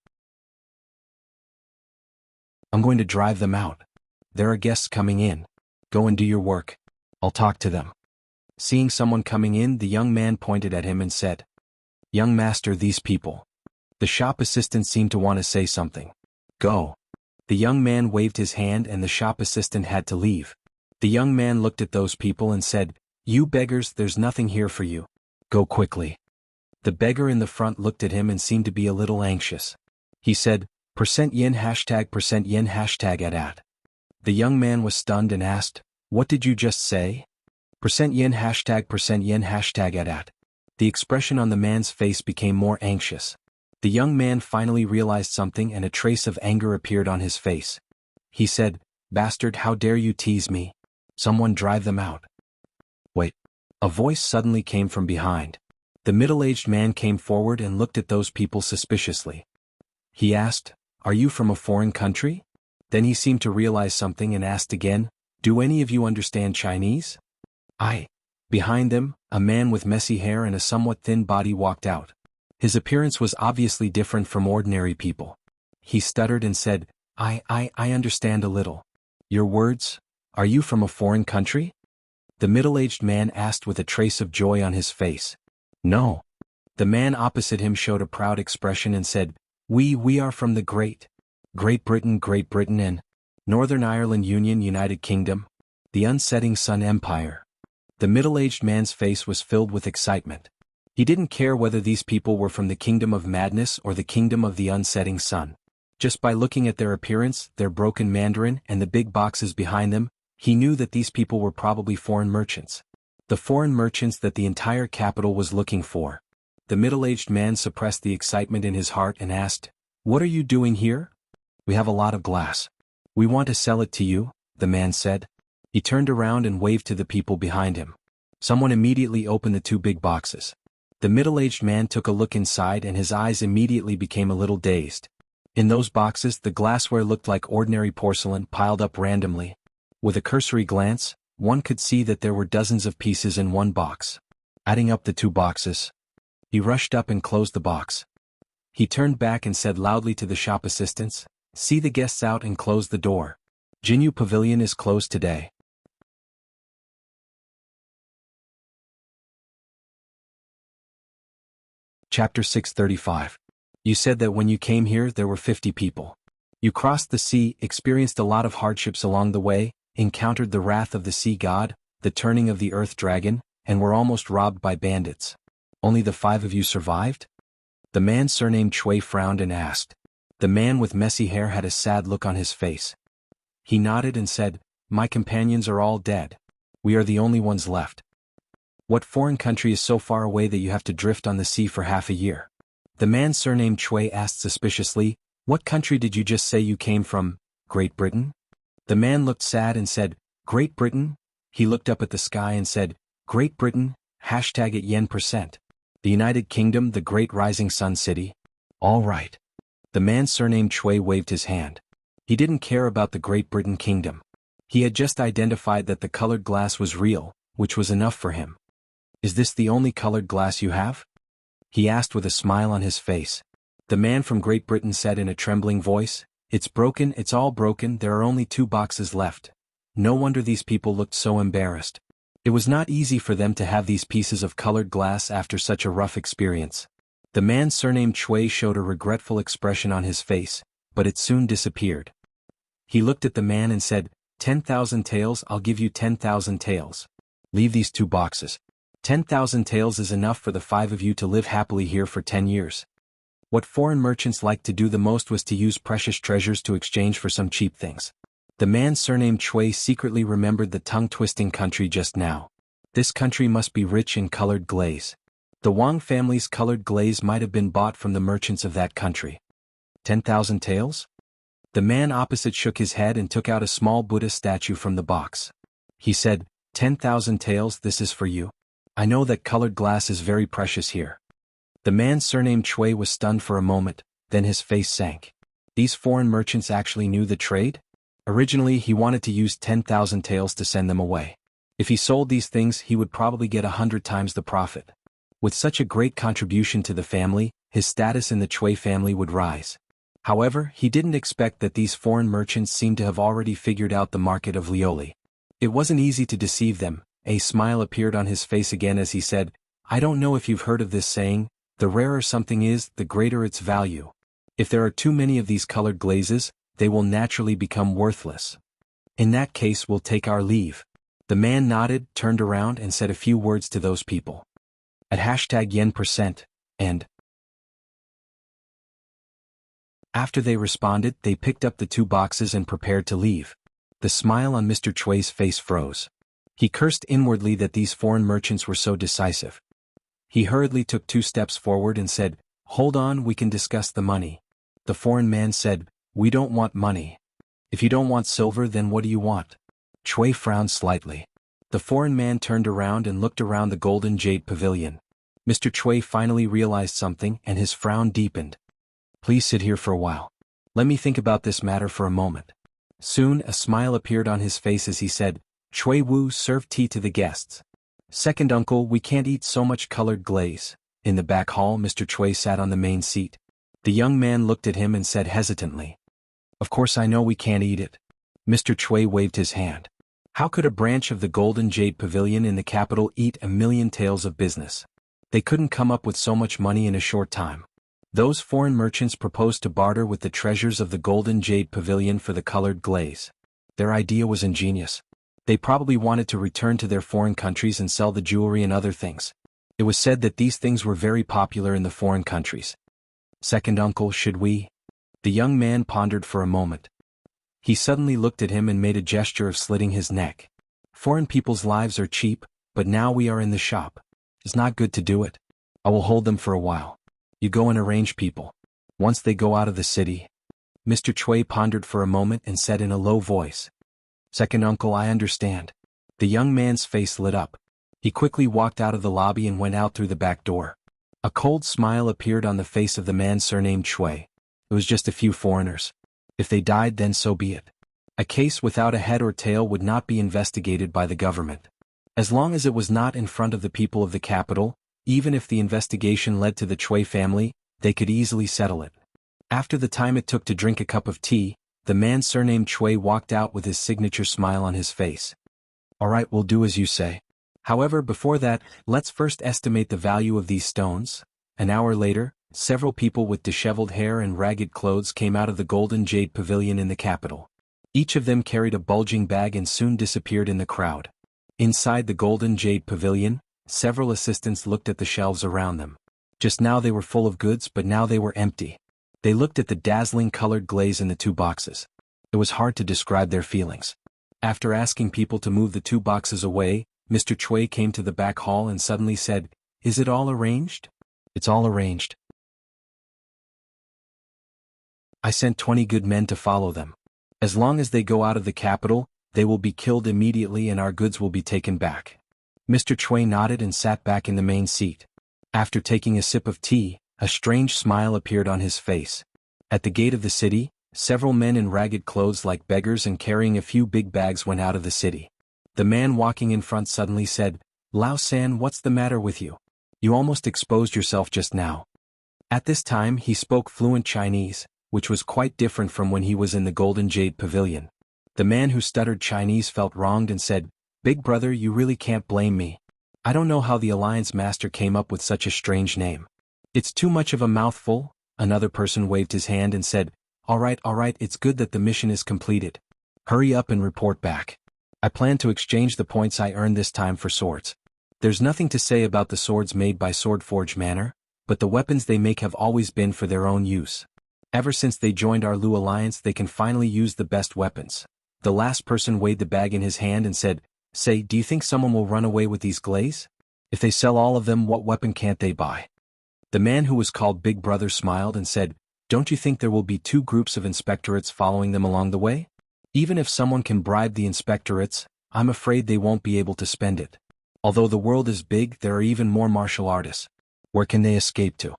I'm going to drive them out. There are guests coming in. Go and do your work. I'll talk to them." Seeing someone coming in, the young man pointed at him and said, Young master, these people. The shop assistant seemed to want to say something. Go. The young man waved his hand and the shop assistant had to leave. The young man looked at those people and said, "You beggars, there's nothing here for you. Go quickly." The beggar in the front looked at him and seemed to be a little anxious. He said, %yen #% yen #at. The young man was stunned and asked, "What did you just say?" %yen %% yen #at. The expression on the man's face became more anxious. The young man finally realized something and a trace of anger appeared on his face. He said, "Bastard, how dare you tease me? Someone drive them out." Wait. A voice suddenly came from behind. The middle-aged man came forward and looked at those people suspiciously. He asked, "Are you from a foreign country?" Then he seemed to realize something and asked again, "Do any of you understand Chinese?" "I." Behind them, a man with messy hair and a somewhat thin body walked out. His appearance was obviously different from ordinary people. He stuttered and said, I understand a little. Your words? Are you from a foreign country?" The middle-aged man asked with a trace of joy on his face. "No." The man opposite him showed a proud expression and said, We are from the Great Britain and Northern Ireland Union, United Kingdom, the Unsetting Sun Empire." The middle-aged man's face was filled with excitement. He didn't care whether these people were from the Kingdom of Madness or the Kingdom of the Unsetting Sun. Just by looking at their appearance, their broken Mandarin, and the big boxes behind them, he knew that these people were probably foreign merchants. The foreign merchants that the entire capital was looking for. The middle-aged man suppressed the excitement in his heart and asked, "What are you doing here?" "We have a lot of glass. We want to sell it to you," the man said. He turned around and waved to the people behind him. Someone immediately opened the two big boxes. The middle-aged man took a look inside and his eyes immediately became a little dazed. In those boxes, the glassware looked like ordinary porcelain piled up randomly. With a cursory glance, one could see that there were dozens of pieces in one box. Adding up the two boxes, he rushed up and closed the box. He turned back and said loudly to the shop assistants, "See the guests out and close the door. Jianghu Pavilion is closed today." Chapter 635. You said that when you came here there were 50 people. You crossed the sea, experienced a lot of hardships along the way, encountered the wrath of the sea god, the turning of the earth dragon, and were almost robbed by bandits. Only the 5 of you survived? The man surnamed Chui frowned and asked. The man with messy hair had a sad look on his face. He nodded and said, "My companions are all dead. We are the only ones left." "What foreign country is so far away that you have to drift on the sea for half a year?" The man surnamed Chui asked suspiciously, "What country did you just say you came from?" "Great Britain?" The man looked sad and said, "Great Britain?" He looked up at the sky and said, "Great Britain, #at yen%. The United Kingdom, the great rising sun city." "All right." The man surnamed Chui waved his hand. He didn't care about the Great Britain Kingdom. He had just identified that the colored glass was real, which was enough for him. "Is this the only colored glass you have?" he asked with a smile on his face. The man from Great Britain said in a trembling voice, "It's broken, it's all broken, there are only 2 boxes left." No wonder these people looked so embarrassed. It was not easy for them to have these pieces of colored glass after such a rough experience. The man surnamed Chui showed a regretful expression on his face, but it soon disappeared. He looked at the man and said, 10,000 taels, I'll give you 10,000 taels. Leave these 2 boxes. 10,000 taels is enough for the 5 of you to live happily here for 10 years. What foreign merchants liked to do the most was to use precious treasures to exchange for some cheap things. The man surnamed Chui secretly remembered the tongue-twisting country just now. This country must be rich in colored glaze. The Wang family's colored glaze might have been bought from the merchants of that country. 10,000 taels? The man opposite shook his head and took out a small Buddha statue from the box. He said, 10,000 taels, this is for you. I know that colored glass is very precious here. The man surnamed Chui was stunned for a moment, then his face sank. These foreign merchants actually knew the trade? Originally he wanted to use 10,000 taels to send them away. If he sold these things he would probably get 100 times the profit. With such a great contribution to the family, his status in the Chui family would rise. However, he didn't expect that these foreign merchants seemed to have already figured out the market of Lioli. It wasn't easy to deceive them. A smile appeared on his face again as he said, I don't know if you've heard of this saying, The rarer something is, the greater its value. If there are too many of these colored glazes, they will naturally become worthless. In that case, we'll take our leave. The man nodded, turned around and said a few words to those people. At #yen%, and after they responded, they picked up the 2 boxes and prepared to leave. The smile on Mr. Chui's face froze. He cursed inwardly that these foreign merchants were so decisive. He hurriedly took 2 steps forward and said, "Hold on, we can discuss the money." The foreign man said, "We don't want money. If you don't want silver, then what do you want?" Chui frowned slightly. The foreign man turned around and looked around the golden jade pavilion. Mr. Chui finally realized something and his frown deepened. "Please sit here for a while. Let me think about this matter for a moment." Soon a smile appeared on his face as he said, "Chui Wu, serve tea to the guests." "Second uncle, we can't eat so much colored glaze." In the back hall, Mr. Chui sat on the main seat. The young man looked at him and said hesitantly, "Of course I know we can't eat it." Mr. Chui waved his hand. How could a branch of the Golden Jade Pavilion in the capital eat 1,000,000 taels of business? They couldn't come up with so much money in a short time. Those foreign merchants proposed to barter with the treasures of the Golden Jade Pavilion for the colored glaze. Their idea was ingenious. They probably wanted to return to their foreign countries and sell the jewelry and other things. It was said that these things were very popular in the foreign countries. "Second uncle, should we?" The young man pondered for a moment. He suddenly looked at him and made a gesture of slitting his neck. "Foreign people's lives are cheap, but now we are in the shop. It's not good to do it. I will hold them for a while. You go and arrange people. Once they go out of the city." Mr. Chui pondered for a moment and said in a low voice, "Second uncle, I understand." The young man's face lit up. He quickly walked out of the lobby and went out through the back door. A cold smile appeared on the face of the man surnamed Chui. It was just a few foreigners. If they died, then so be it. A case without a head or tail would not be investigated by the government. As long as it was not in front of the people of the capital, even if the investigation led to the Chui family, they could easily settle it. After the time it took to drink a cup of tea, the man surnamed Chui walked out with his signature smile on his face. "All right, we'll do as you say. However, before that, let's first estimate the value of these stones." An hour later, several people with disheveled hair and ragged clothes came out of the Golden Jade Pavilion in the capital. Each of them carried a bulging bag and soon disappeared in the crowd. Inside the Golden Jade Pavilion, several assistants looked at the shelves around them. Just now they were full of goods, but now they were empty. They looked at the dazzling colored glaze in the 2 boxes. It was hard to describe their feelings. After asking people to move the 2 boxes away, Mr. Chui came to the back hall and suddenly said, "Is it all arranged?" "It's all arranged. I sent 20 good men to follow them. As long as they go out of the capital, they will be killed immediately and our goods will be taken back." Mr. Chui nodded and sat back in the main seat. After taking a sip of tea, a strange smile appeared on his face. At the gate of the city, several men in ragged clothes like beggars and carrying a few big bags went out of the city. The man walking in front suddenly said, "Lao San, what's the matter with you? You almost exposed yourself just now." At this time he spoke fluent Chinese, which was quite different from when he was in the Golden Jade Pavilion. The man who stuttered Chinese felt wronged and said, "Big brother, you really can't blame me. I don't know how the Alliance Master came up with such a strange name. It's too much of a mouthful." Another person waved his hand and said, all right, it's good that the mission is completed. Hurry up and report back. I plan to exchange the points I earned this time for swords. There's nothing to say about the swords made by Swordforge Manor, but the weapons they make have always been for their own use. Ever since they joined our Lu Alliance, they can finally use the best weapons." The last person weighed the bag in his hand and said, "Say, do you think someone will run away with these glaze? If they sell all of them, what weapon can't they buy?" The man who was called Big Brother smiled and said, "Don't you think there will be 2 groups of inspectorates following them along the way? Even if someone can bribe the inspectorates, I'm afraid they won't be able to spend it. Although the world is big, there are even more martial artists. Where can they escape to?"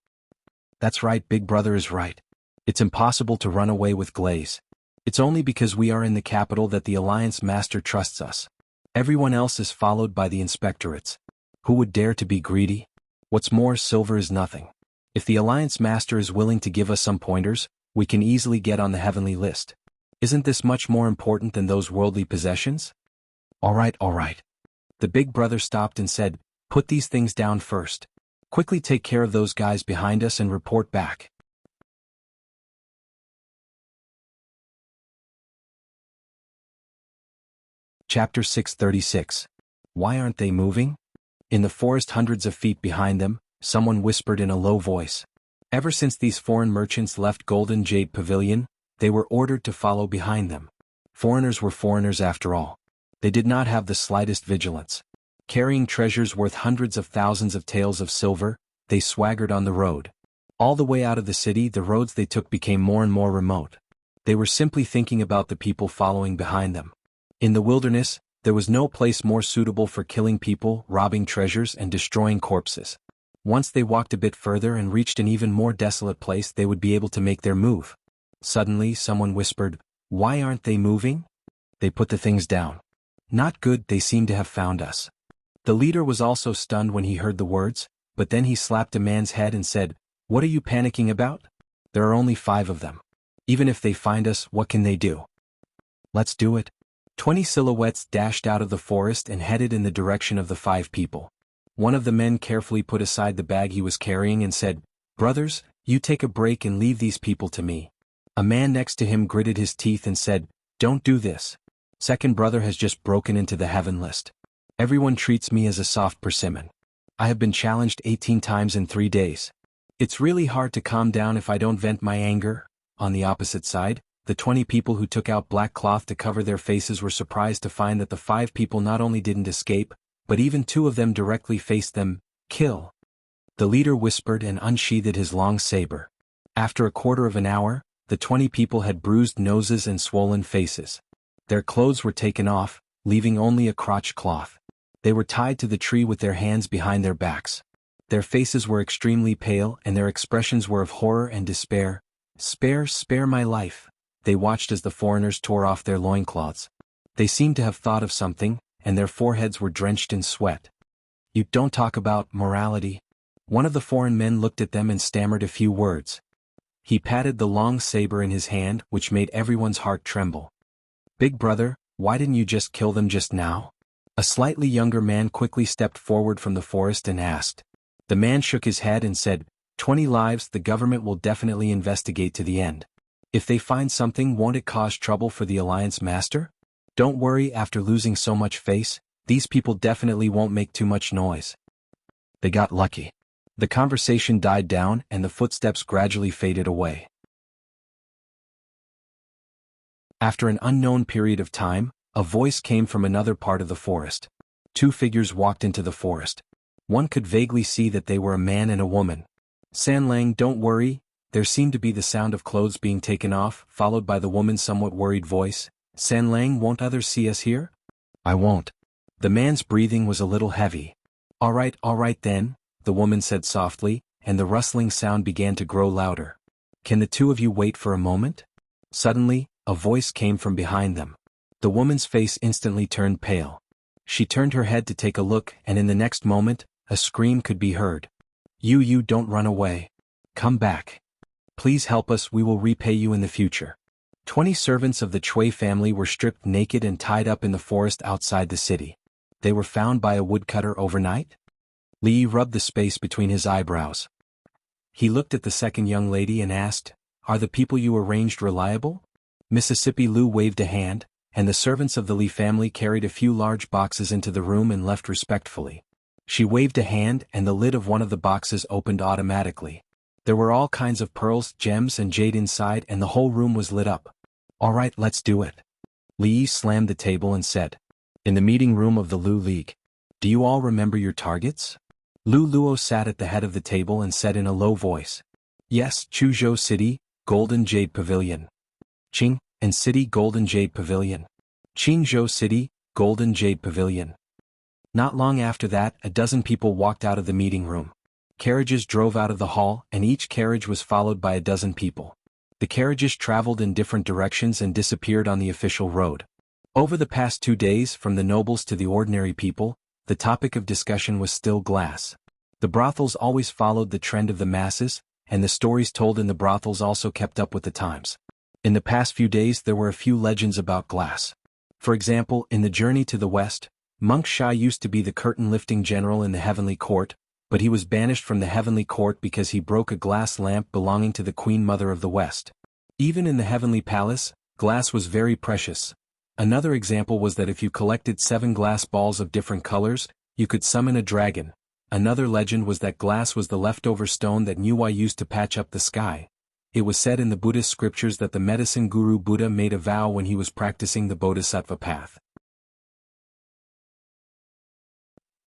"That's right, Big Brother is right. It's impossible to run away with glaze. It's only because we are in the capital that the Alliance Master trusts us. Everyone else is followed by the inspectorates. Who would dare to be greedy? What's more, silver is nothing. If the Alliance Master is willing to give us some pointers, we can easily get on the heavenly list. Isn't this much more important than those worldly possessions?" All right. The Big Brother stopped and said, "Put these things down first. Quickly take care of those guys behind us and report back. Chapter 636. Why aren't they moving? In the forest hundreds of feet behind them, someone whispered in a low voice. Ever since these foreign merchants left Golden Jade Pavilion, they were ordered to follow behind them. Foreigners were foreigners after all. They did not have the slightest vigilance. Carrying treasures worth hundreds of thousands of taels of silver, they swaggered on the road. All the way out of the city, the roads they took became more and more remote. They were simply thinking about the people following behind them. In the wilderness, there was no place more suitable for killing people, robbing treasures, and destroying corpses. Once they walked a bit further and reached an even more desolate place, they would be able to make their move. Suddenly, someone whispered, "Why aren't they moving?" They put the things down. "Not good, they seem to have found us." The leader was also stunned when he heard the words, but then he slapped a man's head and said, "What are you panicking about? There are only 5 of them. Even if they find us, what can they do? Let's do it." 20 silhouettes dashed out of the forest and headed in the direction of the 5 people. One of the men carefully put aside the bag he was carrying and said, "Brothers, you take a break and leave these people to me." A man next to him gritted his teeth and said, "Don't do this. Second brother has just broken into the heaven list. Everyone treats me as a soft persimmon. I have been challenged 18 times in 3 days. It's really hard to calm down if I don't vent my anger." On the opposite side, the 20 people who took out black cloth to cover their faces were surprised to find that the 5 people not only didn't escape, but even 2 of them directly faced them. "Kill." The leader whispered and unsheathed his long saber. After a quarter of an hour, the 20 people had bruised noses and swollen faces. Their clothes were taken off, leaving only a crotch cloth. They were tied to the tree with their hands behind their backs. Their faces were extremely pale and their expressions were of horror and despair. Spare my life." They watched as the foreigners tore off their loincloths. They seemed to have thought of something, and their foreheads were drenched in sweat. "You don't talk about morality." One of the foreign men looked at them and stammered a few words. He patted the long saber in his hand, which made everyone's heart tremble. "Big brother, why didn't you just kill them just now?" A slightly younger man quickly stepped forward from the forest and asked. The man shook his head and said, 20 lives, the government will definitely investigate to the end. If they find something, won't it cause trouble for the Alliance Master? Don't worry, after losing so much face, these people definitely won't make too much noise. They got lucky. The conversation died down and the footsteps gradually faded away. After an unknown period of time, a voice came from another part of the forest. 2 figures walked into the forest. One could vaguely see that they were a man and a woman. "San Lang, don't worry." There seemed to be the sound of clothes being taken off, followed by the woman's somewhat worried voice. "San Lang, won't others see us here?" "I won't." The man's breathing was a little heavy. All right then," the woman said softly, and the rustling sound began to grow louder. "Can the 2 of you wait for a moment?" Suddenly, a voice came from behind them. The woman's face instantly turned pale. She turned her head to take a look, and in the next moment, a scream could be heard. You don't run away. Come back. Please help us, we will repay you in the future." 20 servants of the Chui family were stripped naked and tied up in the forest outside the city. They were found by a woodcutter overnight? Li rubbed the space between his eyebrows. He looked at the second young lady and asked, "Are the people you arranged reliable?" Mississippi Lu waved a hand, and the servants of the Li family carried a few large boxes into the room and left respectfully. She waved a hand and the lid of one of the boxes opened automatically. There were all kinds of pearls, gems and jade inside and the whole room was lit up. "All right, let's do it." Li slammed the table and said. In the meeting room of the Lu League. "Do you all remember your targets?" Lu Luo sat at the head of the table and said in a low voice. "Yes, Chuzhou City, Golden Jade Pavilion. Qing, and City, Golden Jade Pavilion. Qingzhou City, Golden Jade Pavilion." Not long after that, a dozen people walked out of the meeting room. Carriages drove out of the hall, and each carriage was followed by a dozen people. The carriages traveled in different directions and disappeared on the official road. Over the past 2 days, from the nobles to the ordinary people, the topic of discussion was still glass. The brothels always followed the trend of the masses, and the stories told in the brothels also kept up with the times. In the past few days there were a few legends about glass. For example, in the journey to the west, Monk Sha used to be the curtain-lifting general in the heavenly court, but he was banished from the heavenly court because he broke a glass lamp belonging to the Queen Mother of the West. Even in the heavenly palace, glass was very precious. Another example was that if you collected 7 glass balls of different colors, you could summon a dragon. Another legend was that glass was the leftover stone that Niuai used to patch up the sky. It was said in the Buddhist scriptures that the medicine guru Buddha made a vow when he was practicing the bodhisattva path.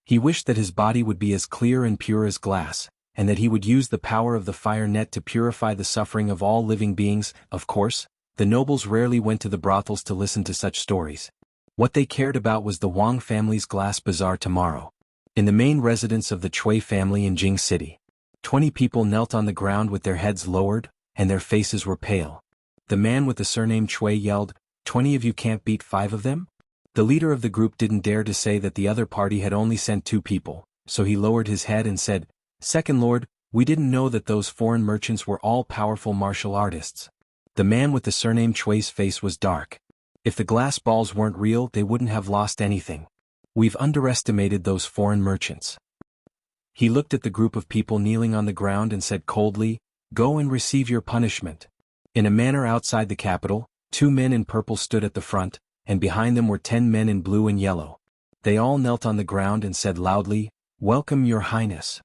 He wished that his body would be as clear and pure as glass, and that he would use the power of the fire net to purify the suffering of all living beings. Of course, the nobles rarely went to the brothels to listen to such stories. What they cared about was the Wang family's glass bazaar tomorrow. In the main residence of the Chui family in Jing City, 20 people knelt on the ground with their heads lowered, and their faces were pale. The man with the surname Chui yelled, "20 of you can't beat 5 of them?" The leader of the group didn't dare to say that the other party had only sent 2 people, so he lowered his head and said, "Second Lord, we didn't know that those foreign merchants were all powerful martial artists." The man with the surname Chui's face was dark. If the glass balls weren't real, they wouldn't have lost anything. We've underestimated those foreign merchants. He looked at the group of people kneeling on the ground and said coldly, "Go and receive your punishment." In a manor outside the capital, 2 men in purple stood at the front, and behind them were 10 men in blue and yellow. They all knelt on the ground and said loudly, "Welcome, Your Highness."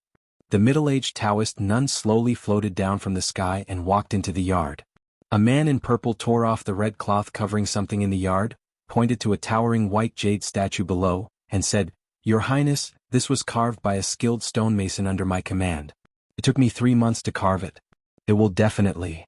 The middle-aged Taoist nun slowly floated down from the sky and walked into the yard. A man in purple tore off the red cloth covering something in the yard, pointed to a towering white jade statue below, and said, "Your Highness, this was carved by a skilled stonemason under my command. It took me 3 months to carve it. It will definitely."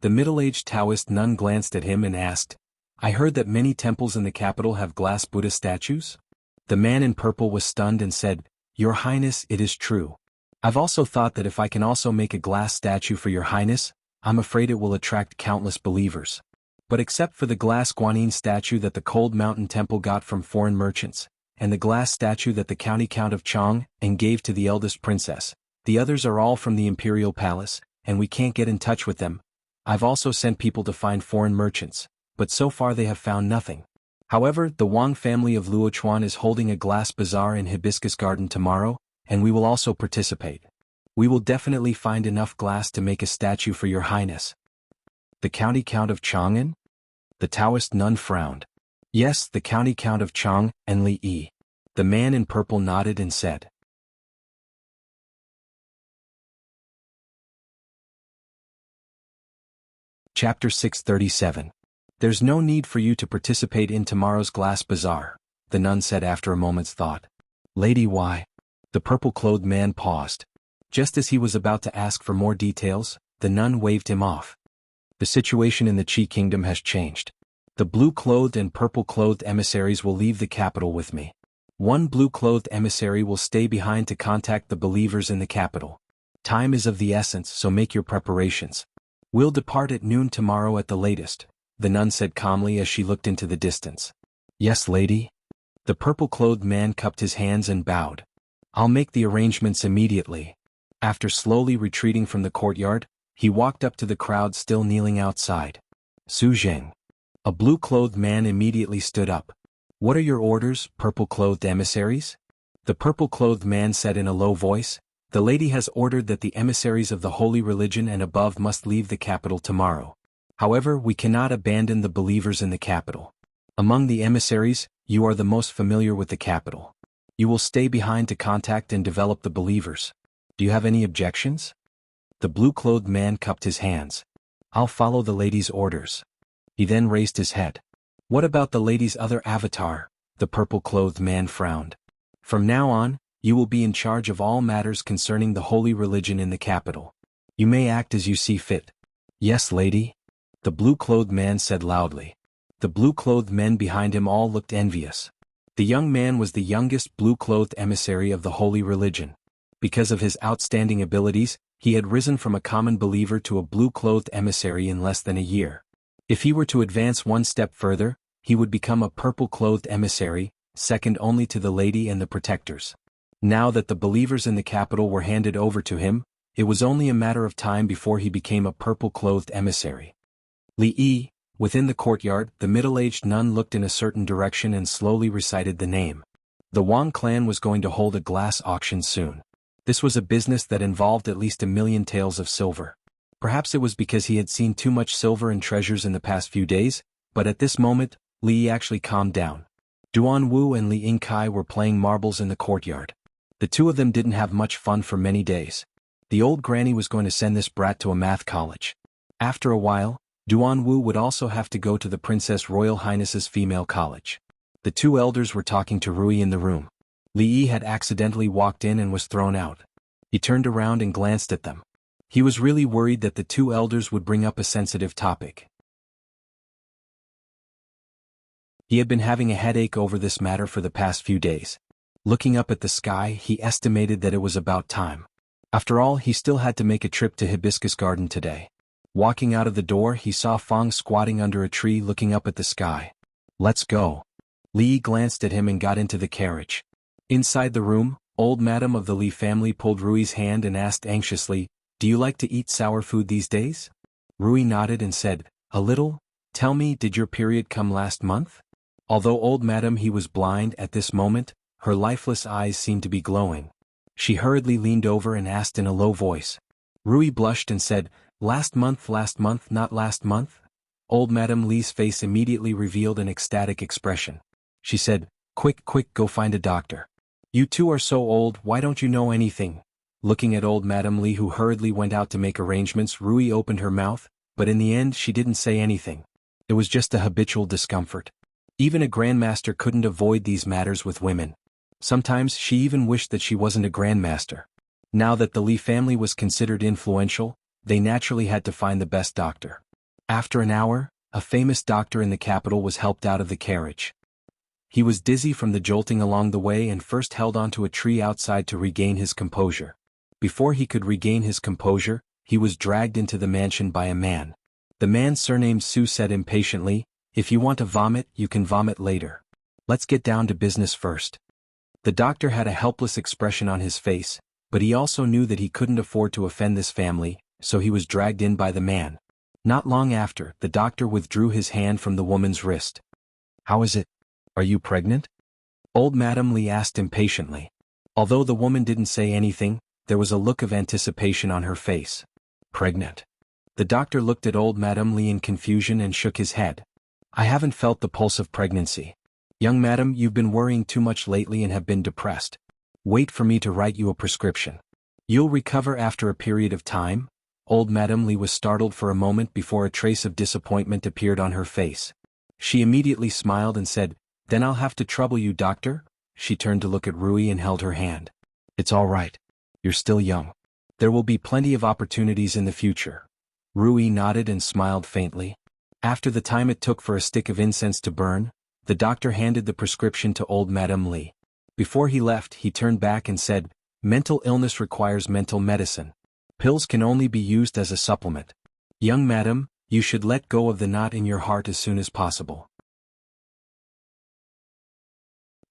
The middle-aged Taoist nun glanced at him and asked, "I heard that many temples in the capital have glass Buddha statues?" The man in purple was stunned and said, "Your Highness, it is true. I've also thought that if I can also make a glass statue for Your Highness, I'm afraid it will attract countless believers. But except for the glass Guanyin statue that the Cold Mountain Temple got from foreign merchants, and the glass statue that the county count of Chang and gave to the eldest princess, the others are all from the imperial palace, and we can't get in touch with them. I've also sent people to find foreign merchants, but so far they have found nothing. However, the Wang family of Luochuan is holding a glass bazaar in Hibiscus Garden tomorrow, and we will also participate. We will definitely find enough glass to make a statue for Your Highness." "The county count of Chang'an?" The Taoist nun frowned. "Yes, the county count of Chang and Li Yi." The man in purple nodded and said. Chapter 637. "There's no need for you to participate in tomorrow's glass bazaar," the nun said after a moment's thought. "Lady, why?" The purple-clothed man paused. Just as he was about to ask for more details, the nun waved him off. "The situation in the Qi kingdom has changed. The blue-clothed and purple-clothed emissaries will leave the capital with me. One blue-clothed emissary will stay behind to contact the believers in the capital. Time is of the essence, so make your preparations. We'll depart at noon tomorrow at the latest," the nun said calmly as she looked into the distance. "Yes, lady." The purple-clothed man cupped his hands and bowed. "I'll make the arrangements immediately." After slowly retreating from the courtyard, he walked up to the crowd still kneeling outside. "Su Zheng." A blue-clothed man immediately stood up. "What are your orders, purple-clothed emissaries?" The purple-clothed man said in a low voice, "The lady has ordered that the emissaries of the holy religion and above must leave the capital tomorrow. However, we cannot abandon the believers in the capital. Among the emissaries, you are the most familiar with the capital. You will stay behind to contact and develop the believers. Do you have any objections?" The blue-clothed man cupped his hands. "I'll follow the lady's orders." He then raised his head. "What about the lady's other avatar?" The purple-clothed man frowned. "From now on, you will be in charge of all matters concerning the holy religion in the capital. You may act as you see fit." "Yes, lady," the blue-clothed man said loudly. The blue-clothed men behind him all looked envious. The young man was the youngest blue-clothed emissary of the holy religion. Because of his outstanding abilities, he had risen from a common believer to a blue-clothed emissary in less than a year. If he were to advance one step further, he would become a purple-clothed emissary, second only to the lady and the protectors. Now that the believers in the capital were handed over to him, it was only a matter of time before he became a purple-clothed emissary. Li Yi, within the courtyard, the middle-aged nun looked in a certain direction and slowly recited the name. The Wang clan was going to hold a glass auction soon. This was a business that involved at least 1,000,000 taels of silver. Perhaps it was because he had seen too much silver and treasures in the past few days, but at this moment, Li actually calmed down. Duan Wu and Li Yingkai were playing marbles in the courtyard. The two of them didn't have much fun for many days. The old granny was going to send this brat to a math college. After a while, Duan Wu would also have to go to the Princess Royal Highness's female college. The two elders were talking to Rui in the room. Li Yi had accidentally walked in and was thrown out. He turned around and glanced at them. He was really worried that the two elders would bring up a sensitive topic. He had been having a headache over this matter for the past few days. Looking up at the sky, he estimated that it was about time. After all, he still had to make a trip to Hibiscus Garden today. Walking out of the door, he saw Fang squatting under a tree looking up at the sky. "Let's go." Li glanced at him and got into the carriage. Inside the room, old madam of the Li family pulled Rui's hand and asked anxiously, "Do you like to eat sour food these days?" Rui nodded and said, "A little. Tell me, did your period come last month?" Although old madam he was blind at this moment, her lifeless eyes seemed to be glowing. She hurriedly leaned over and asked in a low voice. Rui blushed and said, last month, not last month?" Old Madame Li's face immediately revealed an ecstatic expression. She said, quick, go find a doctor. "You two are so old, why don't you know anything?" Looking at old Madame Li who hurriedly went out to make arrangements, Rui opened her mouth, but in the end she didn't say anything. It was just a habitual discomfort. Even a grandmaster couldn't avoid these matters with women. Sometimes she even wished that she wasn't a grandmaster. Now that the Li family was considered influential, they naturally had to find the best doctor. After an hour, a famous doctor in the capital was helped out of the carriage. He was dizzy from the jolting along the way and first held onto a tree outside to regain his composure. Before he could regain his composure, he was dragged into the mansion by a man. The man surnamed Su said impatiently, "If you want to vomit, you can vomit later. Let's get down to business first." The doctor had a helpless expression on his face, but he also knew that he couldn't afford to offend this family, so he was dragged in by the man. Not long after, the doctor withdrew his hand from the woman's wrist. "How is it? Are you pregnant?" Old Madame Li asked impatiently. Although the woman didn't say anything, there was a look of anticipation on her face. "Pregnant?" The doctor looked at old Madame Li in confusion and shook his head. "I haven't felt the pulse of pregnancy. Young madam, you've been worrying too much lately and have been depressed. Wait for me to write you a prescription. You'll recover after a period of time." Old Madame Li was startled for a moment before a trace of disappointment appeared on her face. She immediately smiled and said, "Then I'll have to trouble you, doctor." She turned to look at Rui and held her hand. "It's all right. You're still young. There will be plenty of opportunities in the future." Rui nodded and smiled faintly. After the time it took for a stick of incense to burn, the doctor handed the prescription to old Madame Li. Before he left, he turned back and said, "Mental illness requires mental medicine. Pills can only be used as a supplement. Young madam, you should let go of the knot in your heart as soon as possible."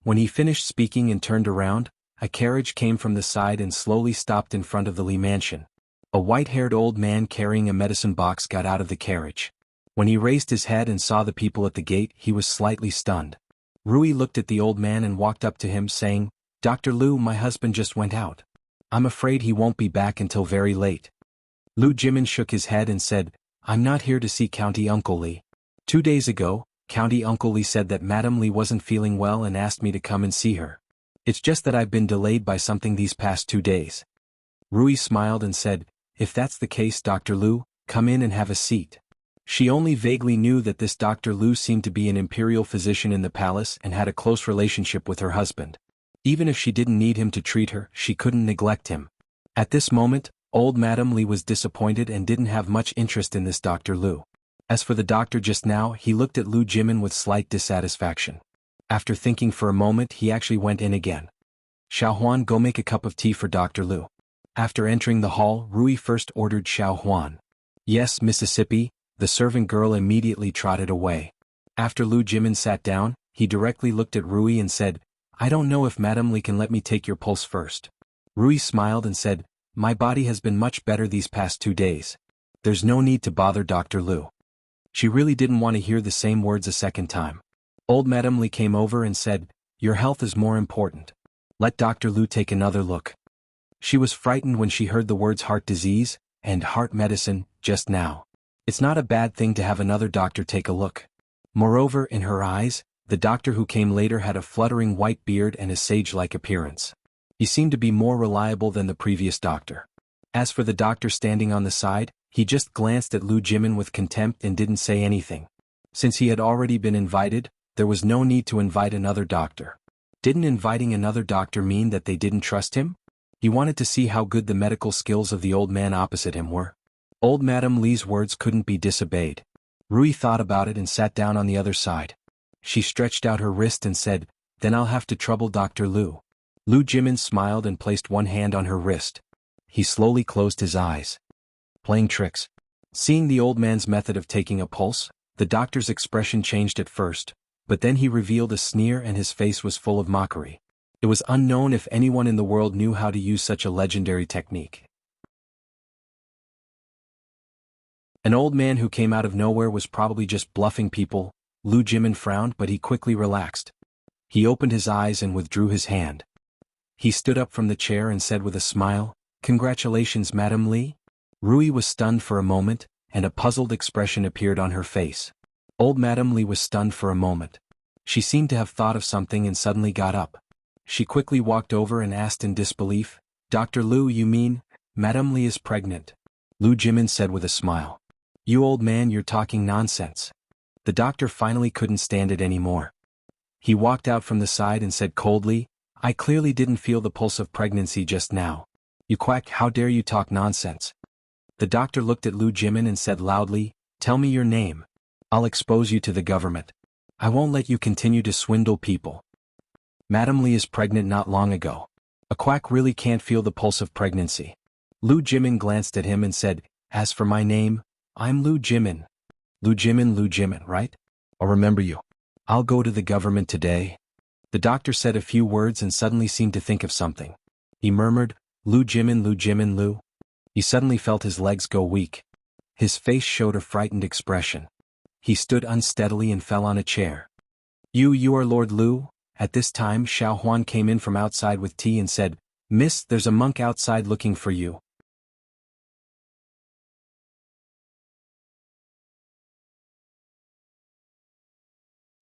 When he finished speaking and turned around, a carriage came from the side and slowly stopped in front of the Li mansion. A white-haired old man carrying a medicine box got out of the carriage. When he raised his head and saw the people at the gate, he was slightly stunned. Rui looked at the old man and walked up to him saying, "Dr. Lu, my husband just went out. I'm afraid he won't be back until very late." Lu Jimin shook his head and said, "I'm not here to see County Uncle Li. 2 days ago, County Uncle Li said that Madame Li wasn't feeling well and asked me to come and see her. It's just that I've been delayed by something these past 2 days." Rui smiled and said, "If that's the case, Dr. Lu, come in and have a seat." She only vaguely knew that this Dr. Lu seemed to be an imperial physician in the palace and had a close relationship with her husband. Even if she didn't need him to treat her, she couldn't neglect him. At this moment, old Madame Li was disappointed and didn't have much interest in this Dr. Lu. As for the doctor just now, he looked at Lu Jimin with slight dissatisfaction. After thinking for a moment, he actually went in again. "Xiao Huan, go make a cup of tea for Dr. Lu." After entering the hall, Rui first ordered Xiao Huan. "Yes, Mississippi." The servant girl immediately trotted away. After Lu Jimin sat down, he directly looked at Rui and said, "I don't know if Madame Li can let me take your pulse first." Rui smiled and said, "My body has been much better these past 2 days. There's no need to bother Dr. Lu." She really didn't want to hear the same words a second time. Old Madame Li came over and said, "Your health is more important. Let Dr. Lu take another look." She was frightened when she heard the words heart disease and heart medicine just now. It's not a bad thing to have another doctor take a look. Moreover, in her eyes, the doctor who came later had a fluttering white beard and a sage-like appearance. He seemed to be more reliable than the previous doctor. As for the doctor standing on the side, he just glanced at Lu Jimin with contempt and didn't say anything. Since he had already been invited, there was no need to invite another doctor. Didn't inviting another doctor mean that they didn't trust him? He wanted to see how good the medical skills of the old man opposite him were. Old Madame Li's words couldn't be disobeyed. Rui thought about it and sat down on the other side. She stretched out her wrist and said, "Then I'll have to trouble Dr. Lu." Lu Jimin smiled and placed one hand on her wrist. He slowly closed his eyes. Playing tricks. Seeing the old man's method of taking a pulse, the doctor's expression changed at first, but then he revealed a sneer and his face was full of mockery. It was unknown if anyone in the world knew how to use such a legendary technique. An old man who came out of nowhere was probably just bluffing people. Lu Jimin frowned, but he quickly relaxed. He opened his eyes and withdrew his hand. He stood up from the chair and said with a smile, "Congratulations, Madame Li." Rui was stunned for a moment, and a puzzled expression appeared on her face. Old Madame Li was stunned for a moment. She seemed to have thought of something and suddenly got up. She quickly walked over and asked in disbelief, "Dr. Lu, you mean, Madame Li is pregnant?" Lu Jimin said with a smile. "You old man, you're talking nonsense." The doctor finally couldn't stand it anymore. He walked out from the side and said coldly, "I clearly didn't feel the pulse of pregnancy just now. You quack, how dare you talk nonsense?" The doctor looked at Lu Jimin and said loudly, "Tell me your name. I'll expose you to the government. I won't let you continue to swindle people." "Madame Li is pregnant not long ago. A quack really can't feel the pulse of pregnancy." Lu Jimin glanced at him and said, "As for my name, I'm Lu Jimin. Lu Jimin, right? I'll remember you. I'll go to the government today." The doctor said a few words and suddenly seemed to think of something. He murmured, Lu Jimin. He suddenly felt his legs go weak. His face showed a frightened expression. He stood unsteadily and fell on a chair. You are Lord Lu?" At this time Xiao Huan came in from outside with tea and said, "Miss, there's a monk outside looking for you."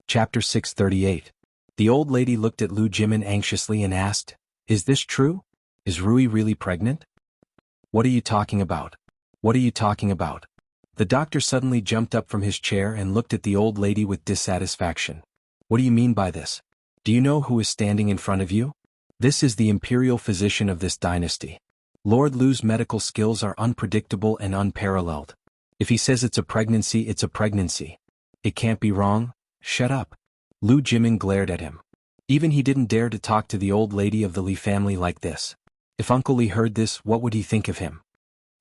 Chapter 638. The old lady looked at Lu Jimin anxiously and asked, "Is this true? Is Rui really pregnant?" "What are you talking about? What are you talking about?" The doctor suddenly jumped up from his chair and looked at the old lady with dissatisfaction. "What do you mean by this? Do you know who is standing in front of you? This is the imperial physician of this dynasty. Lord Lu's medical skills are unpredictable and unparalleled. If he says it's a pregnancy, it's a pregnancy. It can't be wrong. Shut up." Lu Jimin glared at him. Even he didn't dare to talk to the old lady of the Li family like this. If Uncle Li heard this, what would he think of him?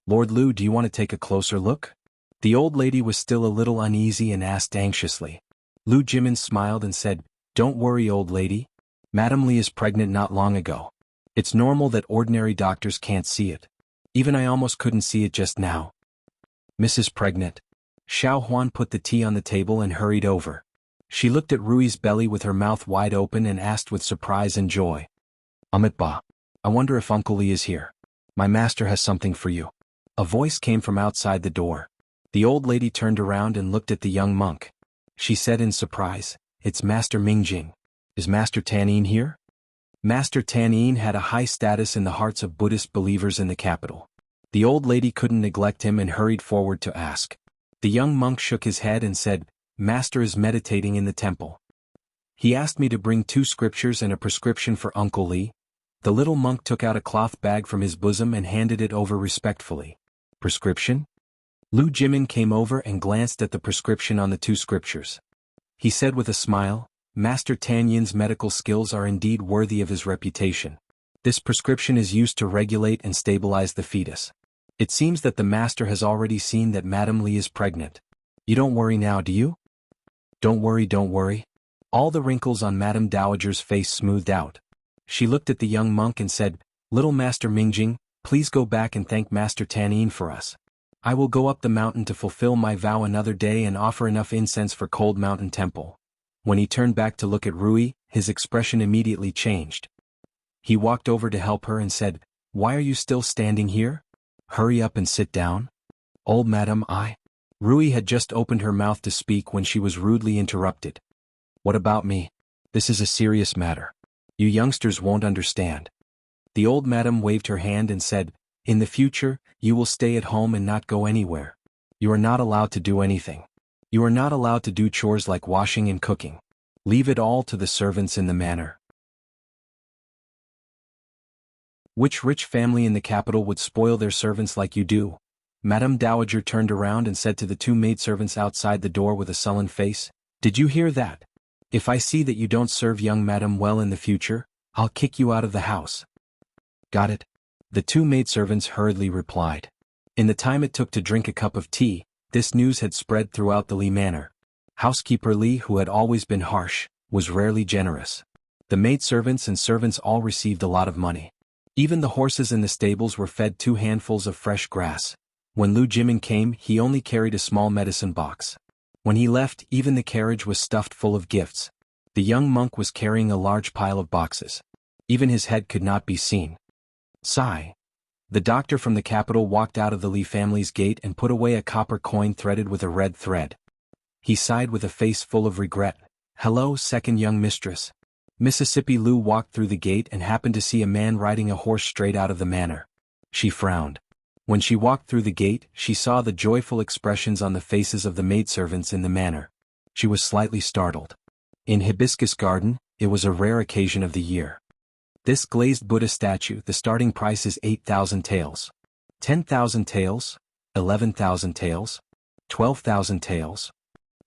"Lord Lu, do you want to take a closer look?" The old lady was still a little uneasy and asked anxiously. Lu Jimin smiled and said, "Don't worry, old lady. Madame Li is pregnant not long ago. It's normal that ordinary doctors can't see it. Even I almost couldn't see it just now." "Mrs. Pregnant." Xiao Huan put the tea on the table and hurried over. She looked at Rui's belly with her mouth wide open and asked with surprise and joy, "Ba, I wonder if Uncle Li is here. My master has something for you." A voice came from outside the door. The old lady turned around and looked at the young monk. She said in surprise, "It's Master Mingjing. Is Master Tanin here?" Master Tanin had a high status in the hearts of Buddhist believers in the capital. The old lady couldn't neglect him and hurried forward to ask. The young monk shook his head and said, "Master is meditating in the temple. He asked me to bring 2 scriptures and a prescription for Uncle Li." The little monk took out a cloth bag from his bosom and handed it over respectfully. "Prescription?" Lu Jimin came over and glanced at the prescription on the 2 scriptures. He said with a smile, "Master Tanyin's medical skills are indeed worthy of his reputation. This prescription is used to regulate and stabilize the fetus. It seems that the master has already seen that Madame Li is pregnant. You don't worry now, do you?" Don't worry. All the wrinkles on Madame Dowager's face smoothed out. She looked at the young monk and said, "Little Master Mingjing, please go back and thank Master Tanin for us. I will go up the mountain to fulfill my vow another day and offer enough incense for Cold Mountain Temple." When he turned back to look at Rui, his expression immediately changed. He walked over to help her and said, Why are you still standing here? Hurry up and sit down. Old Madam Rui had just opened her mouth to speak when she was rudely interrupted. What about me? This is a serious matter. You youngsters won't understand. The old madam waved her hand and said, in the future, you will stay at home and not go anywhere. You are not allowed to do anything. You are not allowed to do chores like washing and cooking. Leave it all to the servants in the manor. Which rich family in the capital would spoil their servants like you do? Madame Dowager turned around and said to the two maidservants outside the door with a sullen face, Did you hear that? If I see that you don't serve young madam well in the future, I'll kick you out of the house. Got it? The two maidservants hurriedly replied. In the time it took to drink a cup of tea, this news had spread throughout the Li manor. Housekeeper Li, who had always been harsh, was rarely generous. The maidservants and servants all received a lot of money. Even the horses in the stables were fed 2 handfuls of fresh grass. When Lu Jimin came, he only carried a small medicine box. When he left, even the carriage was stuffed full of gifts. The young monk was carrying a large pile of boxes. Even his head could not be seen. Sigh. The doctor from the capital walked out of the Li family's gate and put away a copper coin threaded with a red thread. He sighed with a face full of regret. Hello, second young mistress. Mississippi Lu walked through the gate and happened to see a man riding a horse straight out of the manor. She frowned. When she walked through the gate, she saw the joyful expressions on the faces of the maidservants in the manor. She was slightly startled. In Hibiscus Garden, it was a rare occasion of the year. This glazed Buddha statue, the starting price is 8,000 taels. 10,000 taels? 11,000 taels? 12,000 taels?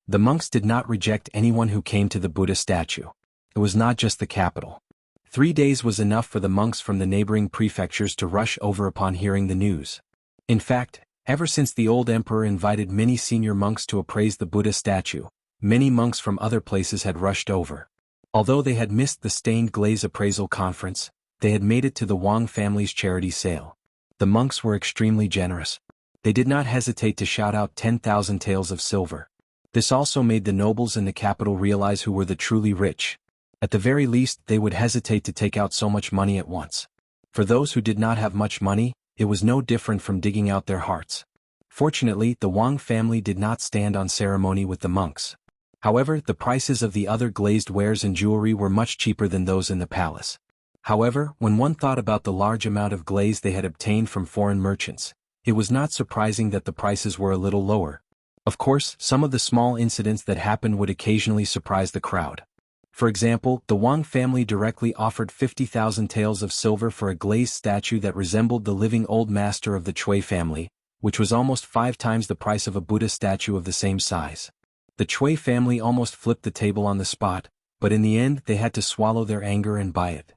The monks did not reject anyone who came to the Buddha statue. It was not just the capital. 3 days was enough for the monks from the neighboring prefectures to rush over upon hearing the news. In fact, ever since the old emperor invited many senior monks to appraise the Buddha statue, many monks from other places had rushed over. Although they had missed the stained glaze appraisal conference, they had made it to the Wang family's charity sale. The monks were extremely generous. They did not hesitate to shout out 10,000 taels of silver. This also made the nobles in the capital realize who were the truly rich. At the very least, they would hesitate to take out so much money at once. For those who did not have much money, it was no different from digging out their hearts. Fortunately, the Wang family did not stand on ceremony with the monks. However, the prices of the other glazed wares and jewelry were much cheaper than those in the palace. However, when one thought about the large amount of glaze they had obtained from foreign merchants, it was not surprising that the prices were a little lower. Of course, some of the small incidents that happened would occasionally surprise the crowd. For example, the Wang family directly offered 50,000 taels of silver for a glazed statue that resembled the living old master of the Chui family, which was almost 5 times the price of a Buddha statue of the same size. The Chui family almost flipped the table on the spot, but in the end they had to swallow their anger and buy it.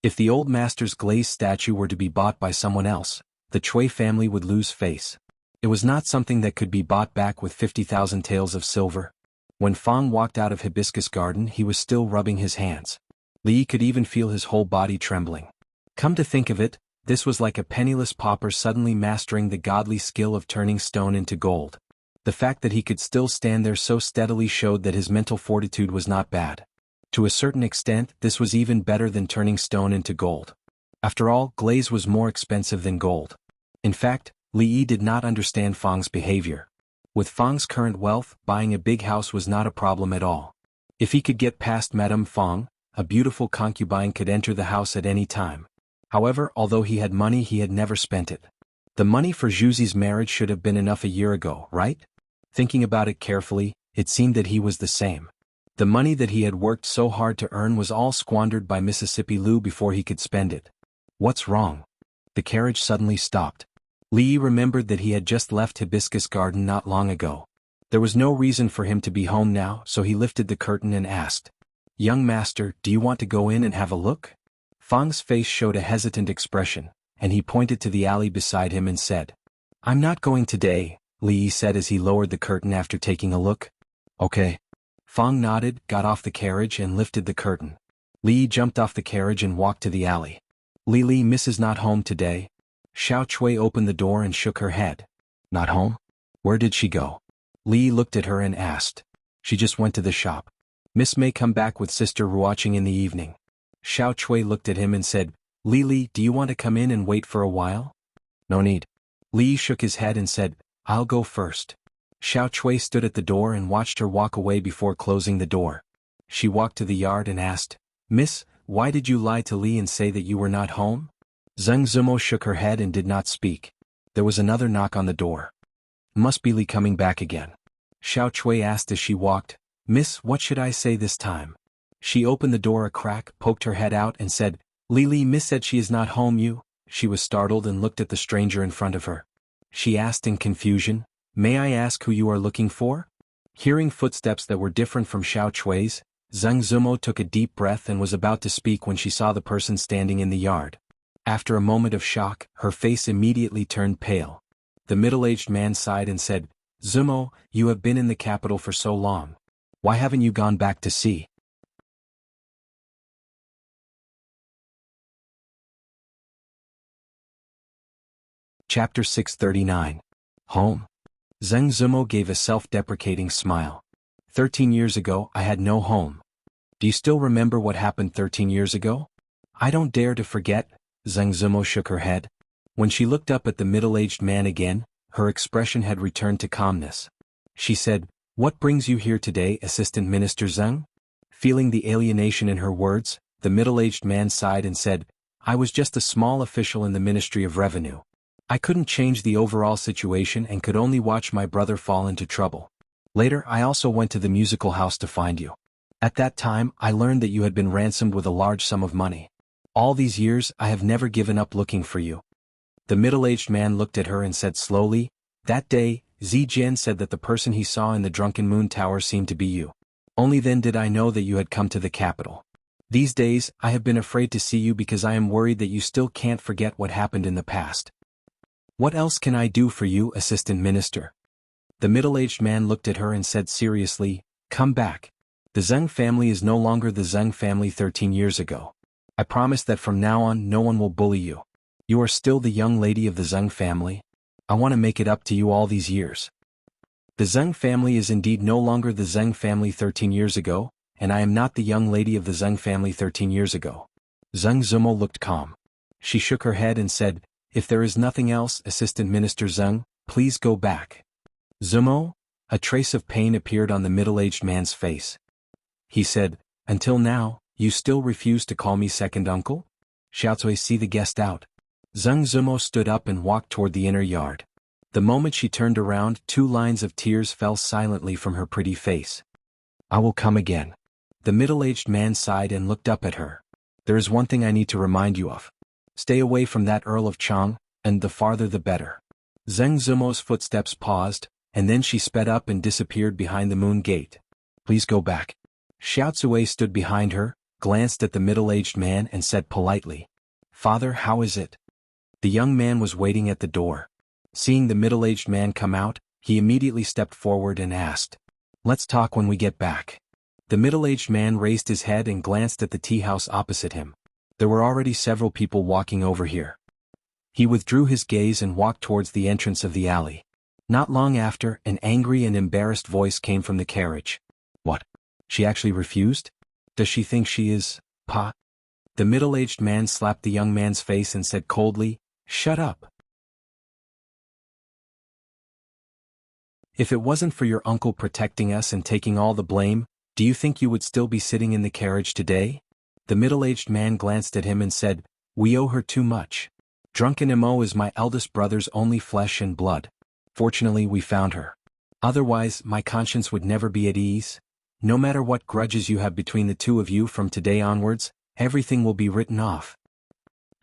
If the old master's glazed statue were to be bought by someone else, the Chui family would lose face. It was not something that could be bought back with 50,000 taels of silver. When Fang walked out of Hibiscus Garden, he was still rubbing his hands. Li could even feel his whole body trembling. Come to think of it, this was like a penniless pauper suddenly mastering the godly skill of turning stone into gold. The fact that he could still stand there so steadily showed that his mental fortitude was not bad. To a certain extent, this was even better than turning stone into gold. After all, glaze was more expensive than gold. In fact, Li Yi did not understand Fang's behavior. With Fang's current wealth, buying a big house was not a problem at all. If he could get past Madame Fang, a beautiful concubine could enter the house at any time. However, although he had money, he had never spent it. The money for Zhuzi's marriage should have been enough a year ago, right? Thinking about it carefully, it seemed that he was the same. The money that he had worked so hard to earn was all squandered by Mississippi Lu before he could spend it. What's wrong? The carriage suddenly stopped. Li Yi remembered that he had just left Hibiscus Garden not long ago. There was no reason for him to be home now, so he lifted the curtain and asked, "Young master, do you want to go in and have a look?" Fang's face showed a hesitant expression, and he pointed to the alley beside him and said, "I'm not going today," Li Yi said as he lowered the curtain after taking a look. "Okay." Fang nodded, got off the carriage and lifted the curtain. Li Yi jumped off the carriage and walked to the alley. Li, Mrs. not home today?" Xiao Chui opened the door and shook her head. "Not home? Where did she go?" Li looked at her and asked. "She just went to the shop. Miss may come back with Sister Ruoqing in the evening." Xiao Chui looked at him and said, Li, do you want to come in and wait for a while? No need. Li shook his head and said, I'll go first. Xiao Chui stood at the door and watched her walk away before closing the door. She walked to the yard and asked, Miss, why did you lie to Li and say that you were not home? Zheng Zumo shook her head and did not speak. There was another knock on the door. Must be Li coming back again. Xiao Chui asked as she walked, Miss, what should I say this time? She opened the door a crack, poked her head out and said, Li, Miss said she is not home you. She was startled and looked at the stranger in front of her. She asked in confusion, May I ask who you are looking for? Hearing footsteps that were different from Xiao Chui's, Zheng Zumo took a deep breath and was about to speak when she saw the person standing in the yard. After a moment of shock, her face immediately turned pale. The middle-aged man sighed and said, Zumo, you have been in the capital for so long. Why haven't you gone back to sea? Chapter 639. Home. Zheng Zumo gave a self-deprecating smile. 13 years ago, I had no home. Do you still remember what happened 13 years ago? I don't dare to forget, Zheng Zumo shook her head. When she looked up at the middle-aged man again, her expression had returned to calmness. She said, What brings you here today, Assistant Minister Zheng? Feeling the alienation in her words, the middle-aged man sighed and said, I was just a small official in the Ministry of Revenue. I couldn't change the overall situation and could only watch my brother fall into trouble. Later I also went to the musical house to find you. At that time I learned that you had been ransomed with a large sum of money. All these years I have never given up looking for you. The middle-aged man looked at her and said slowly, That day, Zijian said that the person he saw in the Drunken Moon Tower seemed to be you. Only then did I know that you had come to the capital. These days I have been afraid to see you because I am worried that you still can't forget what happened in the past. What else can I do for you, Assistant Minister? The middle-aged man looked at her and said seriously, Come back. The Zheng family is no longer the Zheng family 13 years ago. I promise that from now on no one will bully you. You are still the young lady of the Zheng family. I want to make it up to you all these years. The Zheng family is indeed no longer the Zheng family 13 years ago, and I am not the young lady of the Zheng family 13 years ago. Zheng Zumo looked calm. She shook her head and said, If there is nothing else, Assistant Minister Zheng, please go back. Zumo? A trace of pain appeared on the middle-aged man's face. He said, Until now, you still refuse to call me second uncle? Xiaocui, see the guest out. Zheng Zumo stood up and walked toward the inner yard. The moment she turned around, 2 lines of tears fell silently from her pretty face. I will come again. The middle-aged man sighed and looked up at her. There is one thing I need to remind you of. Stay away from that Earl of Chang, and the farther the better. Zheng Zumo's footsteps paused, and then she sped up and disappeared behind the moon gate. Please go back. Xiao Cui stood behind her, glanced at the middle-aged man and said politely, Father, how is it? The young man was waiting at the door. Seeing the middle-aged man come out, he immediately stepped forward and asked, Let's talk when we get back. The middle-aged man raised his head and glanced at the tea house opposite him. There were already several people walking over here. He withdrew his gaze and walked towards the entrance of the alley. Not long after, an angry and embarrassed voice came from the carriage. What? She actually refused? Does she think she is, Pa? The middle-aged man slapped the young man's face and said coldly, Shut up. If it wasn't for your uncle protecting us and taking all the blame, do you think you would still be sitting in the carriage today? The middle-aged man glanced at him and said, We owe her too much. Drunken Mo is my eldest brother's only flesh and blood. Fortunately we found her. Otherwise my conscience would never be at ease. No matter what grudges you have between the two of you from today onwards, everything will be written off.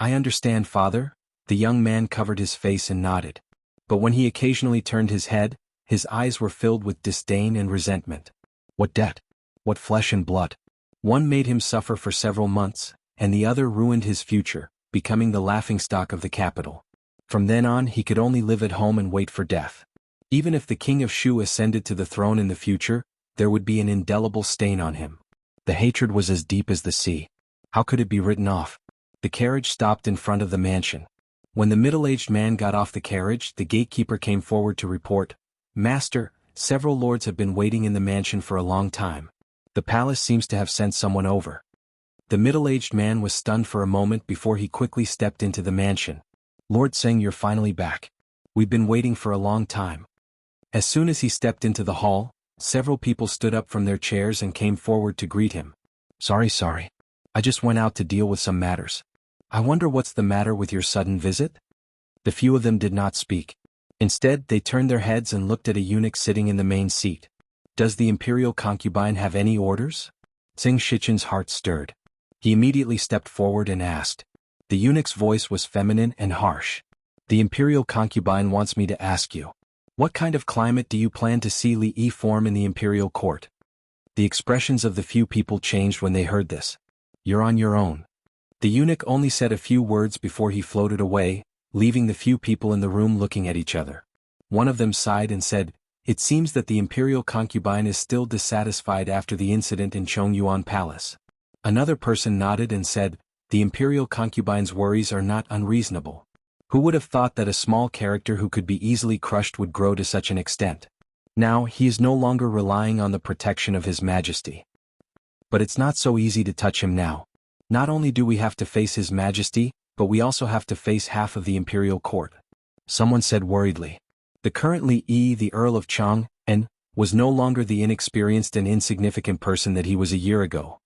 I understand, Father. The young man covered his face and nodded. But when he occasionally turned his head, his eyes were filled with disdain and resentment. What debt? What flesh and blood? One made him suffer for several months, and the other ruined his future, becoming the laughingstock of the capital. From then on he could only live at home and wait for death. Even if the king of Shu ascended to the throne in the future, there would be an indelible stain on him. The hatred was as deep as the sea. How could it be written off? The carriage stopped in front of the mansion. When the middle-aged man got off the carriage, the gatekeeper came forward to report, Master, several lords have been waiting in the mansion for a long time. The palace seems to have sent someone over. The middle-aged man was stunned for a moment before he quickly stepped into the mansion. Lord Seng, you're finally back. We've been waiting for a long time. As soon as he stepped into the hall, several people stood up from their chairs and came forward to greet him. Sorry. I just went out to deal with some matters. I wonder what's the matter with your sudden visit? The few of them did not speak. Instead, they turned their heads and looked at a eunuch sitting in the main seat. Does the imperial concubine have any orders? Sing Shichen's heart stirred. He immediately stepped forward and asked. The eunuch's voice was feminine and harsh. The imperial concubine wants me to ask you. What kind of climate do you plan to see Li Yi form in the imperial court? The expressions of the few people changed when they heard this. You're on your own. The eunuch only said a few words before he floated away, leaving the few people in the room looking at each other. One of them sighed and said, It seems that the imperial concubine is still dissatisfied after the incident in Chongyuan Palace. Another person nodded and said, The imperial concubine's worries are not unreasonable. Who would have thought that a small character who could be easily crushed would grow to such an extent? Now, he is no longer relying on the protection of His Majesty. But it's not so easy to touch him now. Not only do we have to face His Majesty, but we also have to face half of the imperial court. Someone said worriedly. The current Li Yi, the Earl of Chang, was no longer the inexperienced and insignificant person that he was a year ago.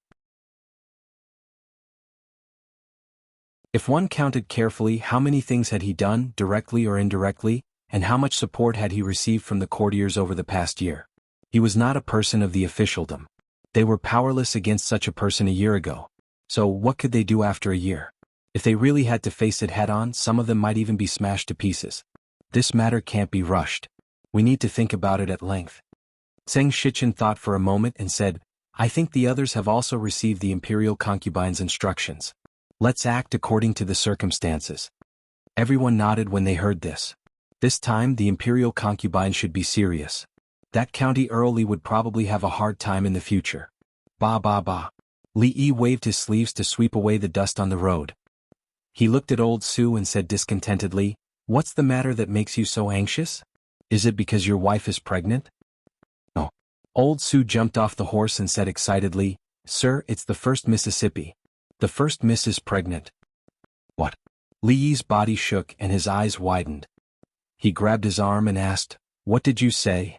If one counted carefully how many things had he done, directly or indirectly, and how much support had he received from the courtiers over the past year. He was not a person of the officialdom. They were powerless against such a person a year ago. So what could they do after a year? If they really had to face it head-on, some of them might even be smashed to pieces. This matter can't be rushed. We need to think about it at length. Seng Shichen thought for a moment and said, I think the others have also received the imperial concubine's instructions. Let's act according to the circumstances. Everyone nodded when they heard this. This time the imperial concubine should be serious. That county early would probably have a hard time in the future. Ba. Li Yi waved his sleeves to sweep away the dust on the road. He looked at old Su and said discontentedly, What's the matter that makes you so anxious? Is it because your wife is pregnant? No. Old Su jumped off the horse and said excitedly, Sir, it's the first Mississippi. The first miss is pregnant. What? Li Yi's body shook and his eyes widened. He grabbed his arm and asked, What did you say?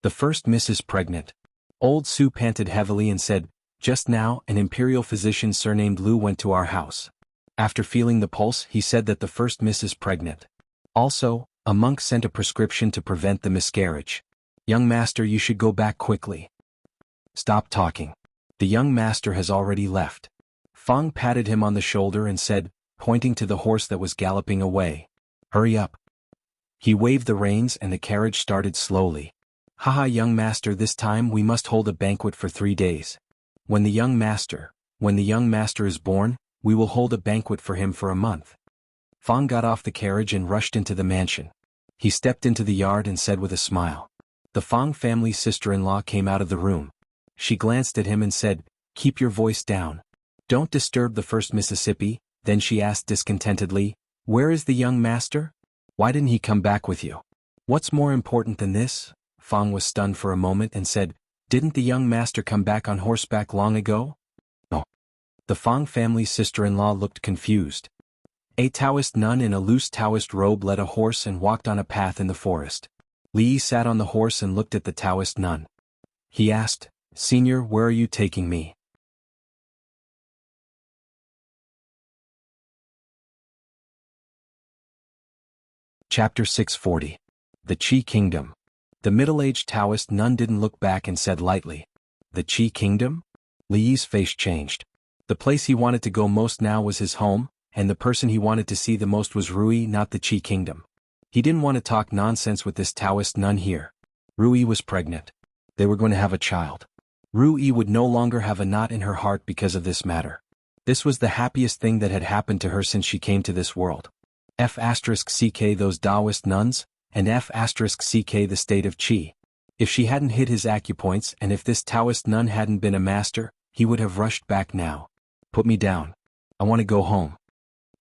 The first miss is pregnant. Old Su panted heavily and said, Just now, an imperial physician surnamed Lu went to our house. After feeling the pulse, he said that the first miss is pregnant. Also, a monk sent a prescription to prevent the miscarriage. Young master, you should go back quickly. Stop talking. The young master has already left. Fang patted him on the shoulder and said, pointing to the horse that was galloping away, Hurry up. He waved the reins and the carriage started slowly. Haha, young master, this time we must hold a banquet for 3 days. When the young master is born, we will hold a banquet for him for a month. Fang got off the carriage and rushed into the mansion. He stepped into the yard and said with a smile. The Fang family's sister-in-law came out of the room. She glanced at him and said, Keep your voice down. Don't disturb the first Mississippi. Then she asked discontentedly, Where is the young master? Why didn't he come back with you? What's more important than this? Fang was stunned for a moment and said, Didn't the young master come back on horseback long ago? No. The Fang family's sister-in-law looked confused. A Taoist nun in a loose Taoist robe led a horse and walked on a path in the forest. Li Yi sat on the horse and looked at the Taoist nun. He asked, Senior, where are you taking me? Chapter 640. The Qi Kingdom. The middle-aged Taoist nun didn't look back and said lightly, The Qi Kingdom? Li Yi's face changed. The place he wanted to go most now was his home, and the person he wanted to see the most was Rui, not the Qi Kingdom. He didn't want to talk nonsense with this Taoist nun here. Rui was pregnant. They were going to have a child. Rui would no longer have a knot in her heart because of this matter. This was the happiest thing that had happened to her since she came to this world. F*ck those Taoist nuns, and F*ck the state of Qi. If she hadn't hit his acupoints and if this Taoist nun hadn't been a master, he would have rushed back now. Put me down. I want to go home.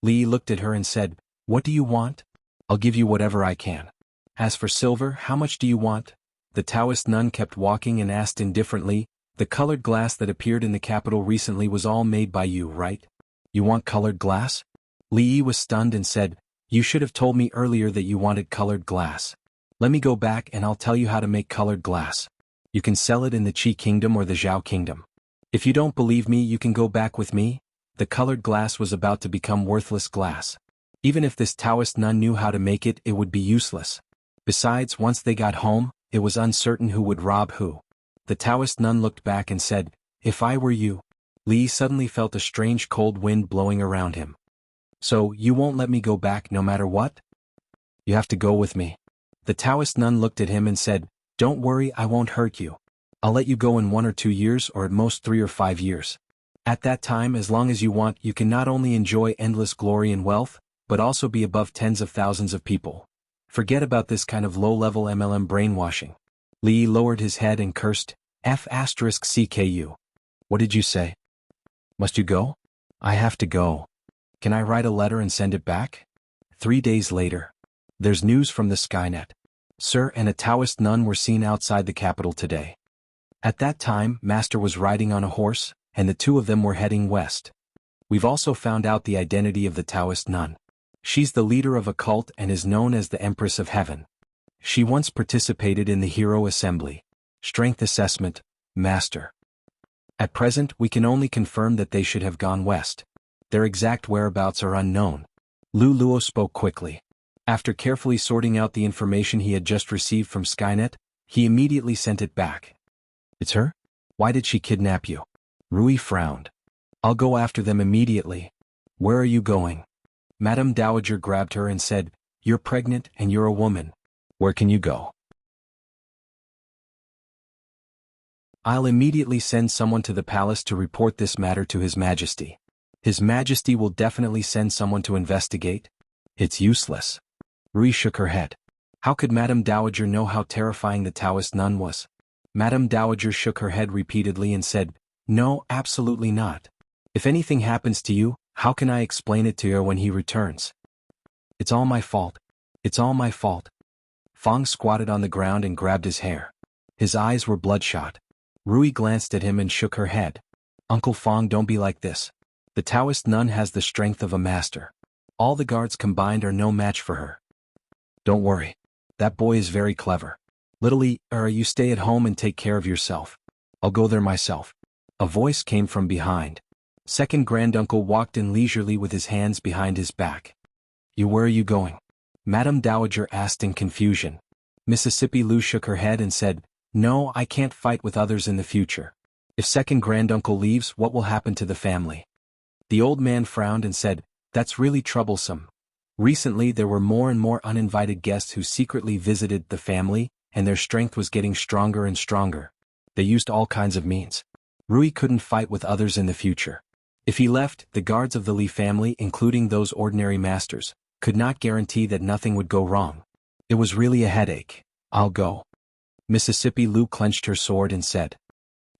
Li looked at her and said, What do you want? I'll give you whatever I can. As for silver, how much do you want? The Taoist nun kept walking and asked indifferently, The colored glass that appeared in the capital recently was all made by you, right? You want colored glass? Li Yi was stunned and said, you should have told me earlier that you wanted colored glass. Let me go back and I'll tell you how to make colored glass. You can sell it in the Qi Kingdom or the Zhao Kingdom. If you don't believe me, you can go back with me. The colored glass was about to become worthless glass. Even if this Taoist nun knew how to make it, it would be useless. Besides, once they got home, it was uncertain who would rob who. The Taoist nun looked back and said, if I were you. Li suddenly felt a strange cold wind blowing around him. So, you won't let me go back no matter what? You have to go with me. The Taoist nun looked at him and said, don't worry, I won't hurt you. I'll let you go in 1 or 2 years or at most 3 or 5 years. At that time, as long as you want, you can not only enjoy endless glory and wealth, but also be above tens of thousands of people. Forget about this kind of low-level MLM brainwashing. Li lowered his head and cursed, F***CKU. What did you say? Must you go? I have to go. Can I write a letter and send it back? 3 days later. There's news from the Skynet. Sir and a Taoist nun were seen outside the capital today. At that time, Master was riding on a horse, and the two of them were heading west. We've also found out the identity of the Taoist nun. She's the leader of a cult and is known as the Empress of Heaven. She once participated in the Hero Assembly. Strength assessment, Master. At present, we can only confirm that they should have gone west. Their exact whereabouts are unknown. Lu Luo spoke quickly. After carefully sorting out the information he had just received from Skynet, he immediately sent it back. It's her? Why did she kidnap you? Rui frowned. I'll go after them immediately. Where are you going? Madame Dowager grabbed her and said, you're pregnant and you're a woman. Where can you go? I'll immediately send someone to the palace to report this matter to His Majesty. His Majesty will definitely send someone to investigate. It's useless. Rui shook her head. How could Madame Dowager know how terrifying the Taoist nun was? Madame Dowager shook her head repeatedly and said, no, absolutely not. If anything happens to you, how can I explain it to her when he returns? It's all my fault. It's all my fault. Fong squatted on the ground and grabbed his hair. His eyes were bloodshot. Rui glanced at him and shook her head. Uncle Fong, don't be like this. The Taoist nun has the strength of a master. All the guards combined are no match for her. Don't worry. That boy is very clever. Little you stay at home and take care of yourself. I'll go there myself. A voice came from behind. Second granduncle walked in leisurely with his hands behind his back. Where are you going? Madame Dowager asked in confusion. Mississippi Lu shook her head and said, no, I can't fight with others in the future. If second granduncle leaves, what will happen to the family? The old man frowned and said, that's really troublesome. Recently there were more and more uninvited guests who secretly visited the family, and their strength was getting stronger and stronger. They used all kinds of means. Rui couldn't fight with others in the future. If he left, the guards of the Li family, including those ordinary masters, could not guarantee that nothing would go wrong. It was really a headache. I'll go. Mississippi Lu clenched her sword and said.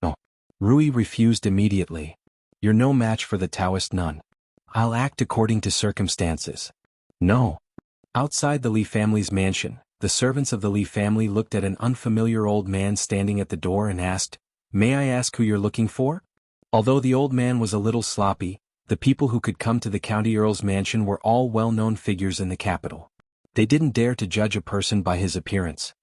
No. Rui refused immediately. You're no match for the Taoist nun. I'll act according to circumstances. No. Outside the Li family's mansion, the servants of the Li family looked at an unfamiliar old man standing at the door and asked, may I ask who you're looking for? Although the old man was a little sloppy, the people who could come to the county earl's mansion were all well-known figures in the capital. They didn't dare to judge a person by his appearance.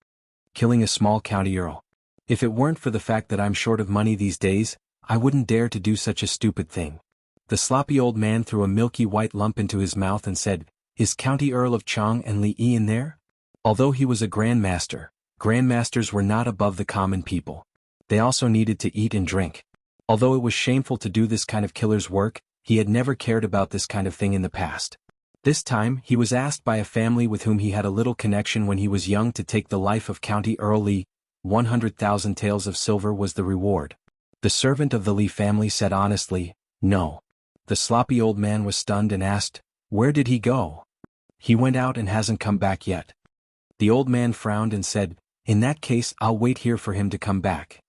Killing a small county earl. If it weren't for the fact that I'm short of money these days, I wouldn't dare to do such a stupid thing. The sloppy old man threw a milky white lump into his mouth and said, is County Earl of Chang and Li Yi in there? Although he was a grandmaster, grandmasters were not above the common people. They also needed to eat and drink. Although it was shameful to do this kind of killer's work, he had never cared about this kind of thing in the past. This time, he was asked by a family with whom he had a little connection when he was young to take the life of County Earl Li. 100,000 taels of silver was the reward. The servant of the Li family said honestly, no. The sloppy old man was stunned and asked, where did he go? He went out and hasn't come back yet. The old man frowned and said, in that case I'll wait here for him to come back.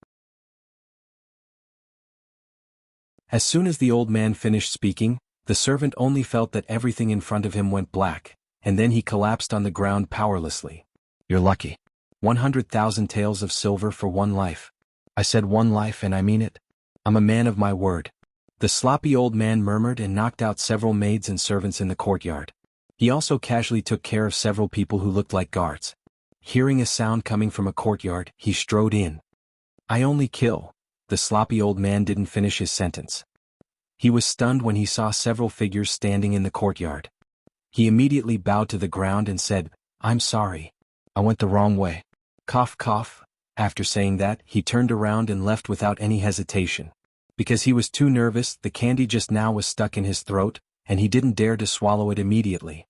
As soon as the old man finished speaking, the servant only felt that everything in front of him went black, and then he collapsed on the ground powerlessly. You're lucky. 100,000 taels of silver for one life. I said one life and I mean it. I'm a man of my word. The sloppy old man murmured and knocked out several maids and servants in the courtyard. He also casually took care of several people who looked like guards. Hearing a sound coming from a courtyard, he strode in. I only kill. The sloppy old man didn't finish his sentence. He was stunned when he saw several figures standing in the courtyard. He immediately bowed to the ground and said, I'm sorry. I went the wrong way. Cough cough. After saying that, he turned around and left without any hesitation. Because he was too nervous, the candy just now was stuck in his throat, and he didn't dare to swallow it immediately.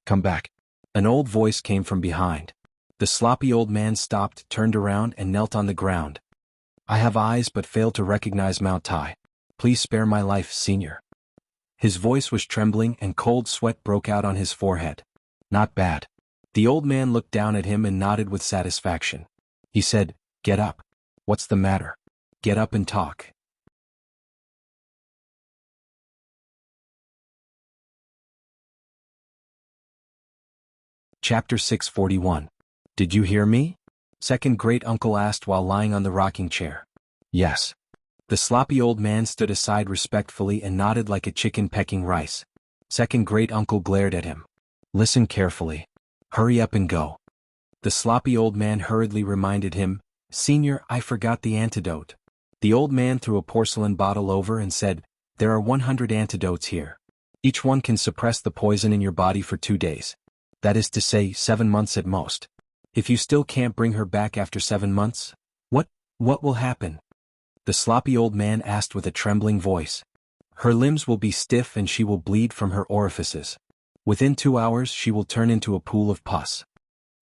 Come back. An old voice came from behind. The sloppy old man stopped, turned around, and knelt on the ground. I have eyes but fail to recognize Mount Tai. Please spare my life, Senior. His voice was trembling and cold sweat broke out on his forehead. Not bad. The old man looked down at him and nodded with satisfaction. He said, Get up. What's the matter? Get up and talk. Chapter 641. Did you hear me? Second great uncle asked while lying on the rocking chair. Yes. The sloppy old man stood aside respectfully and nodded like a chicken pecking rice. Second great uncle glared at him. Listen carefully. Hurry up and go. The sloppy old man hurriedly reminded him, Senior, I forgot the antidote. The old man threw a porcelain bottle over and said, There are 100 antidotes here. Each one can suppress the poison in your body for 2 days. That is to say, 7 months at most. If you still can't bring her back after 7 months, what will happen? The sloppy old man asked with a trembling voice. Her limbs will be stiff and she will bleed from her orifices. Within 2 hours she will turn into a pool of pus.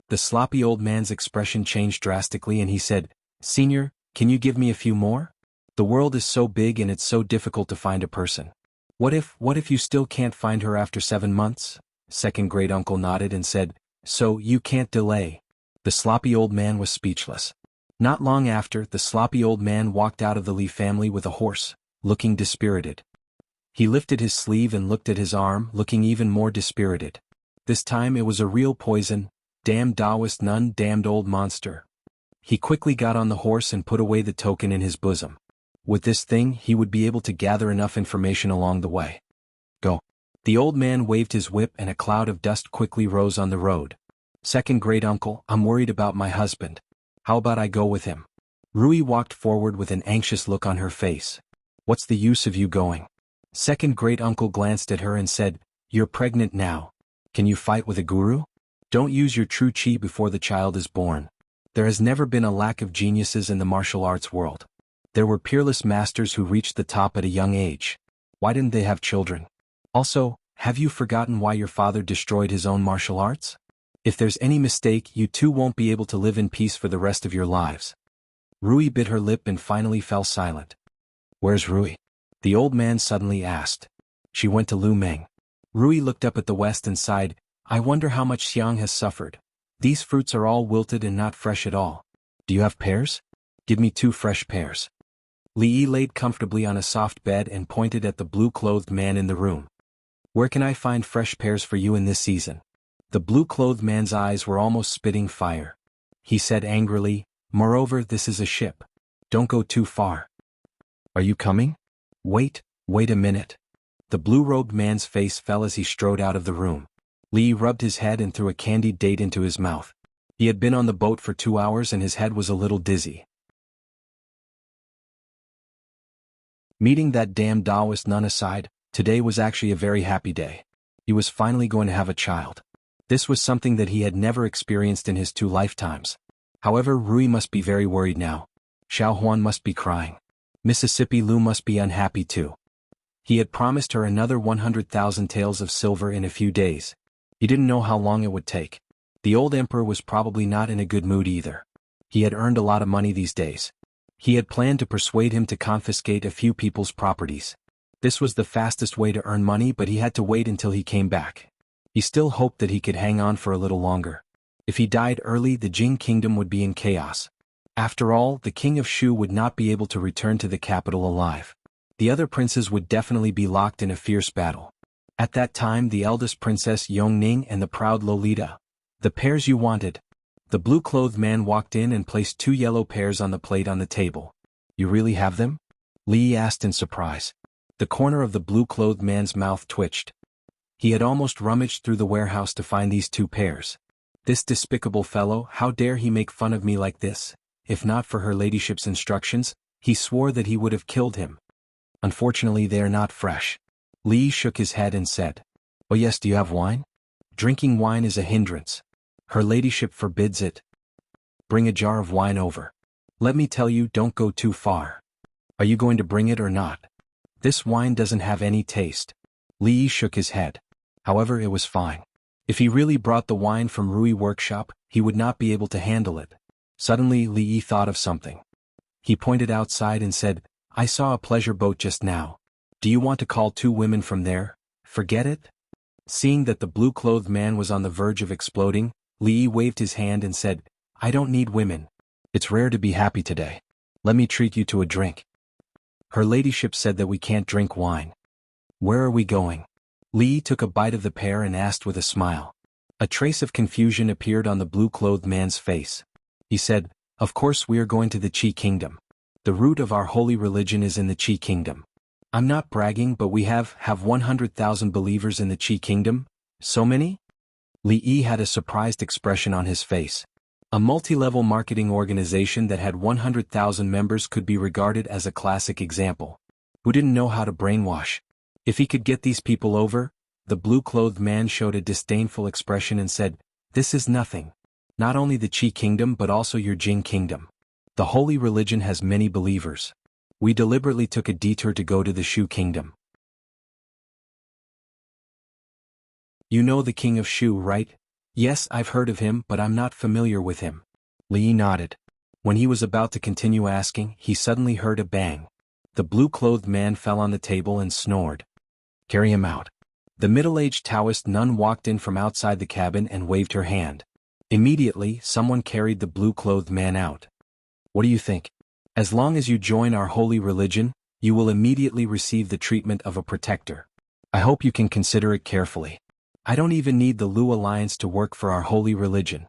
The sloppy old man's expression changed drastically and he said, Senior, can you give me a few more? The world is so big and it's so difficult to find a person. What if you still can't find her after 7 months? Second great uncle nodded and said, So you can't delay. The sloppy old man was speechless. Not long after, the sloppy old man walked out of the Li family with a horse, looking dispirited. He lifted his sleeve and looked at his arm, looking even more dispirited. This time it was a real poison. Damned Taoist nun, damned old monster. He quickly got on the horse and put away the token in his bosom. With this thing, he would be able to gather enough information along the way. Go. The old man waved his whip and a cloud of dust quickly rose on the road. Second great uncle, I'm worried about my husband. How about I go with him? Rui walked forward with an anxious look on her face. What's the use of you going? Second great uncle glanced at her and said, You're pregnant now. Can you fight with a guru? Don't use your true chi before the child is born. There has never been a lack of geniuses in the martial arts world. There were peerless masters who reached the top at a young age. Why didn't they have children? Also, have you forgotten why your father destroyed his own martial arts? If there's any mistake, you two won't be able to live in peace for the rest of your lives. Rui bit her lip and finally fell silent. Where's Rui? The old man suddenly asked. She went to Lu Meng. Rui looked up at the west and sighed, I wonder how much Xiang has suffered. These fruits are all wilted and not fresh at all. Do you have pears? Give me 2 fresh pears. Li Yi laid comfortably on a soft bed and pointed at the blue-clothed man in the room. Where can I find fresh pears for you in this season? The blue-clothed man's eyes were almost spitting fire. He said angrily, Moreover, this is a ship. Don't go too far. Are you coming? Wait a minute. The blue-robed man's face fell as he strode out of the room. Li rubbed his head and threw a candied date into his mouth. He had been on the boat for 2 hours and his head was a little dizzy. Meeting that damned Taoist nun aside, today was actually a very happy day. He was finally going to have a child. This was something that he had never experienced in his 2 lifetimes. However, Rui must be very worried now. Xiao Huan must be crying. Mississippi Lu must be unhappy too. He had promised her another 100,000 taels of silver in a few days. He didn't know how long it would take. The old emperor was probably not in a good mood either. He had earned a lot of money these days. He had planned to persuade him to confiscate a few people's properties. This was the fastest way to earn money, but he had to wait until he came back. He still hoped that he could hang on for a little longer. If he died early, the Jing kingdom would be in chaos. After all, the king of Shu would not be able to return to the capital alive. The other princes would definitely be locked in a fierce battle. At that time, the eldest princess Yongning and the proud Lolita. The pears you wanted. The blue-clothed man walked in and placed 2 yellow pears on the plate on the table. You really have them? Li asked in surprise. The corner of the blue-clothed man's mouth twitched. He had almost rummaged through the warehouse to find these 2 pairs. This despicable fellow, how dare he make fun of me like this? If not for her ladyship's instructions, he swore that he would have killed him. Unfortunately, they are not fresh. Li shook his head and said, "Oh yes, do you have wine? Drinking wine is a hindrance. Her ladyship forbids it. Bring a jar of wine over. Let me tell you, don't go too far. Are you going to bring it or not? This wine doesn't have any taste." Li shook his head. However, it was fine. If he really brought the wine from Rui workshop, he would not be able to handle it. Suddenly, Li thought of something. He pointed outside and said, "I saw a pleasure boat just now. Do you want to call 2 women from there? Forget it?" Seeing that the blue-clothed man was on the verge of exploding, Li waved his hand and said, "I don't need women. It's rare to be happy today. Let me treat you to a drink." Her ladyship said that we can't drink wine. Where are we going? Li took a bite of the pear and asked with a smile. A trace of confusion appeared on the blue-clothed man's face. He said, "Of course we are going to the Qi kingdom. The root of our holy religion is in the Qi kingdom. I'm not bragging, but we have 100,000 believers in the Qi kingdom. So many?" Li had a surprised expression on his face. A multi-level marketing organization that had 100,000 members could be regarded as a classic example. Who didn't know how to brainwash? If he could get these people over, the blue-clothed man showed a disdainful expression and said, "This is nothing. Not only the Qi kingdom but also your Jing kingdom. The holy religion has many believers. We deliberately took a detour to go to the Shu kingdom." "You know the king of Shu, right?" "Yes, I've heard of him, but I'm not familiar with him." Li nodded. When he was about to continue asking, he suddenly heard a bang. The blue-clothed man fell on the table and snored. "Carry him out." The middle-aged Taoist nun walked in from outside the cabin and waved her hand. Immediately, someone carried the blue-clothed man out. "What do you think? As long as you join our holy religion, you will immediately receive the treatment of a protector. I hope you can consider it carefully. I don't even need the Lu Alliance to work for our holy religion,"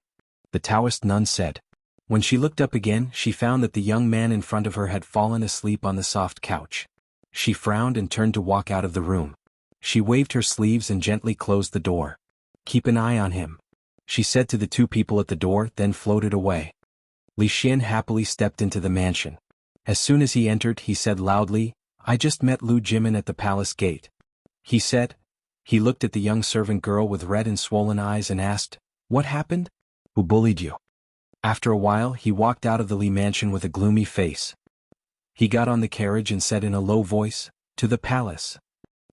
the Taoist nun said. When she looked up again, she found that the young man in front of her had fallen asleep on the soft couch. She frowned and turned to walk out of the room. She waved her sleeves and gently closed the door. "Keep an eye on him," she said to the 2 people at the door, then floated away. Li Xian happily stepped into the mansion. As soon as he entered, he said loudly, "I just met Lu Jimin at the palace gate." He said. He looked at the young servant girl with red and swollen eyes and asked, "What happened? Who bullied you?" After a while, he walked out of the Li mansion with a gloomy face. He got on the carriage and said in a low voice, "To the palace.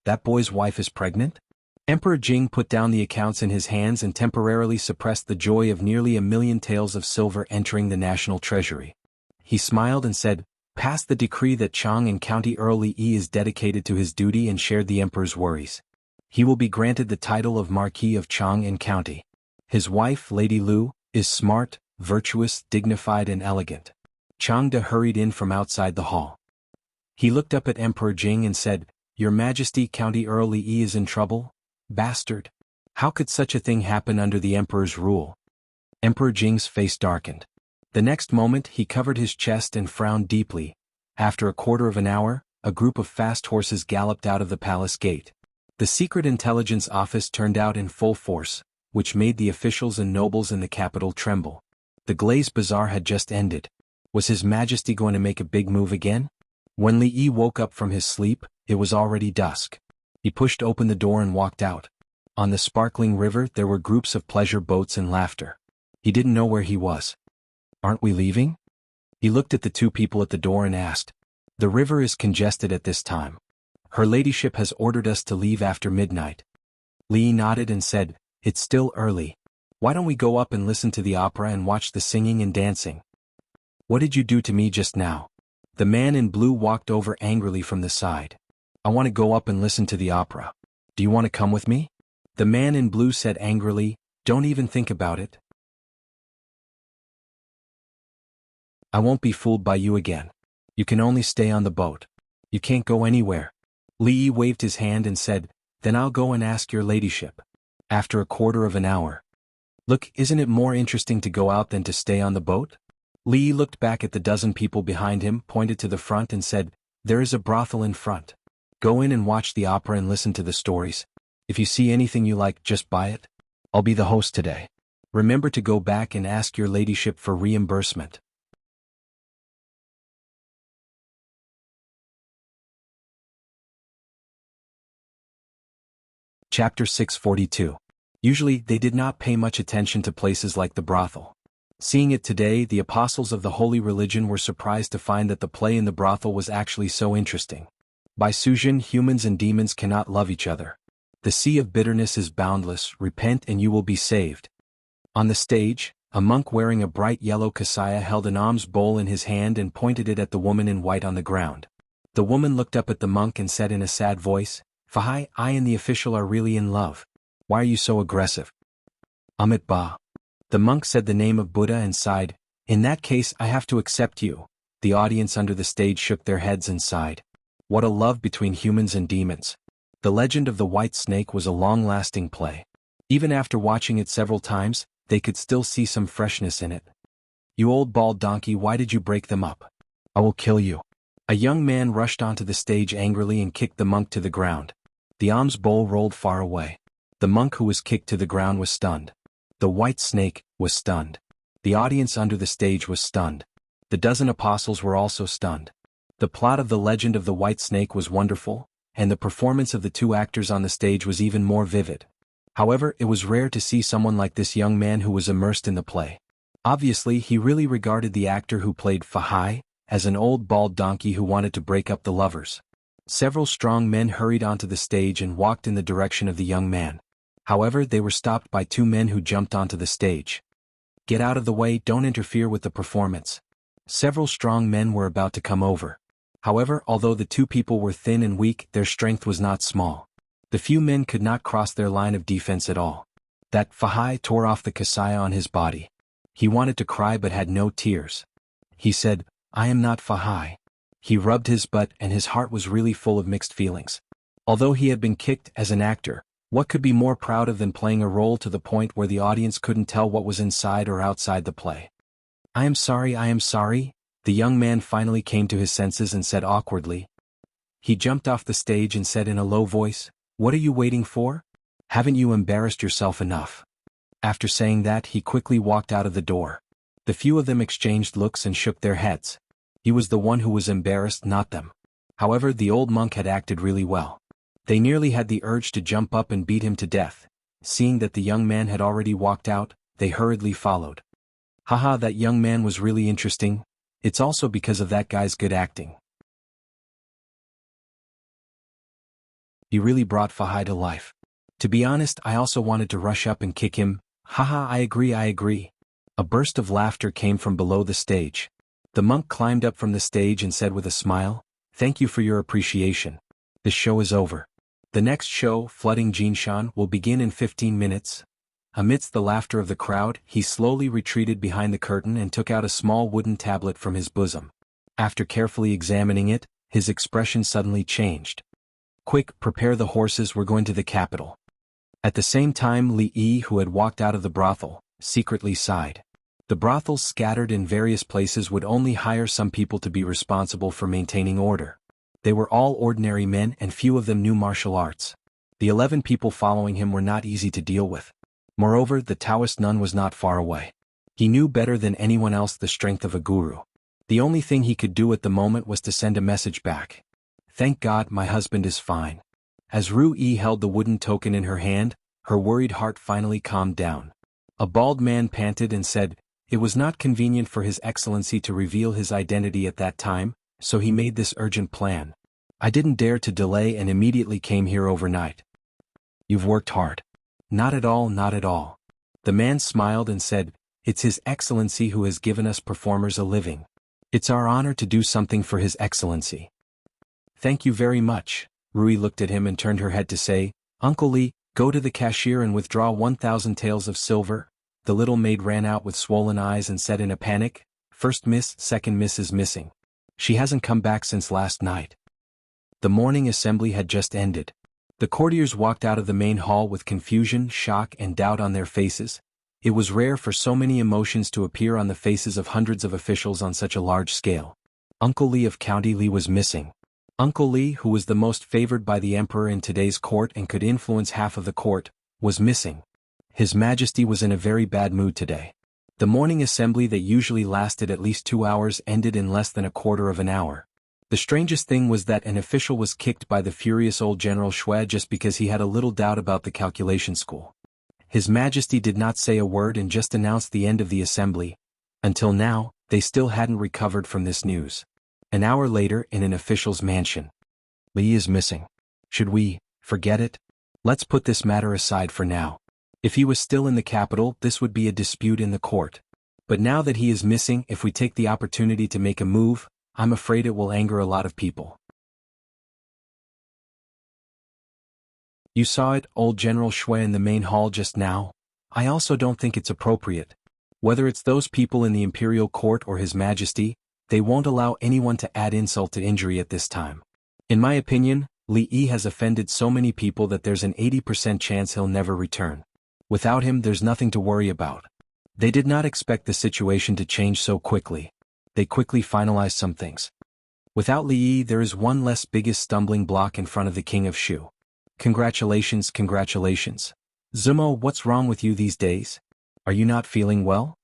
That boy's wife is pregnant?" Emperor Jing put down the accounts in his hands and temporarily suppressed the joy of nearly 1,000,000 taels of silver entering the national treasury. He smiled and said, "Pass the decree that Chang and County Earl Li is dedicated to his duty and shared the emperor's worries. He will be granted the title of Marquis of Chang and County. His wife, Lady Lu, is smart, virtuous, dignified and elegant." Chang De hurried in from outside the hall. He looked up at Emperor Jing and said, "Your Majesty, County Earl Li is in trouble? Bastard! How could such a thing happen under the emperor's rule?" Emperor Jing's face darkened. The next moment he covered his chest and frowned deeply. After a quarter of an hour, a group of fast horses galloped out of the palace gate. The secret intelligence office turned out in full force, which made the officials and nobles in the capital tremble. The Glaze Bazaar had just ended. Was His Majesty going to make a big move again? When Li Yi woke up from his sleep, it was already dusk. He pushed open the door and walked out. On the sparkling river there were groups of pleasure boats and laughter. He didn't know where he was. "Aren't we leaving?" He looked at the 2 people at the door and asked. "The river is congested at this time. Her ladyship has ordered us to leave after midnight." Li nodded and said, "It's still early. Why don't we go up and listen to the opera and watch the singing and dancing?" "What did you do to me just now?" The man in blue walked over angrily from the side. "I want to go up and listen to the opera. Do you want to come with me?" The man in blue said angrily, "Don't even think about it. I won't be fooled by you again. You can only stay on the boat. You can't go anywhere." Li Yi waved his hand and said, "Then I'll go and ask your ladyship." After a quarter of an hour. "Look, isn't it more interesting to go out than to stay on the boat?" Li looked back at the dozen people behind him, pointed to the front and said, "There is a brothel in front. Go in and watch the opera and listen to the stories. If you see anything you like, just buy it. I'll be the host today. Remember to go back and ask your ladyship for reimbursement." Chapter 642. Usually, they did not pay much attention to places like the brothel. Seeing it today, the apostles of the holy religion were surprised to find that the play in the brothel was actually so interesting. By Suzhin, humans and demons cannot love each other. The sea of bitterness is boundless, repent and you will be saved. On the stage, a monk wearing a bright yellow kasaya held an alms bowl in his hand and pointed it at the woman in white on the ground. The woman looked up at the monk and said in a sad voice, "Fahai, I and the official are really in love. Why are you so aggressive?" "Amit Ba." The monk said the name of Buddha and sighed, "In that case I have to accept you." The audience under the stage shook their heads and sighed. What a love between humans and demons. The Legend of the White Snake was a long-lasting play. Even after watching it several times, they could still see some freshness in it. "You old bald donkey, why did you break them up? I will kill you." A young man rushed onto the stage angrily and kicked the monk to the ground. The alms bowl rolled far away. The monk who was kicked to the ground was stunned. The white snake was stunned. The audience under the stage was stunned. The dozen apostles were also stunned. The plot of the Legend of the White Snake was wonderful, and the performance of the two actors on the stage was even more vivid. However, it was rare to see someone like this young man who was immersed in the play. Obviously, he really regarded the actor who played Fahai as an old bald donkey who wanted to break up the lovers. Several strong men hurried onto the stage and walked in the direction of the young man. However, they were stopped by two men who jumped onto the stage. "Get out of the way, don't interfere with the performance." Several strong men were about to come over. However, although the two people were thin and weak, their strength was not small. The few men could not cross their line of defense at all. That Fahai tore off the kasaya on his body. He wanted to cry but had no tears. He said, "I am not Fahai." He rubbed his butt and his heart was really full of mixed feelings. Although he had been kicked as an actor, what could be more proud of than playing a role to the point where the audience couldn't tell what was inside or outside the play? I am sorry. The young man finally came to his senses and said awkwardly. He jumped off the stage and said in a low voice, "What are you waiting for? Haven't you embarrassed yourself enough?" After saying that, he quickly walked out of the door. The few of them exchanged looks and shook their heads. He was the one who was embarrassed, not them. However, the old monk had acted really well. They nearly had the urge to jump up and beat him to death. Seeing that the young man had already walked out, they hurriedly followed. "Haha, that young man was really interesting. It's also because of that guy's good acting. He really brought Fahai to life. To be honest, I also wanted to rush up and kick him." "Haha, I agree. A burst of laughter came from below the stage. The monk climbed up from the stage and said with a smile, "Thank you for your appreciation. The show is over. The next show, Flooding Jinshan, will begin in 15 minutes. Amidst the laughter of the crowd, he slowly retreated behind the curtain and took out a small wooden tablet from his bosom. After carefully examining it, his expression suddenly changed. "Quick, prepare the horses, we're going to the capital." At the same time, Li Yi, who had walked out of the brothel, secretly sighed. The brothels scattered in various places would only hire some people to be responsible for maintaining order. They were all ordinary men and few of them knew martial arts. The 11 people following him were not easy to deal with. Moreover, the Taoist nun was not far away. He knew better than anyone else the strength of a guru. The only thing he could do at the moment was to send a message back. "Thank God, my husband is fine." As Ru Yi held the wooden token in her hand, her worried heart finally calmed down. A bald man panted and said, "It was not convenient for His Excellency to reveal his identity at that time, so he made this urgent plan. I didn't dare to delay and immediately came here overnight." "You've worked hard." Not at all. The man smiled and said, "It's His Excellency who has given us performers a living. It's our honor to do something for His Excellency." "Thank you very much." Rui looked at him and turned her head to say, "Uncle Li, go to the cashier and withdraw 1,000 taels of silver." The little maid ran out with swollen eyes and said in a panic, "First miss, second miss is missing. She hasn't come back since last night." The morning assembly had just ended. The courtiers walked out of the main hall with confusion, shock and doubt on their faces. It was rare for so many emotions to appear on the faces of hundreds of officials on such a large scale. Uncle Li of County Li was missing. Uncle Li, who was the most favored by the emperor in today's court and could influence half of the court, was missing. His Majesty was in a very bad mood today. The morning assembly that usually lasted at least 2 hours ended in less than a quarter of an hour. The strangest thing was that an official was kicked by the furious old General Shui just because he had a little doubt about the calculation school. His Majesty did not say a word and just announced the end of the assembly. Until now, they still hadn't recovered from this news. An hour later, in an official's mansion. Li is missing. Should we forget it? Let's put this matter aside for now. If he was still in the capital, this would be a dispute in the court. But now that he is missing, if we take the opportunity to make a move, I'm afraid it will anger a lot of people. You saw it, old General Shui, in the main hall just now. I also don't think it's appropriate. Whether it's those people in the imperial court or His Majesty, they won't allow anyone to add insult to injury at this time. In my opinion, Li Yi has offended so many people that there's an 80% chance he'll never return. Without him, there's nothing to worry about. They did not expect the situation to change so quickly. They quickly finalized some things. Without Li Yi, there is one less biggest stumbling block in front of the King of Shu. Congratulations, congratulations. Zumo, what's wrong with you these days? Are you not feeling well?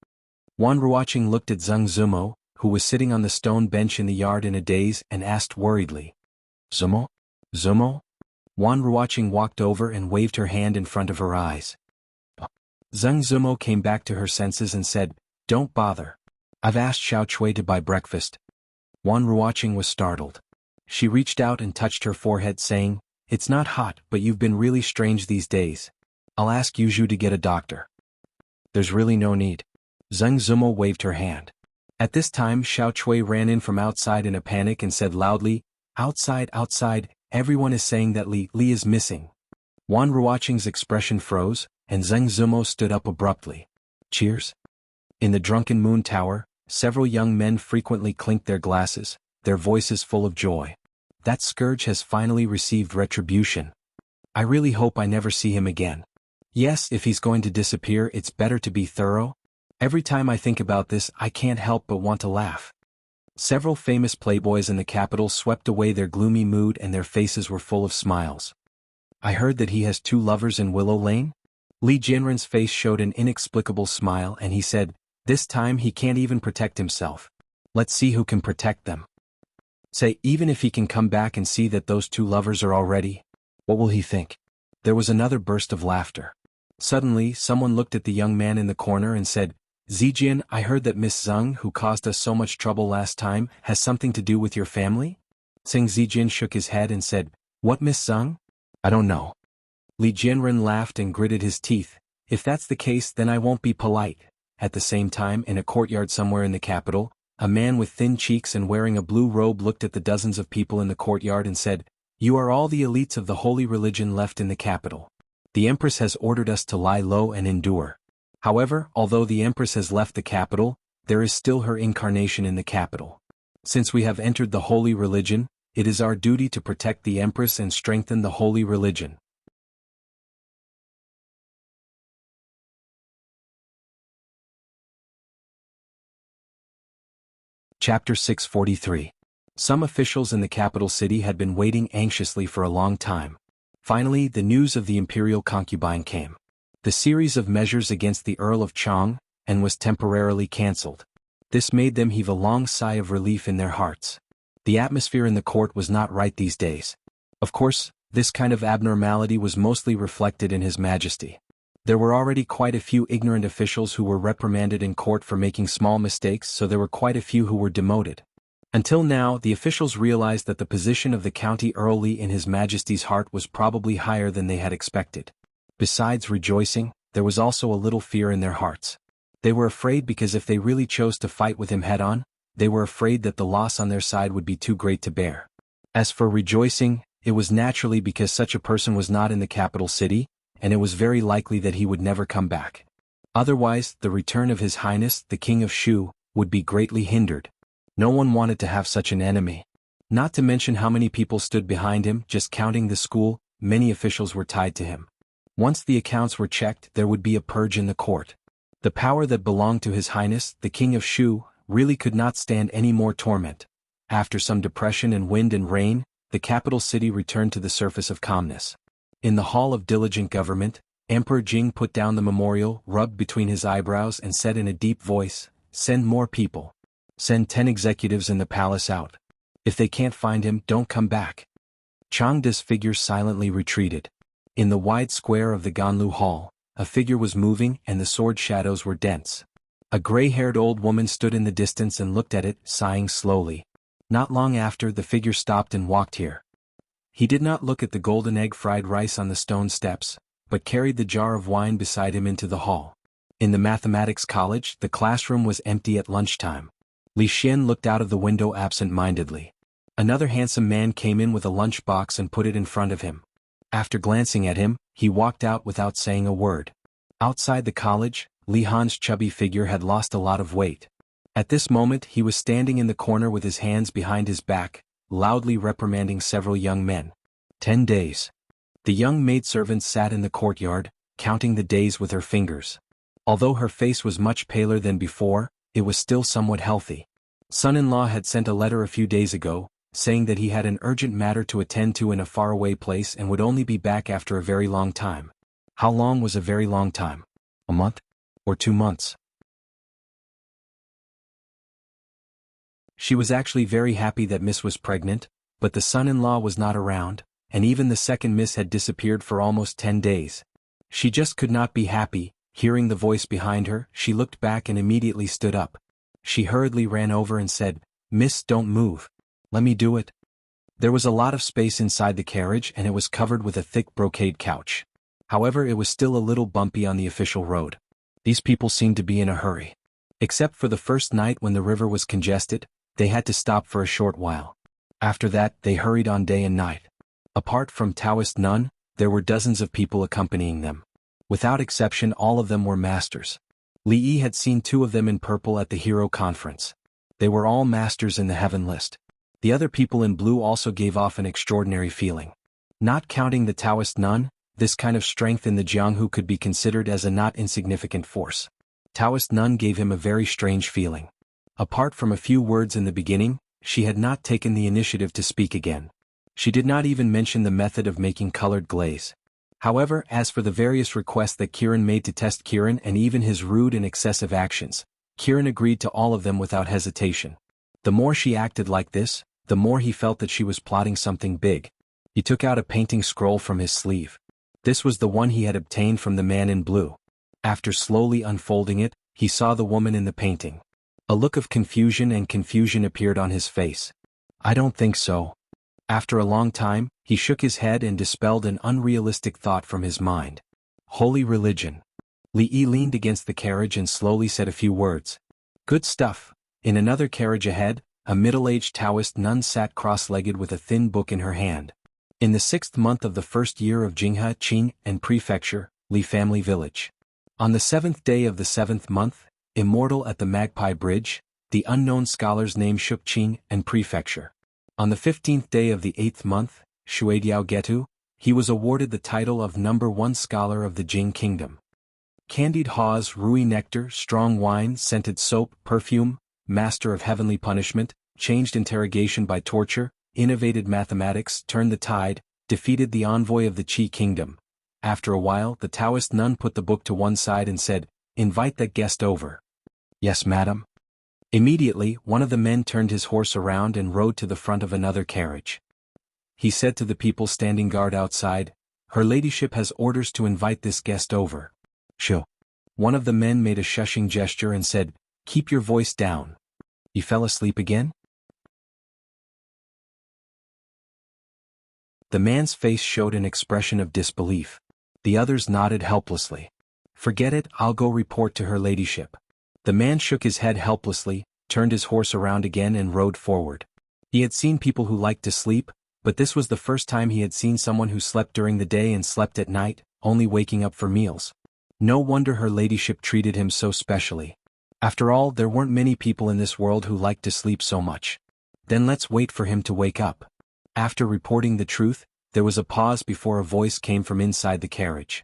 Wan Ruoqing looked at Zeng Zumo, who was sitting on the stone bench in the yard in a daze, and asked worriedly. Zumo? Zumo? Wan Ruoqing walked over and waved her hand in front of her eyes. Zeng Zumo came back to her senses and said, Don't bother. I've asked Xiao Chui to buy breakfast. Wan Ruoqing was startled. She reached out and touched her forehead, saying, It's not hot, but you've been really strange these days. I'll ask Yuzhu to get a doctor. There's really no need. Zeng Zumo waved her hand. At this time, Xiao Chui ran in from outside in a panic and said loudly, Outside, outside, everyone is saying that Li is missing. Wan Ruoqing's expression froze, and Zeng Zumo stood up abruptly. Cheers? In the drunken moon tower, several young men frequently clinked their glasses, their voices full of joy. That scourge has finally received retribution. I really hope I never see him again. Yes, if he's going to disappear, it's better to be thorough. Every time I think about this, I can't help but want to laugh. Several famous playboys in the capital swept away their gloomy mood and their faces were full of smiles. I heard that he has 2 lovers in Willow Lane? Li Jianren's face showed an inexplicable smile and he said, This time he can't even protect himself. Let's see who can protect them. Say, even if he can come back and see that those 2 lovers are already, what will he think? There was another burst of laughter. Suddenly, someone looked at the young man in the corner and said, Zijian, I heard that Miss Zeng, who caused us so much trouble last time, has something to do with your family? Seng Zijian shook his head and said, What Miss Zeng? I don't know. Li Jianren laughed and gritted his teeth. If that's the case, then I won't be polite. At the same time, in a courtyard somewhere in the capital, a man with thin cheeks and wearing a blue robe looked at the dozens of people in the courtyard and said, You are all the elites of the holy religion left in the capital. The Empress has ordered us to lie low and endure. However, although the Empress has left the capital, there is still her incarnation in the capital. Since we have entered the holy religion, it is our duty to protect the Empress and strengthen the holy religion. Chapter 643. Some officials in the capital city had been waiting anxiously for a long time. Finally, the news of the imperial concubine came. The series of measures against the Earl of Chang, and was temporarily cancelled. This made them heave a long sigh of relief in their hearts. The atmosphere in the court was not right these days. Of course, this kind of abnormality was mostly reflected in His Majesty. There were already quite a few ignorant officials who were reprimanded in court for making small mistakes, so there were quite a few who were demoted. Until now, the officials realized that the position of the county earl in His Majesty's heart was probably higher than they had expected. Besides rejoicing, there was also a little fear in their hearts. They were afraid because if they really chose to fight with him head-on, they were afraid that the loss on their side would be too great to bear. As for rejoicing, it was naturally because such a person was not in the capital city, and it was very likely that he would never come back. Otherwise, the return of His Highness, the King of Shu, would be greatly hindered. No one wanted to have such an enemy. Not to mention how many people stood behind him, just counting the school, many officials were tied to him. Once the accounts were checked, there would be a purge in the court. The power that belonged to His Highness, the King of Shu, really could not stand any more torment. After some depression and wind and rain, the capital city returned to the surface of calmness. In the Hall of Diligent Government, Emperor Jing put down the memorial, rubbed between his eyebrows and said in a deep voice, "Send more people. Send 10 executives in the palace out. If they can't find him, don't come back." Changda's figure silently retreated. In the wide square of the Ganlu Hall, a figure was moving and the sword shadows were dense. A gray-haired old woman stood in the distance and looked at it, sighing slowly. Not long after, the figure stopped and walked here. He did not look at the golden egg fried rice on the stone steps, but carried the jar of wine beside him into the hall. In the mathematics college, the classroom was empty at lunchtime. Li Xian looked out of the window absent-mindedly. Another handsome man came in with a lunch box and put it in front of him. After glancing at him, he walked out without saying a word. Outside the college, Li Han's chubby figure had lost a lot of weight. At this moment he was standing in the corner with his hands behind his back, loudly reprimanding several young men. 10 days. The young maidservant sat in the courtyard, counting the days with her fingers. Although her face was much paler than before, it was still somewhat healthy. Son-in-law had sent a letter a few days ago, saying that he had an urgent matter to attend to in a faraway place and would only be back after a very long time. How long was a very long time? A month? Or 2 months? She was actually very happy that Miss was pregnant, but the son-in-law was not around, and even the second Miss had disappeared for almost 10 days. She just could not be happy. Hearing the voice behind her, she looked back and immediately stood up. She hurriedly ran over and said, "Miss, don't move. Let me do it." There was a lot of space inside the carriage and it was covered with a thick brocade couch. However, it was still a little bumpy on the official road. These people seemed to be in a hurry. Except for the first night when the river was congested, they had to stop for a short while. After that, they hurried on day and night. Apart from Taoist nun, there were dozens of people accompanying them. Without exception, all of them were masters. Li Yi had seen 2 of them in purple at the Hero Conference. They were all masters in the heaven list. The other people in blue also gave off an extraordinary feeling. Not counting the Taoist nun, this kind of strength in the Jianghu could be considered as a not insignificant force. Taoist nun gave him a very strange feeling. Apart from a few words in the beginning, she had not taken the initiative to speak again. She did not even mention the method of making colored glaze. However, as for the various requests that Kiran made to test Kiran and even his rude and excessive actions, Kiran agreed to all of them without hesitation. The more she acted like this, the more he felt that she was plotting something big. He took out a painting scroll from his sleeve. This was the one he had obtained from the man in blue. After slowly unfolding it, he saw the woman in the painting. A look of confusion appeared on his face. "I don't think so." After a long time, he shook his head and dispelled an unrealistic thought from his mind. Holy religion. Li Yi leaned against the carriage and slowly said a few words. Good stuff. In another carriage ahead, a middle-aged Taoist nun sat cross-legged with a thin book in her hand. In the 6th month of the 1st year of Jinghe, Qing, and Prefecture, Li Family Village. On the 7th day of the 7th month, immortal at the Magpie Bridge, the unknown scholar's name shook Qing and Prefecture. On the 15th day of the 8th month, Shuadiao Getu, he was awarded the title of #1 scholar of the Jing Kingdom. Candied haws, rui nectar, strong wine, scented soap, perfume, master of heavenly punishment, changed interrogation by torture, innovated mathematics, turned the tide, defeated the envoy of the Qi Kingdom. After a while, the Taoist nun put the book to one side and said, "Invite that guest over." "Yes, madam." Immediately, one of the men turned his horse around and rode to the front of another carriage. He said to the people standing guard outside, "Her ladyship has orders to invite this guest over." Shoo. One of the men made a shushing gesture and said, "Keep your voice down." You fell asleep again? The man's face showed an expression of disbelief. The others nodded helplessly. "Forget it, I'll go report to her ladyship." The man shook his head helplessly, turned his horse around again and rode forward. He had seen people who liked to sleep, but this was the first time he had seen someone who slept during the day and slept at night, only waking up for meals. No wonder her ladyship treated him so specially. After all, there weren't many people in this world who liked to sleep so much. Then let's wait for him to wake up. After reporting the truth, there was a pause before a voice came from inside the carriage.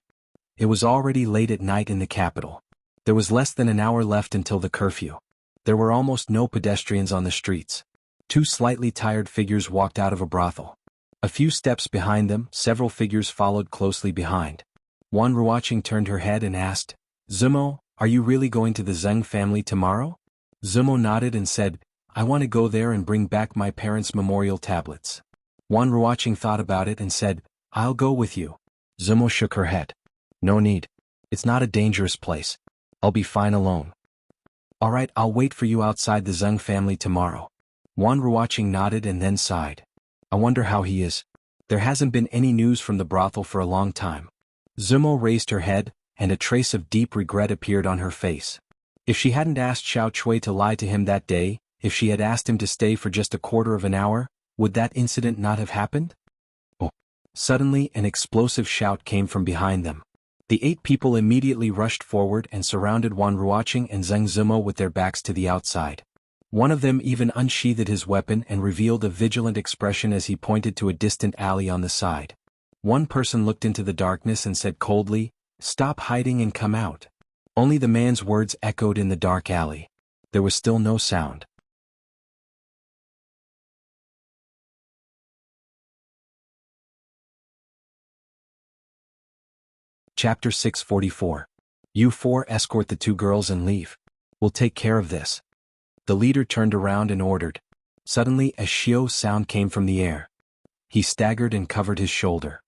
It was already late at night in the capital. There was less than an hour left until the curfew. There were almost no pedestrians on the streets. Two slightly tired figures walked out of a brothel. A few steps behind them, several figures followed closely behind. Wan Ruoqing turned her head and asked, "Zumo, are you really going to the Zheng family tomorrow?" Zumo nodded and said, "I want to go there and bring back my parents' memorial tablets." Wan Ruoqing thought about it and said, "I'll go with you." Zumo shook her head. "No need. It's not a dangerous place. I'll be fine alone." "All right, I'll wait for you outside the Zheng family tomorrow." Wan Ruoqing nodded and then sighed. "I wonder how he is. There hasn't been any news from the brothel for a long time." Zumo raised her head, and a trace of deep regret appeared on her face. If she hadn't asked Xiao Chui to lie to him that day, if she had asked him to stay for just a quarter of an hour, would that incident not have happened? Oh! Suddenly an explosive shout came from behind them. The 8 people immediately rushed forward and surrounded Wan Ruoqing and Zheng Zumo with their backs to the outside. One of them even unsheathed his weapon and revealed a vigilant expression as he pointed to a distant alley on the side. One person looked into the darkness and said coldly, "Stop hiding and come out." Only the man's words echoed in the dark alley. There was still no sound. Chapter 644. You 4 escort the 2 girls and leave. We'll take care of this. The leader turned around and ordered. Suddenly a shio sound came from the air. He staggered and covered his shoulder.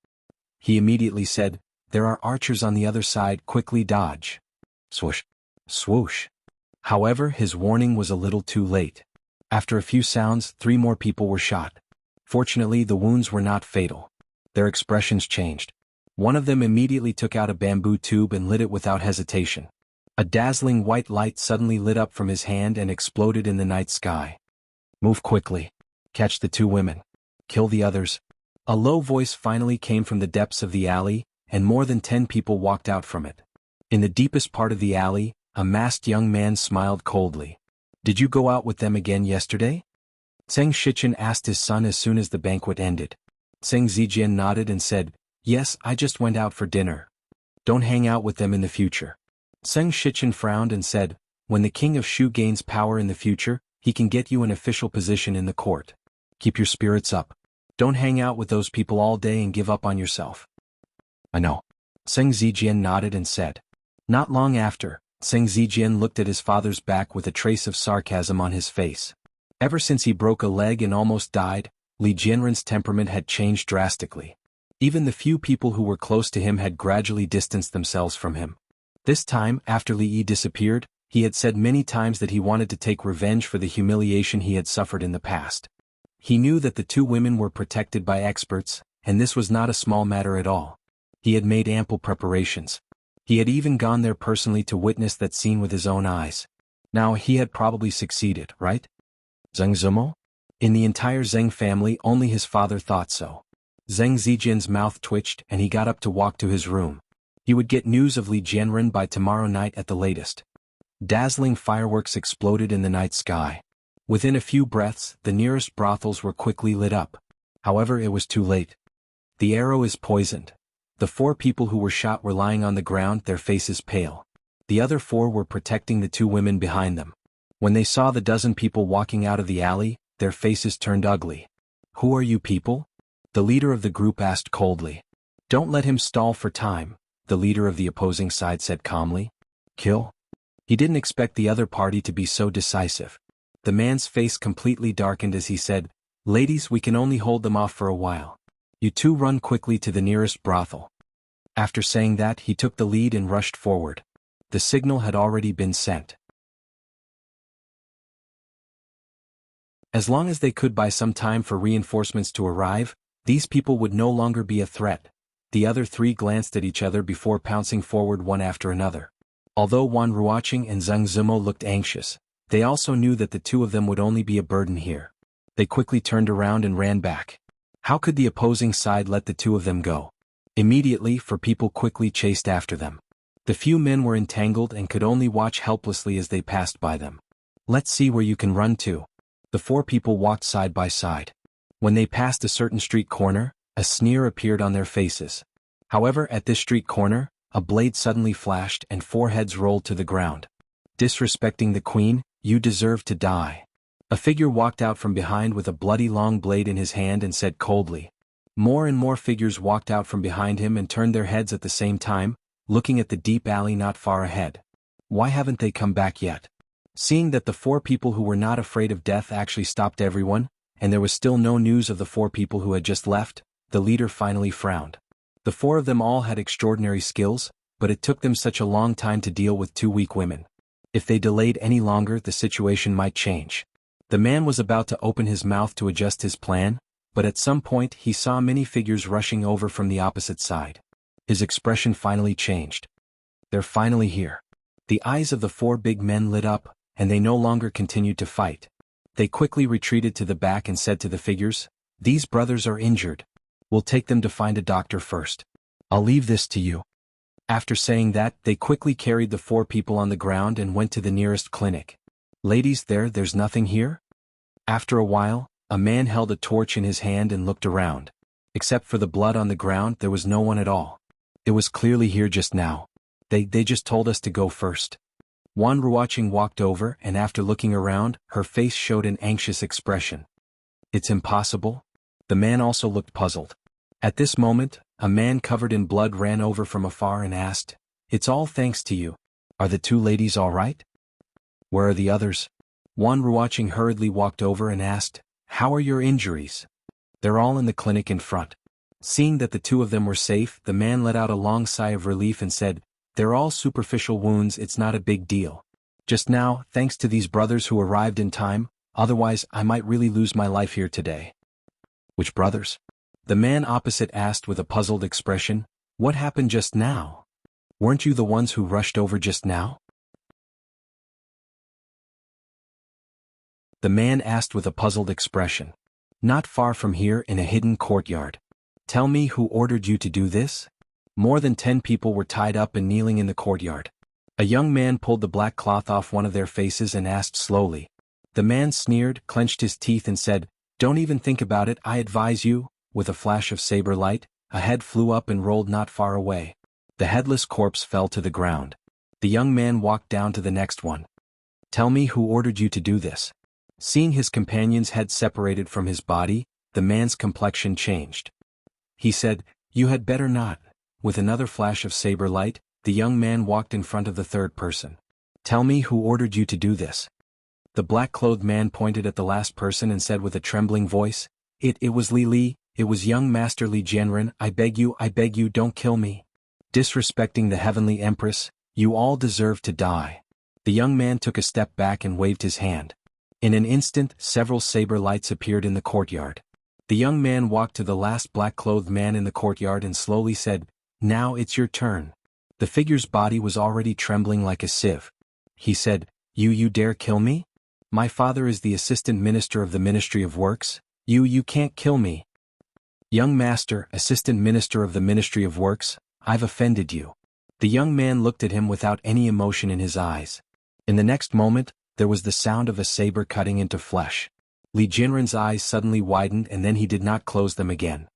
He immediately said, "There are archers on the other side, quickly dodge." Swoosh. Swoosh. However, his warning was a little too late. After a few sounds, 3 more people were shot. Fortunately, the wounds were not fatal. Their expressions changed. One of them immediately took out a bamboo tube and lit it without hesitation. A dazzling white light suddenly lit up from his hand and exploded in the night sky. "Move quickly. Catch the 2 women. Kill the others." A low voice finally came from the depths of the alley, and more than 10 people walked out from it. In the deepest part of the alley, a masked young man smiled coldly. "Did you go out with them again yesterday?" Zheng Shichen asked his son as soon as the banquet ended. Zheng Zijian nodded and said, "Yes, I just went out for dinner." "Don't hang out with them in the future." Zheng Shichen frowned and said, "When the king of Shu gains power in the future, he can get you an official position in the court. Keep your spirits up. Don't hang out with those people all day and give up on yourself." "I know." Zheng Zijian nodded and said. Not long after, Zheng Zijian looked at his father's back with a trace of sarcasm on his face. Ever since he broke a leg and almost died, Li Jianren's temperament had changed drastically. Even the few people who were close to him had gradually distanced themselves from him. This time, after Li Yi disappeared, he had said many times that he wanted to take revenge for the humiliation he had suffered in the past. He knew that the 2 women were protected by experts, and this was not a small matter at all. He had made ample preparations. He had even gone there personally to witness that scene with his own eyes. Now he had probably succeeded, right? Zheng Zumo? In the entire Zheng family, only his father thought so. Zheng Zijian's mouth twitched and he got up to walk to his room. He would get news of Li Jianren by tomorrow night at the latest. Dazzling fireworks exploded in the night sky. Within a few breaths, the nearest brothels were quickly lit up. However, it was too late. The arrow is poisoned. The 4 people who were shot were lying on the ground, their faces pale. The other 4 were protecting the 2 women behind them. When they saw the dozen people walking out of the alley, their faces turned ugly. "Who are you people?" the leader of the group asked coldly. "Don't let him stall for time," the leader of the opposing side said calmly. "Kill?" He didn't expect the other party to be so decisive. The man's face completely darkened as he said, "Ladies, we can only hold them off for a while. You 2 run quickly to the nearest brothel." After saying that, he took the lead and rushed forward. The signal had already been sent. As long as they could buy some time for reinforcements to arrive, these people would no longer be a threat. The other 3 glanced at each other before pouncing forward one after another. Although Wan Ruoqing and Zheng Zumo looked anxious, they also knew that the 2 of them would only be a burden here. They quickly turned around and ran back. How could the opposing side let the 2 of them go? Immediately, 4 people quickly chased after them. The few men were entangled and could only watch helplessly as they passed by them. "Let's see where you can run to." The 4 people walked side by side. When they passed a certain street corner, a sneer appeared on their faces. However, at this street corner, a blade suddenly flashed and 4 heads rolled to the ground. Disrespecting the queen, you deserve to die. A figure walked out from behind with a bloody long blade in his hand and said coldly. More and more figures walked out from behind him and turned their heads at the same time, looking at the deep alley not far ahead. Why haven't they come back yet? Seeing that the 4 people who were not afraid of death actually stopped everyone, and there was still no news of the 4 people who had just left, the leader finally frowned. The 4 of them all had extraordinary skills, but it took them such a long time to deal with 2 weak women. If they delayed any longer, the situation might change. The man was about to open his mouth to adjust his plan, but at some point he saw many figures rushing over from the opposite side. His expression finally changed. They're finally here. The eyes of the 4 big men lit up, and they no longer continued to fight. They quickly retreated to the back and said to the figures, "These brothers are injured. We'll take them to find a doctor first. I'll leave this to you." After saying that, they quickly carried the 4 people on the ground and went to the nearest clinic. "Ladies, there's nothing here?" After a while, a man held a torch in his hand and looked around. Except for the blood on the ground, there was no one at all. It was clearly here just now. They just told us to go first. Wan Ruoqing walked over and after looking around, her face showed an anxious expression. "It's impossible?" The man also looked puzzled. At this moment, a man covered in blood ran over from afar and asked, "It's all thanks to you. Are the 2 ladies all right?" "Where are the others?" Wan Ruoqing hurriedly walked over and asked, "How are your injuries?" "They're all in the clinic in front." Seeing that the 2 of them were safe, the man let out a long sigh of relief and said, "They're all superficial wounds, it's not a big deal. Just now, thanks to these brothers who arrived in time, otherwise I might really lose my life here today." "Which brothers?" The man opposite asked with a puzzled expression. "What happened just now? Weren't you the ones who rushed over just now?" The man asked with a puzzled expression. "Not far from here in a hidden courtyard." "Tell me who ordered you to do this?" More than 10 people were tied up and kneeling in the courtyard. A young man pulled the black cloth off one of their faces and asked slowly. The man sneered, clenched his teeth and said, "Don't even think about it, I advise you." With a flash of saber light, a head flew up and rolled not far away. The headless corpse fell to the ground. The young man walked down to the next one. "Tell me who ordered you to do this?" Seeing his companion's head separated from his body, the man's complexion changed. He said, "You had better not." With another flash of saber light, the young man walked in front of the 3rd person. "Tell me who ordered you to do this?" The black-clothed man pointed at the last person and said with a trembling voice, It was Li, it was young Master Li Jianren, I beg you, don't kill me. Disrespecting the Heavenly Empress, you all deserve to die." The young man took a step back and waved his hand. In an instant, several saber lights appeared in the courtyard. The young man walked to the last black-clothed man in the courtyard and slowly said, "Now it's your turn." The figure's body was already trembling like a sieve. He said, You dare kill me? My father is the Assistant Minister of the Ministry of Works. You can't kill me." "Young Master, Assistant Minister of the Ministry of Works, I've offended you." The young man looked at him without any emotion in his eyes. In the next moment, there was the sound of a saber cutting into flesh. Li Jinren's eyes suddenly widened and then he did not close them again.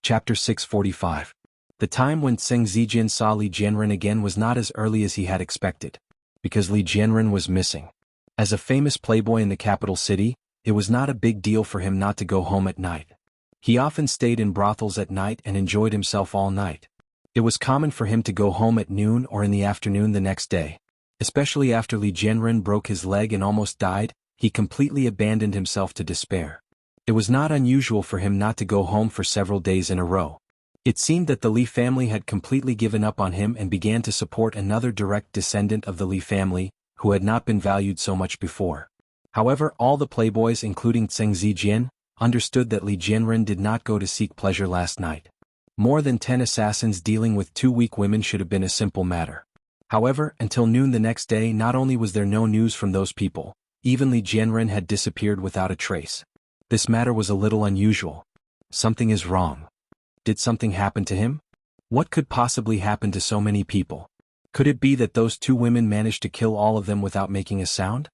Chapter 645. The time when Zheng Zijin saw Li Jianren again was not as early as he had expected. Because Li Jianren was missing. As a famous playboy in the capital city, it was not a big deal for him not to go home at night. He often stayed in brothels at night and enjoyed himself all night. It was common for him to go home at noon or in the afternoon the next day. Especially after Li Jianren broke his leg and almost died, he completely abandoned himself to despair. It was not unusual for him not to go home for several days in a row. It seemed that the Li family had completely given up on him and began to support another direct descendant of the Li family, who had not been valued so much before. However, all the playboys including Zheng Zijin, understood that Li Jianren did not go to seek pleasure last night. More than 10 assassins dealing with 2 weak women should have been a simple matter. However, until noon the next day not only was there no news from those people, even Li Jianren had disappeared without a trace. This matter was a little unusual. Something is wrong. Did something happen to him? What could possibly happen to so many people? Could it be that those 2 women managed to kill all of them without making a sound?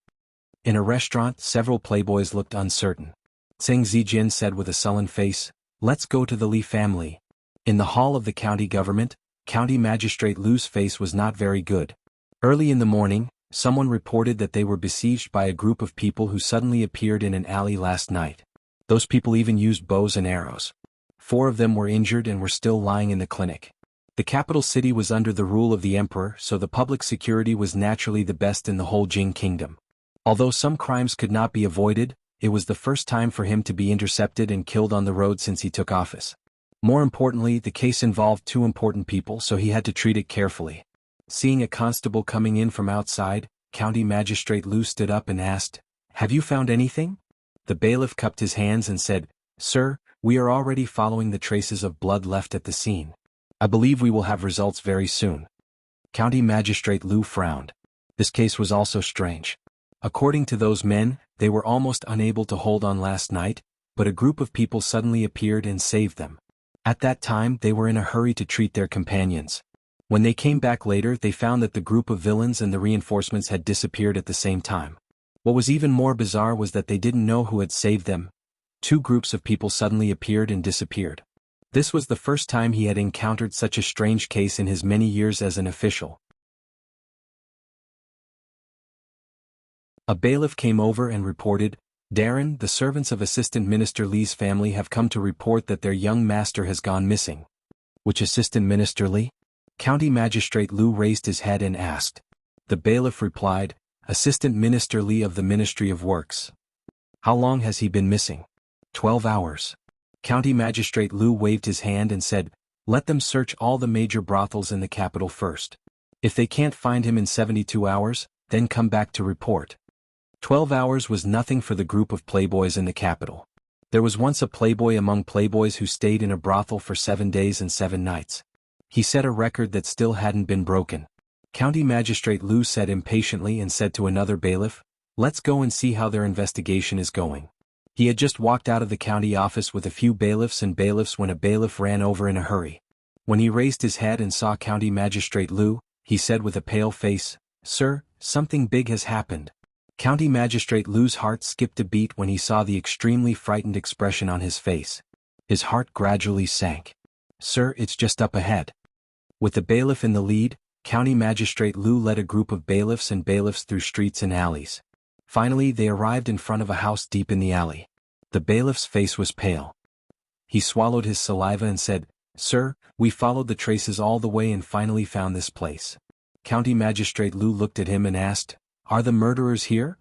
In a restaurant, several playboys looked uncertain. Zheng Zijin said with a sullen face, "Let's go to the Li family." In the hall of the county government, County Magistrate Lu's face was not very good. Early in the morning, someone reported that they were besieged by a group of people who suddenly appeared in an alley last night. Those people even used bows and arrows. 4 of them were injured and were still lying in the clinic. The capital city was under the rule of the emperor, so the public security was naturally the best in the whole Jing kingdom. Although some crimes could not be avoided, it was the first time for him to be intercepted and killed on the road since he took office. More importantly, the case involved 2 important people, so he had to treat it carefully. Seeing a constable coming in from outside, County Magistrate Lu stood up and asked, "Have you found anything?" The bailiff cupped his hands and said, "Sir, we are already following the traces of blood left at the scene. I believe we will have results very soon." County Magistrate Lu frowned. This case was also strange. According to those men, they were almost unable to hold on last night, but a group of people suddenly appeared and saved them. At that time they were in a hurry to treat their companions. When they came back later, they found that the group of villains and the reinforcements had disappeared at the same time. What was even more bizarre was that they didn't know who had saved them. 2 groups of people suddenly appeared and disappeared. This was the first time he had encountered such a strange case in his many years as an official. A bailiff came over and reported, "Darren, the servants of Assistant Minister Li's family have come to report that their young master has gone missing." "Which Assistant Minister Li?" County Magistrate Lu raised his head and asked. The bailiff replied, "Assistant Minister Li of the Ministry of Works." "How long has he been missing?" 12 hours. County Magistrate Lu waved his hand and said, "Let them search all the major brothels in the capital first. If they can't find him in 72 hours, then come back to report." 12 hours was nothing for the group of playboys in the capital. There was once a playboy among playboys who stayed in a brothel for 7 days and 7 nights. He set a record that still hadn't been broken. County Magistrate Lu said impatiently and said to another bailiff, "Let's go and see how their investigation is going." He had just walked out of the county office with a few bailiffs when a bailiff ran over in a hurry. When he raised his head and saw County Magistrate Lu, he said with a pale face, "Sir, something big has happened." County Magistrate Lu's heart skipped a beat when he saw the extremely frightened expression on his face. His heart gradually sank. "Sir, it's just up ahead." With the bailiff in the lead, County Magistrate Lu led a group of bailiffs through streets and alleys. Finally they arrived in front of a house deep in the alley. The bailiff's face was pale. He swallowed his saliva and said, "Sir, we followed the traces all the way and finally found this place." County Magistrate Lu looked at him and asked, "Are the murderers here?"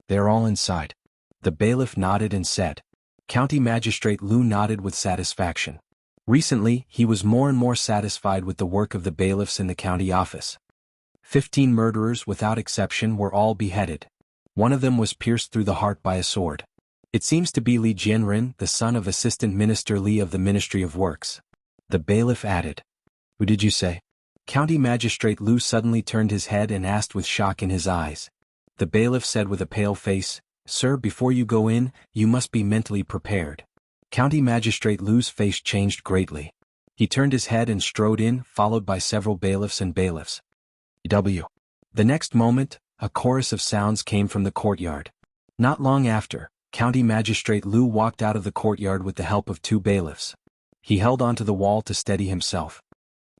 "They're all inside." The bailiff nodded and said. County Magistrate Lu nodded with satisfaction. Recently, he was more and more satisfied with the work of the bailiffs in the county office. 15 murderers without exception were all beheaded. One of them was pierced through the heart by a sword. It seems to be Li Jianren, the son of Assistant Minister Li of the Ministry of Works. The bailiff added. "Who did you say?" County Magistrate Lu suddenly turned his head and asked with shock in his eyes. The bailiff said with a pale face, "Sir, before you go in, you must be mentally prepared." County Magistrate Lu's face changed greatly. He turned his head and strode in, followed by several bailiffs. The next moment, a chorus of sounds came from the courtyard. Not long after, County Magistrate Lu walked out of the courtyard with the help of 2 bailiffs. He held onto the wall to steady himself.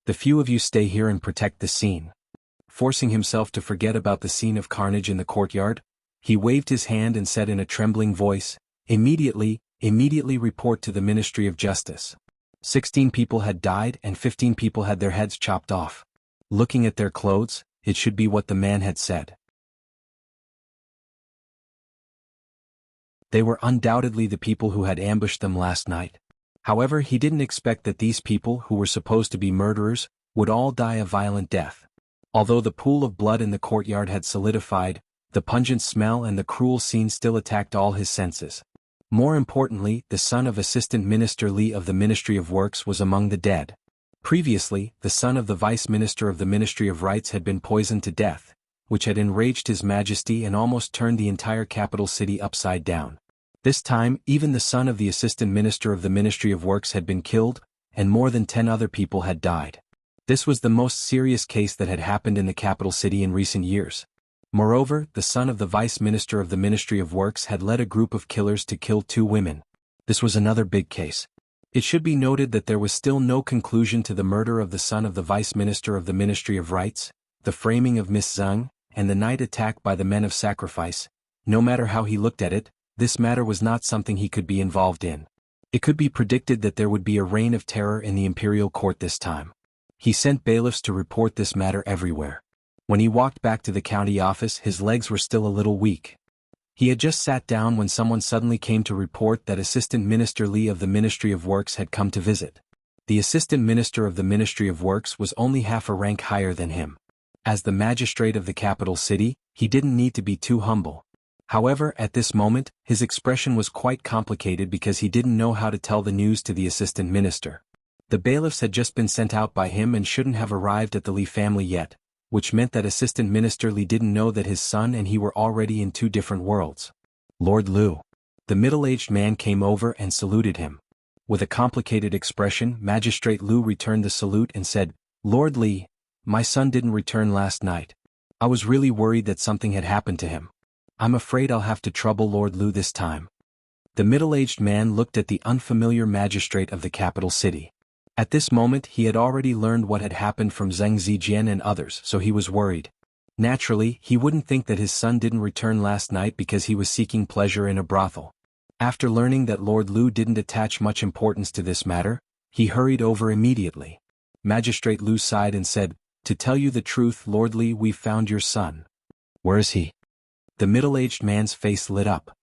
"The few of you stay here and protect the scene." Forcing himself to forget about the scene of carnage in the courtyard, he waved his hand and said in a trembling voice, Immediately report to the Ministry of Justice." 16 people had died and 15 people had their heads chopped off. Looking at their clothes, it should be what the man had said. They were undoubtedly the people who had ambushed them last night. However, he didn't expect that these people, who were supposed to be murderers, would all die a violent death. Although the pool of blood in the courtyard had solidified, the pungent smell and the cruel scene still attacked all his senses. More importantly, the son of Assistant Minister Li of the Ministry of Works was among the dead. Previously, the son of the Vice Minister of the Ministry of Rights had been poisoned to death, which had enraged His Majesty and almost turned the entire capital city upside down. This time, even the son of the Assistant Minister of the Ministry of Works had been killed, and more than 10 other people had died. This was the most serious case that had happened in the capital city in recent years. Moreover, the son of the vice minister of the Ministry of Works had led a group of killers to kill 2 women. This was another big case. It should be noted that there was still no conclusion to the murder of the son of the vice minister of the Ministry of Rights, the framing of Miss Zheng, and the night attack by the men of sacrifice. No matter how he looked at it, this matter was not something he could be involved in. It could be predicted that there would be a reign of terror in the imperial court this time. He sent bailiffs to report this matter everywhere. When he walked back to the county office, his legs were still a little weak. He had just sat down when someone suddenly came to report that Assistant Minister Li of the Ministry of Works had come to visit. The Assistant Minister of the Ministry of Works was only half a rank higher than him. As the magistrate of the capital city, he didn't need to be too humble. However, at this moment, his expression was quite complicated because he didn't know how to tell the news to the Assistant Minister. The bailiffs had just been sent out by him and shouldn't have arrived at the Li family yet, which meant that Assistant Minister Li didn't know that his son and he were already in 2 different worlds. Lord Lu. The middle-aged man came over and saluted him. With a complicated expression, Magistrate Lu returned the salute and said, "Lord Li, my son didn't return last night. I was really worried that something had happened to him. I'm afraid I'll have to trouble Lord Lu this time." The middle-aged man looked at the unfamiliar magistrate of the capital city. At this moment he had already learned what had happened from Zheng Zijian and others, so he was worried. Naturally, he wouldn't think that his son didn't return last night because he was seeking pleasure in a brothel. After learning that Lord Lu didn't attach much importance to this matter, he hurried over immediately. Magistrate Lu sighed and said, "To tell you the truth, Lord Li, we've found your son." "Where is he?" The middle-aged man's face lit up.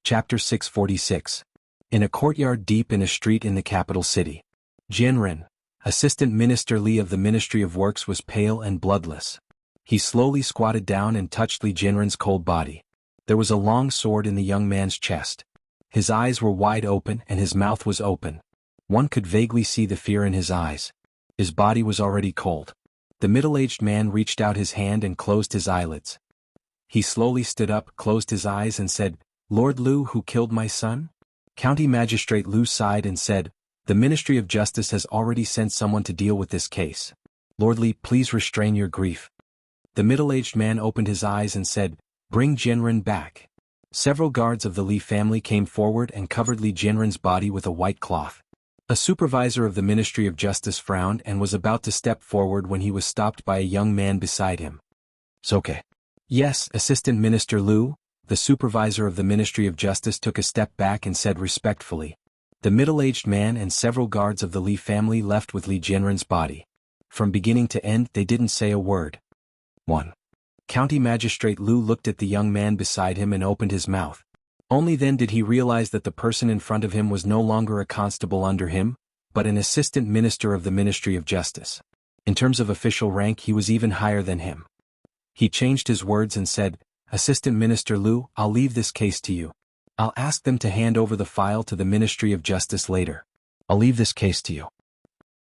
Chapter 646. In a courtyard deep in a street in the capital city. Jianren, Assistant Minister Li of the Ministry of Works, was pale and bloodless. He slowly squatted down and touched Li Jianren's cold body. There was a long sword in the young man's chest. His eyes were wide open and his mouth was open. One could vaguely see the fear in his eyes. His body was already cold. The middle-aged man reached out his hand and closed his eyelids. He slowly stood up, closed his eyes and said, "Lord Lu, who killed my son?" County Magistrate Lu sighed and said, "The Ministry of Justice has already sent someone to deal with this case. Lord Li, please restrain your grief." The middle-aged man opened his eyes and said, "Bring Jianren back." Several guards of the Li family came forward and covered Li Jianren's body with a white cloth. A supervisor of the Ministry of Justice frowned and was about to step forward when he was stopped by a young man beside him. "It's okay." "Yes, Assistant Minister Lu." The supervisor of the Ministry of Justice took a step back and said respectfully. The middle-aged man and several guards of the Li family left with Li Jianren's body. From beginning to end they didn't say a word. 1. County Magistrate Lu looked at the young man beside him and opened his mouth. Only then did he realize that the person in front of him was no longer a constable under him, but an assistant minister of the Ministry of Justice. In terms of official rank he was even higher than him. He changed his words and said, "Assistant Minister Lu, I'll leave this case to you. I'll ask them to hand over the file to the Ministry of Justice later. I'll leave this case to you."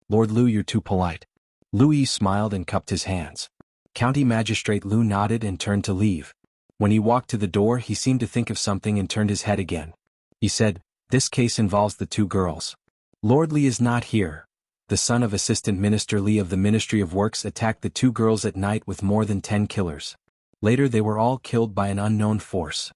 "Lord Lu, you're too polite." Lu Yi smiled and cupped his hands. County Magistrate Lu nodded and turned to leave. When he walked to the door he seemed to think of something and turned his head again. He said, "This case involves the 2 girls. Lord Li is not here." The son of Assistant Minister Li of the Ministry of Works attacked the 2 girls at night with more than 10 killers. Later they were all killed by an unknown force.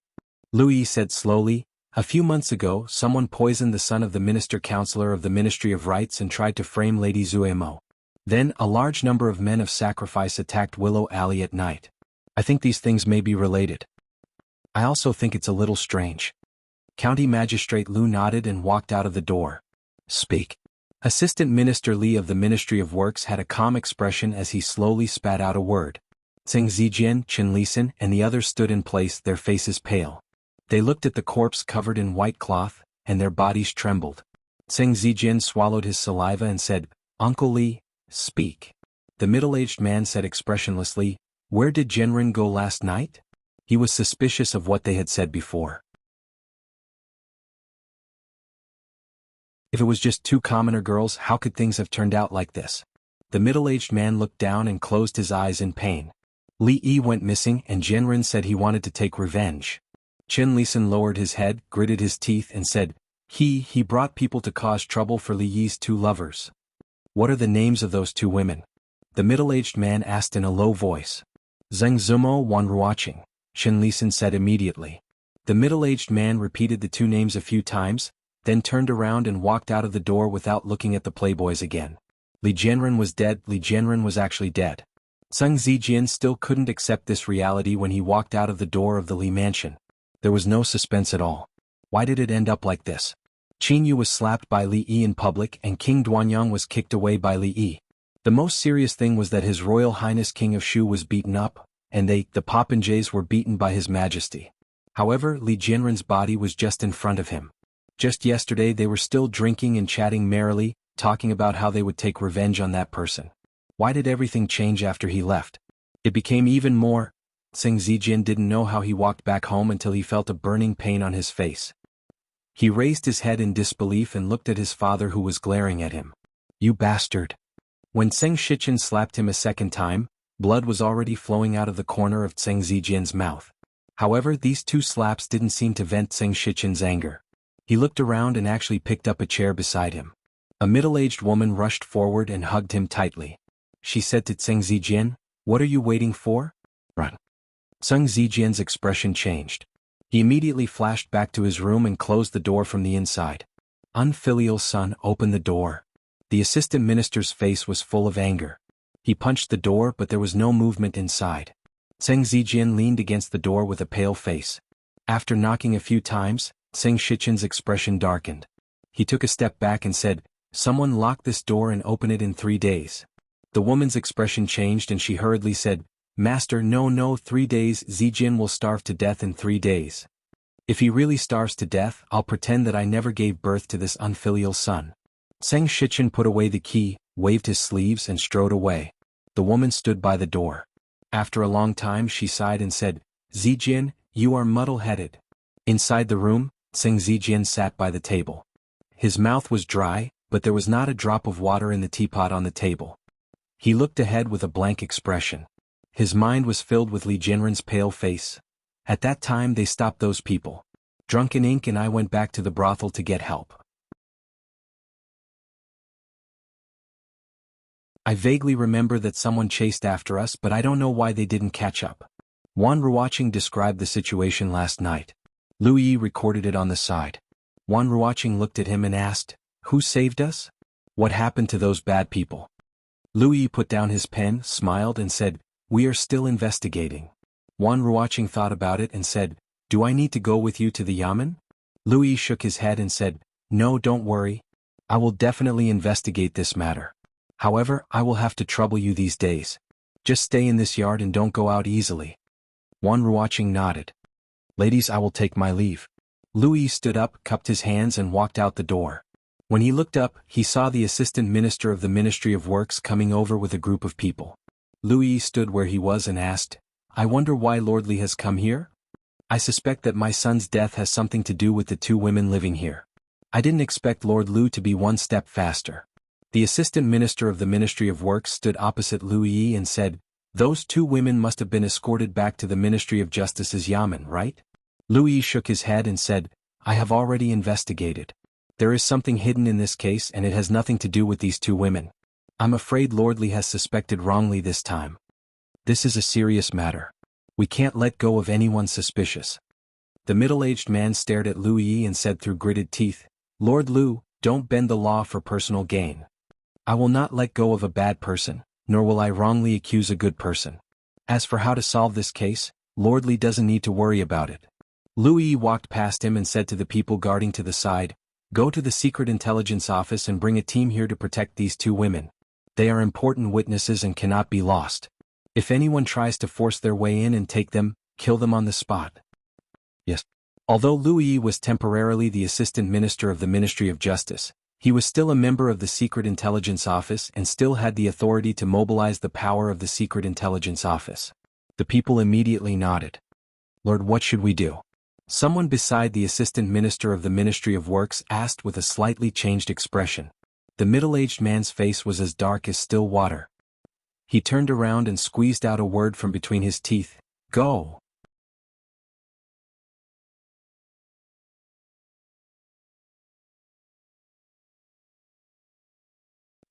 Lu Yi said slowly, "A few months ago someone poisoned the son of the Minister-Counselor of the Ministry of Rights and tried to frame Lady Zuemo. Then a large number of men of sacrifice attacked Willow Alley at night. I think these things may be related. I also think it's a little strange." County Magistrate Lu nodded and walked out of the door. "Speak." Assistant Minister Li of the Ministry of Works had a calm expression as he slowly spat out a word. Zheng Zijian, Chen Lisan, and the others stood in place, their faces pale. They looked at the corpse covered in white cloth, and their bodies trembled. Zheng Zijian swallowed his saliva and said, "Uncle Li, speak." The middle-aged man said expressionlessly, "Where did Jianren go last night?" He was suspicious of what they had said before. If it was just 2 commoner girls, how could things have turned out like this? The middle-aged man looked down and closed his eyes in pain. Li Yi went missing and Jianren said he wanted to take revenge. Chen Lisan lowered his head, gritted his teeth and said, He brought people to cause trouble for Li Yi's two lovers. What are the names of those two women? The middle-aged man asked in a low voice. Zheng Zumo Wan Ruoqing, Shen Lisan said immediately. The middle-aged man repeated the two names a few times, then turned around and walked out of the door without looking at the playboys again. Li Jianren was dead. Li Jianren was actually dead. Sung Zijian still couldn't accept this reality when he walked out of the door of the Li mansion. There was no suspense at all. Why did it end up like this? Qin Yu was slapped by Li Yi in public and King Duanyang was kicked away by Li Yi. The most serious thing was that His Royal Highness King of Shu was beaten up, and the Popinjays were beaten by His Majesty. However, Li Jianren's body was just in front of him. Just yesterday they were still drinking and chatting merrily, talking about how they would take revenge on that person. Why did everything change after he left? It became even more. Sing Zijian didn't know how he walked back home until he felt a burning pain on his face. He raised his head in disbelief and looked at his father who was glaring at him. You bastard. When Seng Shichen slapped him a second time, blood was already flowing out of the corner of Seng Zijian's mouth. However, these two slaps didn't seem to vent Seng Shichen's anger. He looked around and actually picked up a chair beside him. A middle-aged woman rushed forward and hugged him tightly. She said to Seng Zijian, "What are you waiting for? Run." Seng Zijian's expression changed. He immediately flashed back to his room and closed the door from the inside. Unfilial son, open the door. The assistant minister's face was full of anger. He punched the door but there was no movement inside. Seng Zijian leaned against the door with a pale face. After knocking a few times, Seng Shichen's expression darkened. He took a step back and said, "Someone lock this door and open it in 3 days." The woman's expression changed and she hurriedly said, "Master, no, 3 days. Zijian will starve to death in 3 days. If he really starves to death, I'll pretend that I never gave birth to this unfilial son." Seng Shichen put away the key, waved his sleeves and strode away. The woman stood by the door. After a long time she sighed and said, "Zijian, you are muddle-headed." Inside the room, Seng Zijian sat by the table. His mouth was dry, but there was not a drop of water in the teapot on the table. He looked ahead with a blank expression. His mind was filled with Li Jianren's pale face. At that time they stopped those people. Drunken Ink and I went back to the brothel to get help. I vaguely remember that someone chased after us but I don't know why they didn't catch up. Wan Ruoqing described the situation last night. Lu Yi recorded it on the side. Wan Ruoqing looked at him and asked, "Who saved us? What happened to those bad people?" Lu Yi put down his pen, smiled and said, "We are still investigating." Wan Ruoqing thought about it and said, "Do I need to go with you to the yamen?" Lu Yi shook his head and said, "No, don't worry. I will definitely investigate this matter. However, I will have to trouble you these days. Just stay in this yard and don't go out easily." Wan Ruoqing nodded. "Ladies, I will take my leave." Lu Yi stood up, cupped his hands and walked out the door. When he looked up, he saw the assistant minister of the Ministry of Works coming over with a group of people. Lu Yi stood where he was and asked, "I wonder why Lord Li has come here? I suspect that my son's death has something to do with the two women living here. I didn't expect Lord Lu to be one step faster." The assistant minister of the Ministry of Works stood opposite Lu Yi and said, "Those two women must have been escorted back to the Ministry of Justice's yamen, right?" Lu Yi shook his head and said, "I have already investigated. There is something hidden in this case and it has nothing to do with these two women. I'm afraid Lord Li has suspected wrongly this time. This is a serious matter. We can't let go of anyone suspicious." The middle-aged man stared at Lu Yi and said through gritted teeth, "Lord Lu, don't bend the law for personal gain. I will not let go of a bad person, nor will I wrongly accuse a good person. As for how to solve this case, Lord Li doesn't need to worry about it." Lu Yi walked past him and said to the people guarding to the side, "Go to the Secret Intelligence Office and bring a team here to protect these two women. They are important witnesses and cannot be lost. If anyone tries to force their way in and take them, kill them on the spot." Yes. Although Lu Yi was temporarily the assistant minister of the Ministry of Justice, he was still a member of the Secret Intelligence Office and still had the authority to mobilize the power of the Secret Intelligence Office. The people immediately nodded. "Lord, what should we do?" Someone beside the assistant minister of the Ministry of Works asked with a slightly changed expression. The middle-aged man's face was as dark as still water. He turned around and squeezed out a word from between his teeth, "Go."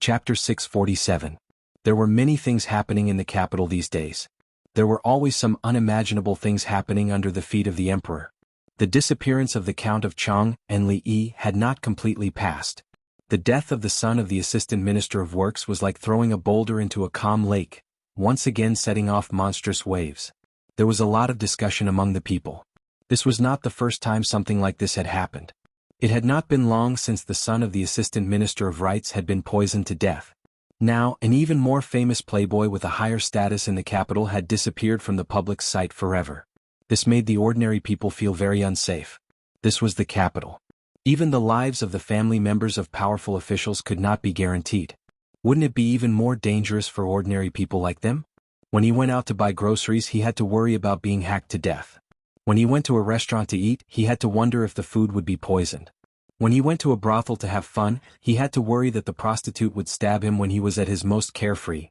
Chapter 647. There were many things happening in the capital these days. There were always some unimaginable things happening under the feet of the emperor. The disappearance of the Count of Chang and Li Yi had not completely passed. The death of the son of the Assistant Minister of Works was like throwing a boulder into a calm lake, once again setting off monstrous waves. There was a lot of discussion among the people. This was not the first time something like this had happened. It had not been long since the son of the Assistant Minister of Rights had been poisoned to death. Now, an even more famous playboy with a higher status in the capital had disappeared from the public's sight forever. This made the ordinary people feel very unsafe. This was the capital. Even the lives of the family members of powerful officials could not be guaranteed. Wouldn't it be even more dangerous for ordinary people like them? When he went out to buy groceries, he had to worry about being hacked to death. When he went to a restaurant to eat, he had to wonder if the food would be poisoned. When he went to a brothel to have fun, he had to worry that the prostitute would stab him when he was at his most carefree.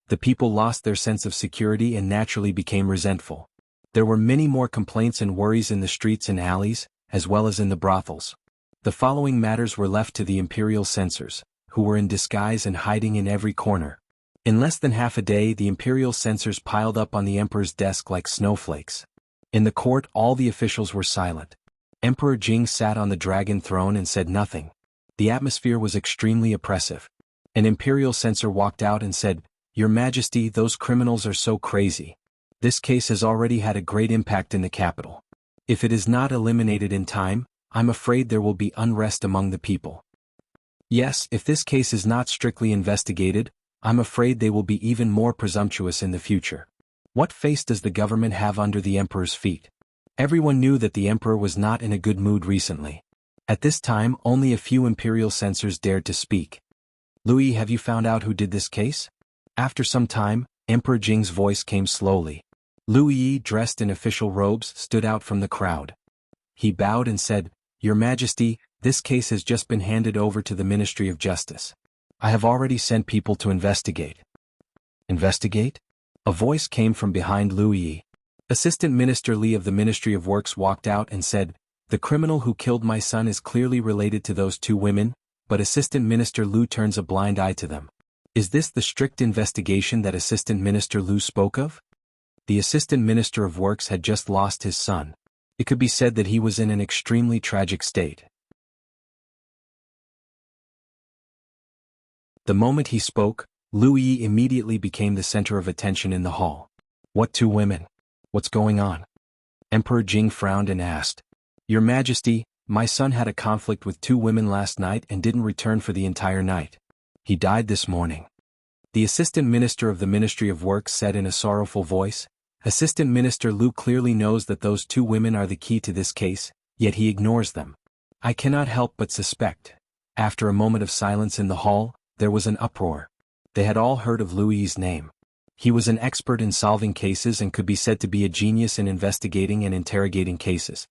The people lost their sense of security and naturally became resentful. There were many more complaints and worries in the streets and alleys, as well as in the brothels. The following matters were left to the imperial censors, who were in disguise and hiding in every corner. In less than half a day, the imperial censors piled up on the emperor's desk like snowflakes. In the court, all the officials were silent. Emperor Jing sat on the dragon throne and said nothing. The atmosphere was extremely oppressive. An imperial censor walked out and said, "Your Majesty, those criminals are so crazy. This case has already had a great impact in the capital. If it is not eliminated in time, I'm afraid there will be unrest among the people. Yes, if this case is not strictly investigated, I'm afraid they will be even more presumptuous in the future. What face does the government have under the emperor's feet?" Everyone knew that the emperor was not in a good mood recently. At this time, only a few imperial censors dared to speak. "Louis, have you found out who did this case?" After some time, Emperor Jing's voice came slowly. Liu Yi, dressed in official robes, stood out from the crowd. He bowed and said, "Your Majesty, this case has just been handed over to the Ministry of Justice. I have already sent people to investigate." "Investigate?" A voice came from behind Liu Yi. Assistant Minister Li of the Ministry of Works walked out and said, "The criminal who killed my son is clearly related to those two women, but Assistant Minister Liu turns a blind eye to them. Is this the strict investigation that Assistant Minister Liu spoke of?" The Assistant Minister of Works had just lost his son. It could be said that he was in an extremely tragic state. The moment he spoke, Liu Yi immediately became the center of attention in the hall. "What two women? What's going on?" Emperor Jing frowned and asked. "Your Majesty, my son had a conflict with two women last night and didn't return for the entire night. He died this morning." The Assistant Minister of the Ministry of Works said in a sorrowful voice. Assistant Minister Liu clearly knows that those two women are the key to this case, yet he ignores them. "I cannot help but suspect." After a moment of silence in the hall, there was an uproar. They had all heard of Liu Yi's name. He was an expert in solving cases and could be said to be a genius in investigating and interrogating cases.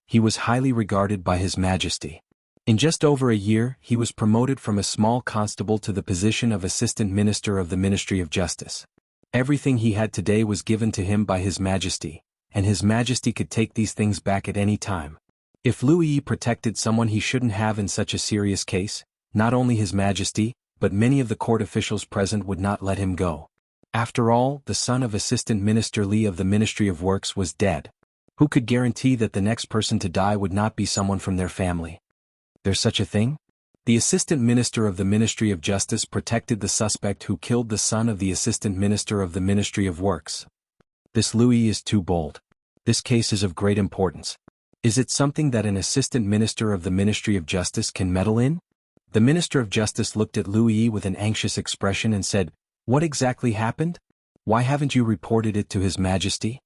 He was highly regarded by His Majesty. In just over a year, he was promoted from a small constable to the position of Assistant Minister of the Ministry of Justice. Everything he had today was given to him by His Majesty, and His Majesty could take these things back at any time. If Liu Yi protected someone he shouldn't have in such a serious case, not only His Majesty, but many of the court officials present would not let him go. After all, the son of Assistant Minister Li of the Ministry of Works was dead. Who could guarantee that the next person to die would not be someone from their family? There's such a thing? The Assistant Minister of the Ministry of Justice protected the suspect who killed the son of the Assistant Minister of the Ministry of Works. This Liu Yi is too bold. This case is of great importance. Is it something that an Assistant Minister of the Ministry of Justice can meddle in? The Minister of Justice looked at Liu Yi with an anxious expression and said, "What exactly happened? Why haven't you reported it to His Majesty?"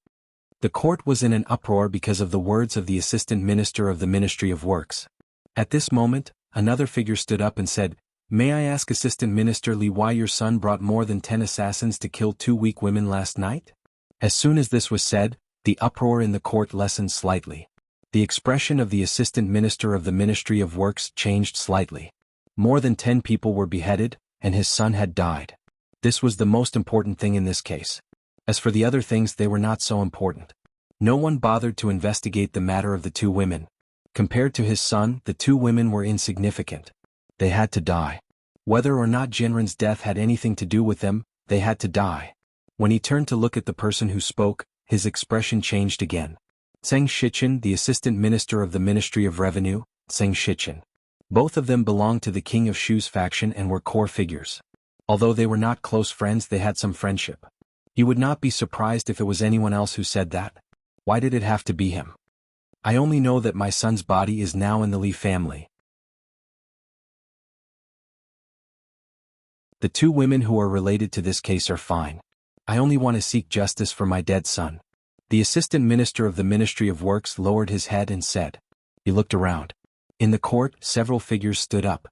The court was in an uproar because of the words of the Assistant Minister of the Ministry of Works. At this moment, another figure stood up and said, "May I ask Assistant Minister Li why your son brought more than 10 assassins to kill two weak women last night?" As soon as this was said, the uproar in the court lessened slightly. The expression of the Assistant Minister of the Ministry of Works changed slightly. More than 10 people were beheaded, and his son had died. This was the most important thing in this case. As for the other things, they were not so important. No one bothered to investigate the matter of the two women. Compared to his son, the two women were insignificant. They had to die. Whether or not Jinren's death had anything to do with them, they had to die. When he turned to look at the person who spoke, his expression changed again. Zheng Shichen, the assistant minister of the Ministry of Revenue, Zheng Shichen. Both of them belonged to the King of Shu's faction and were core figures. Although they were not close friends, they had some friendship. You would not be surprised if it was anyone else who said that. Why did it have to be him? I only know that my son's body is now in the Li family. The two women who are related to this case are fine. I only want to seek justice for my dead son. The assistant minister of the Ministry of Works lowered his head and said. He looked around. In the court, several figures stood up.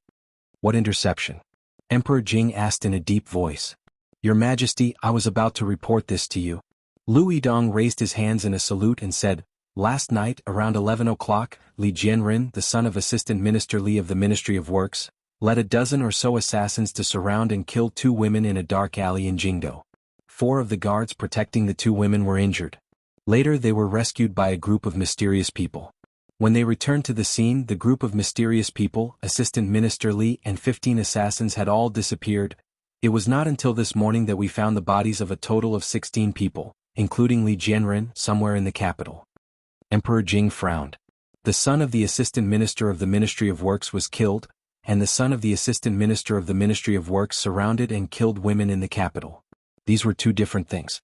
What interception? Emperor Jing asked in a deep voice. Your Majesty, I was about to report this to you. Lu Yidong raised his hands in a salute and said, last night, around 11 o'clock, Li Jianren, the son of Assistant Minister Li of the Ministry of Works, led a dozen or so assassins to surround and kill two women in a dark alley in Jianghu. 4 of the guards protecting the 2 women were injured. Later they were rescued by a group of mysterious people. When they returned to the scene, the group of mysterious people, Assistant Minister Li and 15 assassins had all disappeared. It was not until this morning that we found the bodies of a total of 16 people, including Li Jianren, somewhere in the capital. Emperor Jing frowned. The son of the Assistant Minister of the Ministry of Works was killed, and the son of the Assistant Minister of the Ministry of Works surrounded and killed women in the capital. These were 2 different things.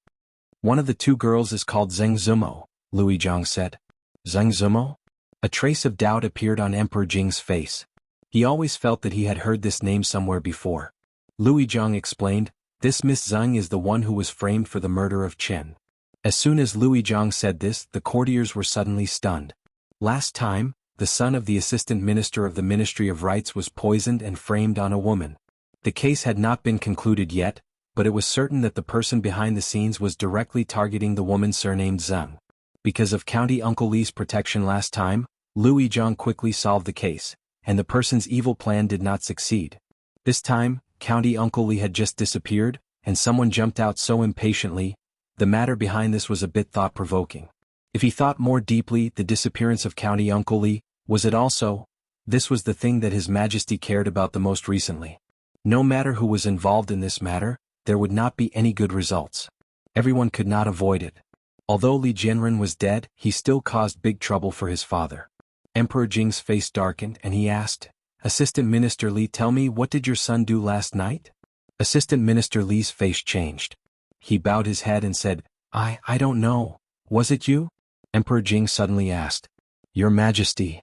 One of the 2 girls is called Zheng Zumo, Lu Yizhong said. Zheng Zumo? A trace of doubt appeared on Emperor Jing's face. He always felt that he had heard this name somewhere before. Lu Yizhong explained, this Miss Zheng is the one who was framed for the murder of Chen. As soon as Lu Yizhong said this, the courtiers were suddenly stunned. Last time, the son of the Assistant Minister of the Ministry of Rights was poisoned and framed on a woman. The case had not been concluded yet, but it was certain that the person behind the scenes was directly targeting the woman surnamed Zheng. Because of County Uncle Li's protection last time, Lu Yizhong quickly solved the case, and the person's evil plan did not succeed. This time, County Uncle Li had just disappeared, and someone jumped out so impatiently. The matter behind this was a bit thought-provoking. If he thought more deeply, the disappearance of County Uncle Li, was it also? This was the thing that His Majesty cared about the most recently. No matter who was involved in this matter, there would not be any good results. Everyone could not avoid it. Although Li Jianren was dead, he still caused big trouble for his father. Emperor Jing's face darkened and he asked, Assistant Minister Li, tell me, what did your son do last night? Assistant Minister Li's face changed. He bowed his head and said, I don't know. Was it you? Emperor Jing suddenly asked. Your Majesty.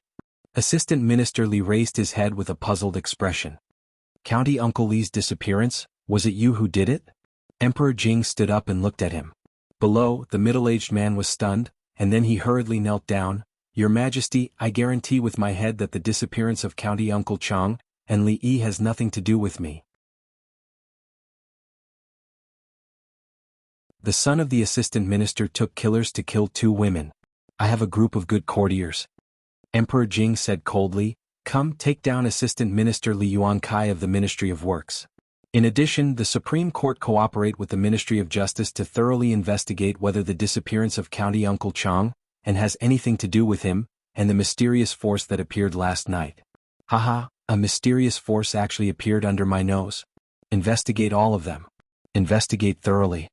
Assistant Minister Li raised his head with a puzzled expression. County Uncle Li's disappearance, was it you who did it? Emperor Jing stood up and looked at him. Below, the middle-aged man was stunned, and then he hurriedly knelt down. Your Majesty, I guarantee with my head that the disappearance of County Uncle Chang and Li Yi has nothing to do with me. The son of the assistant minister took killers to kill 2 women. I have a group of good courtiers. Emperor Jing said coldly, come take down Assistant Minister Li Yuankai of the Ministry of Works. In addition, the Supreme Court cooperate with the Ministry of Justice to thoroughly investigate whether the disappearance of County Uncle Chang and has anything to do with him and the mysterious force that appeared last night. Haha, a mysterious force actually appeared under my nose. Investigate all of them. Investigate thoroughly.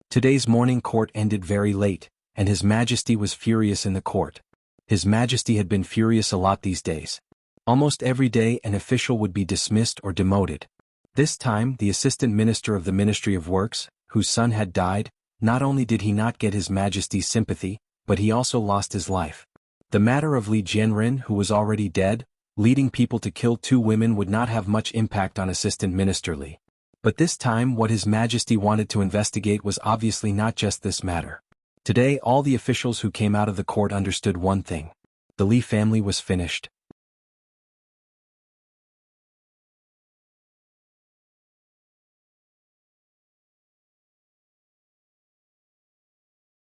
Today's morning court ended very late, and His Majesty was furious in the court. His Majesty had been furious a lot these days. Almost every day an official would be dismissed or demoted. This time, the Assistant Minister of the Ministry of Works, whose son had died, not only did he not get His Majesty's sympathy, but he also lost his life. The matter of Li Jianren, who was already dead, leading people to kill 2 women would not have much impact on Assistant Minister Li. But this time what His Majesty wanted to investigate was obviously not just this matter. Today all the officials who came out of the court understood one thing. The Li family was finished.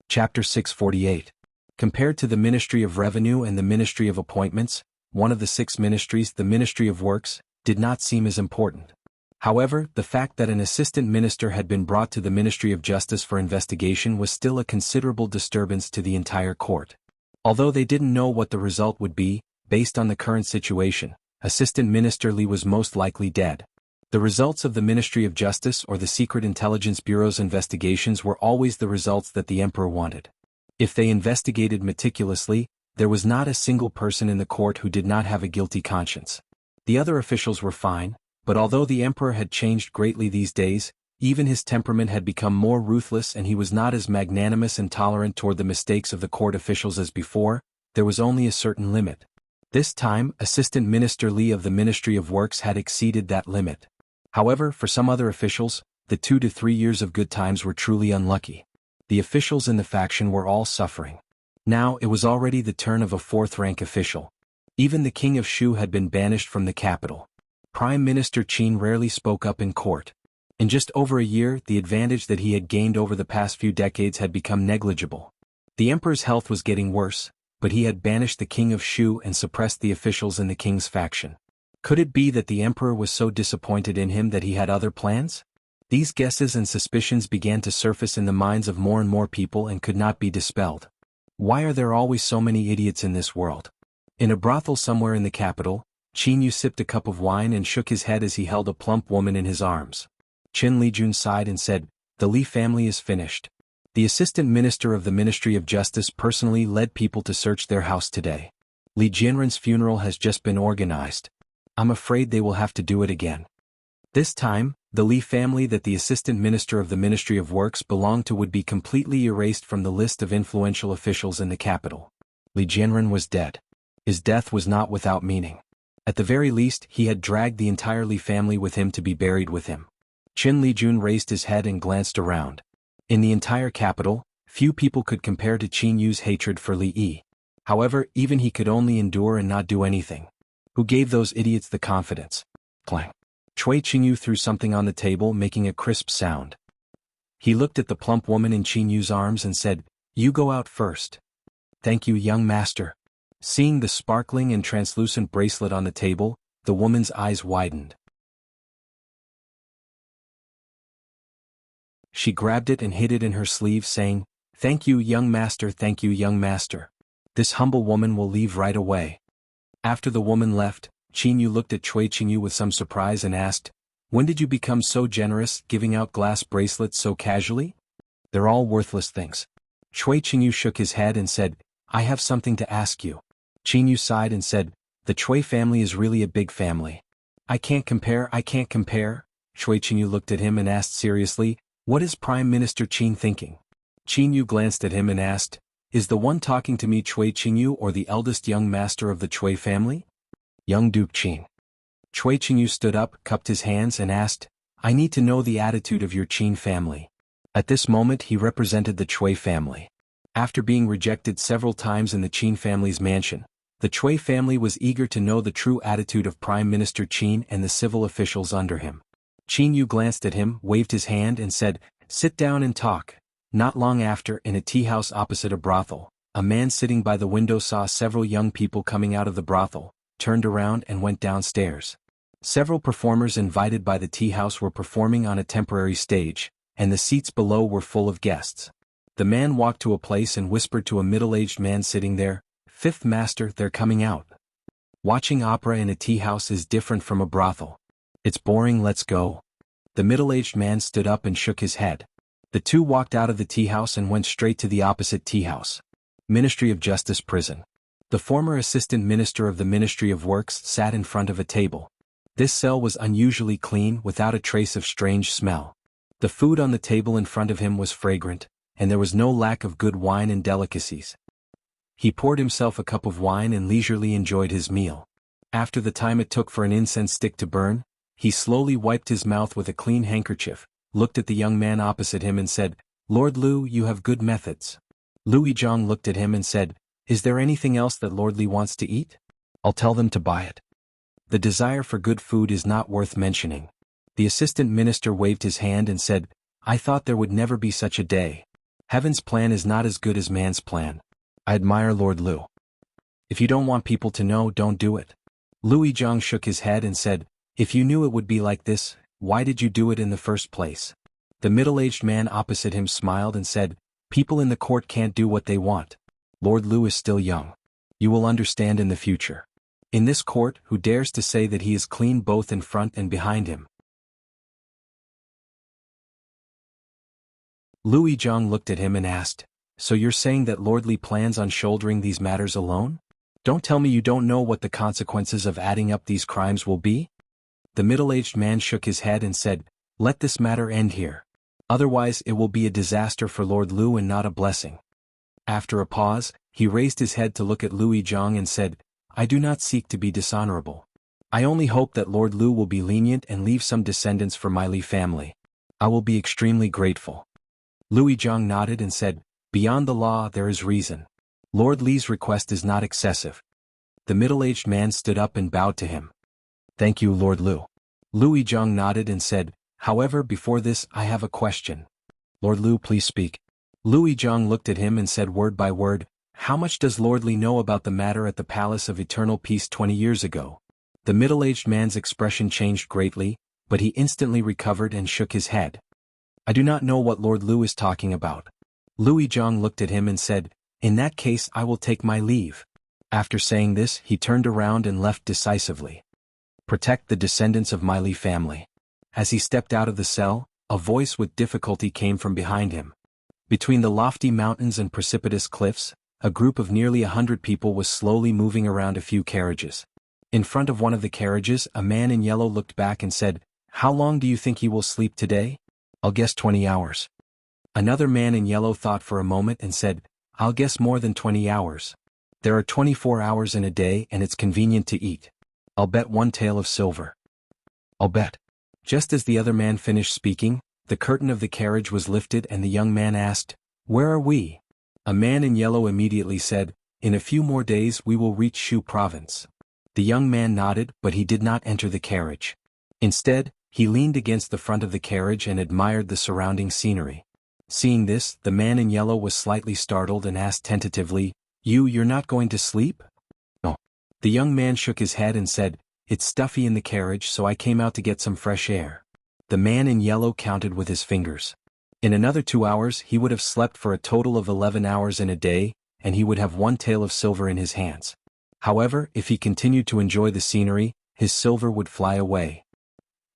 Chapter 648. Compared to the Ministry of Revenue and the Ministry of Appointments, one of the 6 ministries, the Ministry of Works, did not seem as important. However, the fact that an assistant minister had been brought to the Ministry of Justice for investigation was still a considerable disturbance to the entire court. Although they didn't know what the result would be, based on the current situation, Assistant Minister Li was most likely dead. The results of the Ministry of Justice or the Secret Intelligence Bureau's investigations were always the results that the emperor wanted. If they investigated meticulously, there was not a single person in the court who did not have a guilty conscience. The other officials were fine, but although the emperor had changed greatly these days, even his temperament had become more ruthless and he was not as magnanimous and tolerant toward the mistakes of the court officials as before. There was only a certain limit. This time, Assistant Minister Li of the Ministry of Works had exceeded that limit. However, for some other officials, the 2 to 3 years of good times were truly unlucky. The officials in the faction were all suffering. Now it was already the turn of a fourth-rank official. Even the king of Shu had been banished from the capital. Prime Minister Qin rarely spoke up in court. In just over a year, the advantage that he had gained over the past few decades had become negligible. The emperor's health was getting worse, but he had banished the king of Shu and suppressed the officials in the king's faction. Could it be that the emperor was so disappointed in him that he had other plans? These guesses and suspicions began to surface in the minds of more and more people and could not be dispelled. Why are there always so many idiots in this world? In a brothel somewhere in the capital, Qin Yu sipped a cup of wine and shook his head as he held a plump woman in his arms. Qin Lijun sighed and said, "The Li family is finished." The assistant minister of the Ministry of Justice personally led people to search their house today. Li Jianren's funeral has just been organized. I'm afraid they will have to do it again. This time, the Li family that the assistant minister of the Ministry of Works belonged to would be completely erased from the list of influential officials in the capital. Li Jianren was dead. His death was not without meaning. At the very least, he had dragged the entire Li family with him to be buried with him. Qin Lijun raised his head and glanced around. In the entire capital, few people could compare to Qin Yu's hatred for Li Yi. However, even he could only endure and not do anything. Who gave those idiots the confidence? Clang. Cui Qingyu threw something on the table, making a crisp sound. He looked at the plump woman in Qin Yu's arms and said, "You go out first." "Thank you, young master." Seeing the sparkling and translucent bracelet on the table, the woman's eyes widened. She grabbed it and hid it in her sleeve, saying, "Thank you, young master, thank you, young master. This humble woman will leave right away." After the woman left, Qin Yu looked at Cui Qingyu with some surprise and asked, "When did you become so generous, giving out glass bracelets so casually?" "They're all worthless things." Cui Qingyu shook his head and said, "I have something to ask you." Qin Yu sighed and said, "The Cui family is really a big family. I can't compare." Cui Qingyu looked at him and asked seriously, "What is Prime Minister Qin thinking?" Qin Yu glanced at him and asked, "Is the one talking to me Cui Qingyu or the eldest young master of the Cui family?" "Young Duke Qin." Cui Qingyu stood up, cupped his hands and asked, "I need to know the attitude of your Qin family." At this moment he represented the Cui family. After being rejected several times in the Qin family's mansion, the Cui family was eager to know the true attitude of Prime Minister Qin and the civil officials under him. Qin Yu glanced at him, waved his hand and said, "Sit down and talk." Not long after, in a tea house opposite a brothel, a man sitting by the window saw several young people coming out of the brothel, turned around and went downstairs. Several performers invited by the tea house were performing on a temporary stage, and the seats below were full of guests. The man walked to a place and whispered to a middle-aged man sitting there, "Fifth master, they're coming out." Watching opera in a tea house is different from a brothel. "It's boring, let's go." The middle-aged man stood up and shook his head. The two walked out of the tea house and went straight to the opposite tea house. Ministry of Justice prison. The former assistant minister of the Ministry of Works sat in front of a table. This cell was unusually clean, without a trace of strange smell. The food on the table in front of him was fragrant, and there was no lack of good wine and delicacies. He poured himself a cup of wine and leisurely enjoyed his meal. After the time it took for an incense stick to burn, he slowly wiped his mouth with a clean handkerchief, looked at the young man opposite him and said, "Lord Liu, you have good methods." Lu Yizhang looked at him and said, "Is there anything else that Lord Li wants to eat? I'll tell them to buy it." The desire for good food is not worth mentioning. The assistant minister waved his hand and said, "I thought there would never be such a day. Heaven's plan is not as good as man's plan. I admire Lord Liu. If you don't want people to know, don't do it." Lu Yizhang shook his head and said, "If you knew it would be like this, why did you do it in the first place?" The middle-aged man opposite him smiled and said, "People in the court can't do what they want. Lord Liu is still young. You will understand in the future. In this court, who dares to say that he is clean both in front and behind him?" Louis Jiang looked at him and asked, "So you're saying that Lord Li plans on shouldering these matters alone? Don't tell me you don't know what the consequences of adding up these crimes will be?" The middle-aged man shook his head and said, "Let this matter end here. Otherwise it will be a disaster for Lord Lu and not a blessing." After a pause, he raised his head to look at Louis Jiang and said, "I do not seek to be dishonorable. I only hope that Lord Lu will be lenient and leave some descendants for my Li family. I will be extremely grateful." Louis Jiang nodded and said, "Beyond the law there is reason. Lord Li's request is not excessive." The middle-aged man stood up and bowed to him. "Thank you, Lord Lu." Louis Jiang nodded and said, "However, before this I have a question." "Lord Lu, please speak." Louis Jiang looked at him and said word by word, "How much does Lord Li know about the matter at the Palace of Eternal Peace 20 years ago?" The middle-aged man's expression changed greatly, but he instantly recovered and shook his head. "I do not know what Lord Lu is talking about." Louis Jiang looked at him and said, "In that case I will take my leave." After saying this he turned around and left decisively. "Protect the descendants of my Li family." As he stepped out of the cell, a voice with difficulty came from behind him. Between the lofty mountains and precipitous cliffs, a group of nearly 100 people was slowly moving around a few carriages. In front of one of the carriages a man in yellow looked back and said, "How long do you think he will sleep today?" "I'll guess 20 hours. Another man in yellow thought for a moment and said, "I'll guess more than 20 hours. There are 24 hours in a day and it's convenient to eat. I'll bet 1 tael of silver." "I'll bet." Just as the other man finished speaking, the curtain of the carriage was lifted and the young man asked, "Where are we?" A man in yellow immediately said, "In a few more days we will reach Shu province." The young man nodded, but he did not enter the carriage. Instead, he leaned against the front of the carriage and admired the surrounding scenery. Seeing this, the man in yellow was slightly startled and asked tentatively, You're not going to sleep?" "No." The young man shook his head and said, "It's stuffy in the carriage so I came out to get some fresh air." The man in yellow counted with his fingers. In another 2 hours he would have slept for a total of 11 hours in a day, and he would have 1 tael of silver in his hands. However, if he continued to enjoy the scenery, his silver would fly away.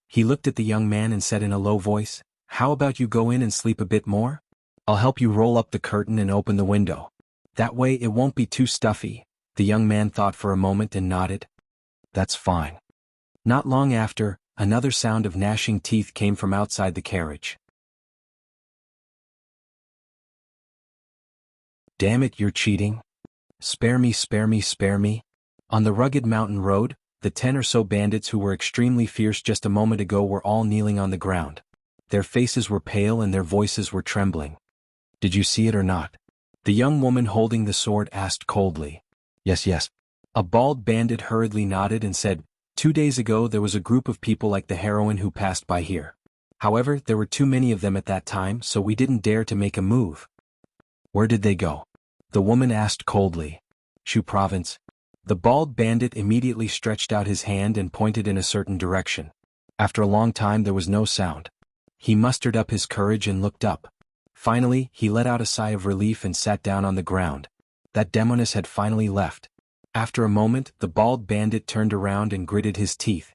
He looked at the young man and said in a low voice, "How about you go in and sleep a bit more? I'll help you roll up the curtain and open the window. That way it won't be too stuffy." The young man thought for a moment and nodded. "That's fine." Not long after, another sound of gnashing teeth came from outside the carriage. "Damn it, you're cheating. Spare me, spare me, spare me." On the rugged mountain road, the 10 or so bandits who were extremely fierce just a moment ago were all kneeling on the ground. Their faces were pale and their voices were trembling. "Did you see it or not?" The young woman holding the sword asked coldly. Yes. A bald bandit hurriedly nodded and said, 2 days ago there was a group of people like the heroine who passed by here. However, there were too many of them at that time, so we didn't dare to make a move." "Where did they go?" the woman asked coldly. "Shu province." The bald bandit immediately stretched out his hand and pointed in a certain direction. After a long time there was no sound. He mustered up his courage and looked up. Finally, he let out a sigh of relief and sat down on the ground. That demoness had finally left. After a moment, the bald bandit turned around and gritted his teeth.